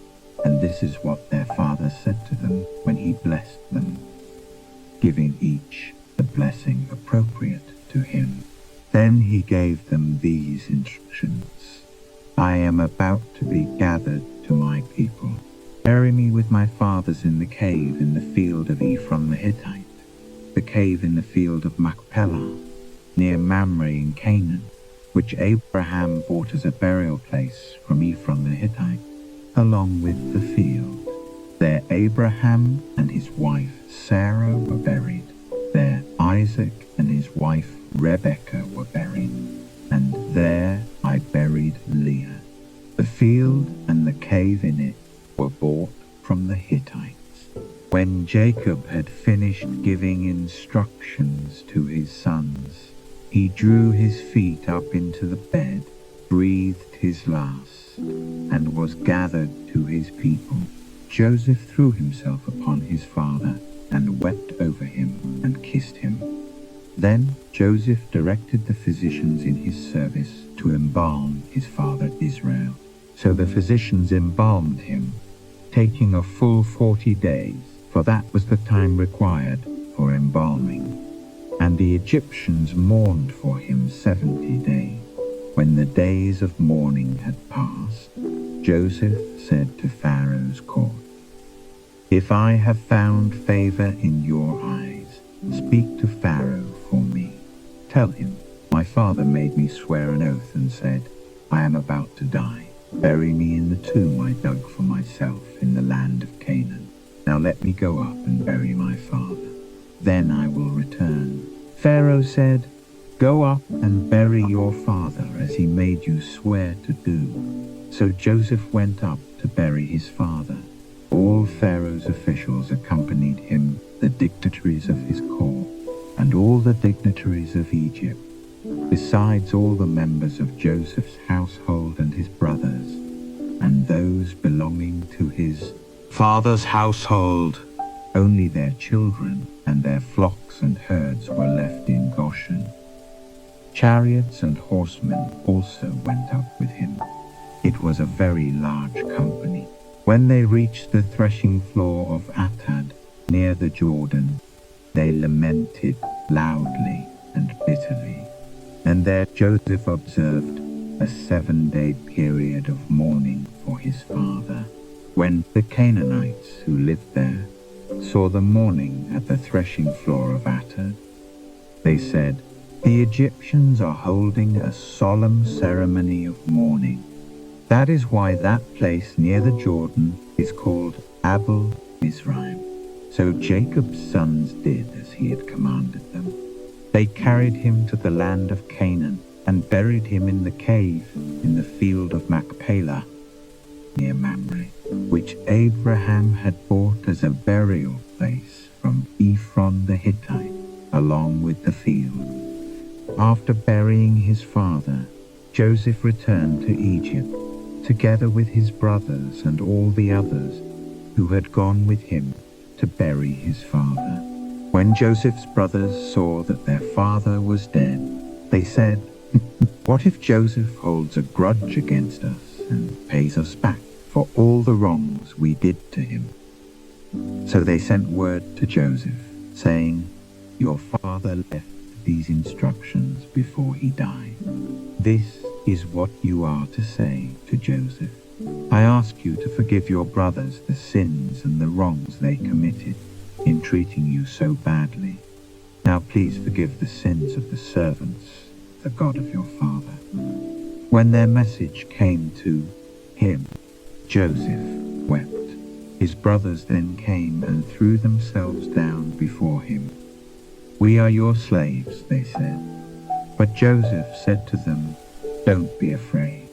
and this is what their father said to them when he blessed them, giving each the blessing appropriate to him. Then he gave them these instructions: I am about to be gathered to my people. Bury me with my fathers in the cave in the field of Ephron the Hittite, the cave in the field of Machpelah, near Mamre in Canaan, which Abraham bought as a burial place from Ephron the Hittite, along with the field. There Abraham and his wife Sarah were buried. There Isaac and his wife Rebekah were buried. And there I buried Leah. The field and the cave in it were bought from the Hittites. When Jacob had finished giving instructions to his sons, he drew his feet up into the bed, breathed his last, and was gathered to his people. Joseph threw himself upon his father and wept over him and kissed him. Then Joseph directed the physicians in his service to embalm his father Israel. So the physicians embalmed him, taking a full 40 days, for that was the time required for embalming. And the Egyptians mourned for him 70 days. When the days of mourning had passed, Joseph said to Pharaoh's court, If I have found favor in your eyes, speak to Pharaoh for me. Tell him, my father made me swear an oath and said, I am about to die. Bury me in the tomb I dug for myself in the land of Canaan. Now let me go up and bury my father. Then I will return. Pharaoh said, Go up and bury your father as he made you swear to do. So Joseph went up to bury his father. All Pharaoh's officials accompanied him, the dignitaries of his court, and all the dignitaries of Egypt, besides all the members of Joseph's household and his brothers, and those belonging to his father's household. Only their children and their flocks and herds were left in Goshen. Chariots and horsemen also went up with him. It was a very large company. When they reached the threshing floor of Atad, near the Jordan, they lamented loudly and bitterly. And there Joseph observed a 7-day period of mourning for his father. When the Canaanites who lived there saw the mourning at the threshing floor of Atad, they said, The Egyptians are holding a solemn ceremony of mourning. That is why that place near the Jordan is called Abel Mizraim. So Jacob's sons did as he had commanded them. They carried him to the land of Canaan and buried him in the cave in the field of Machpelah near Mamre, which Abraham had bought as a burial place from Ephron the Hittite, along with the field. After burying his father, Joseph returned to Egypt, together with his brothers and all the others who had gone with him to bury his father. When Joseph's brothers saw that their father was dead, they said, What if Joseph holds a grudge against us and pays us back for all the wrongs we did to him? So they sent word to Joseph, saying, Your father left these instructions before he died. This is what you are to say to Joseph. I ask you to forgive your brothers the sins and the wrongs they committed in treating you so badly. Now please forgive the sins of the servants, the God of your father. When their message came to him, Joseph wept. His brothers then came and threw themselves down before him. We are your slaves, they said. But Joseph said to them, Don't be afraid.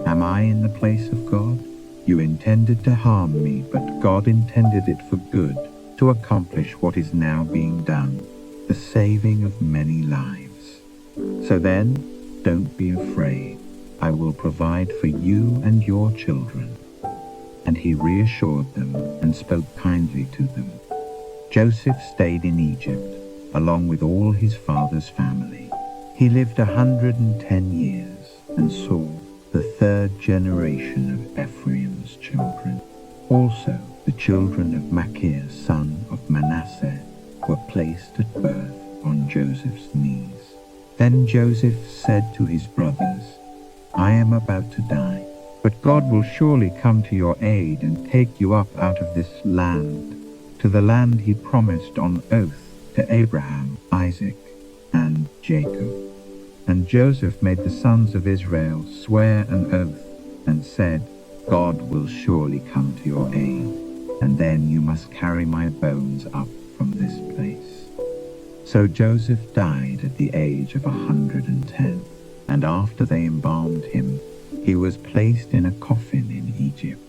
Am I in the place of God? You intended to harm me, but God intended it for good, to accomplish what is now being done, the saving of many lives. So then, "Don't be afraid. I will provide for you and your children." And he reassured them and spoke kindly to them. Joseph stayed in Egypt, along with all his father's family. He lived 110 years and saw the third generation of Ephraim's children. Also, the children of Machir, son of Manasseh, were placed at birth on Joseph's knees. Then Joseph said to his brothers, "I am about to die, but God will surely come to your aid and take you up out of this land, to the land he promised on oath to Abraham, Isaac, and Jacob." And Joseph made the sons of Israel swear an oath and said, "God will surely come to your aid, and then you must carry my bones up from this place." So Joseph died at the age of 110, and after they embalmed him, he was placed in a coffin in Egypt.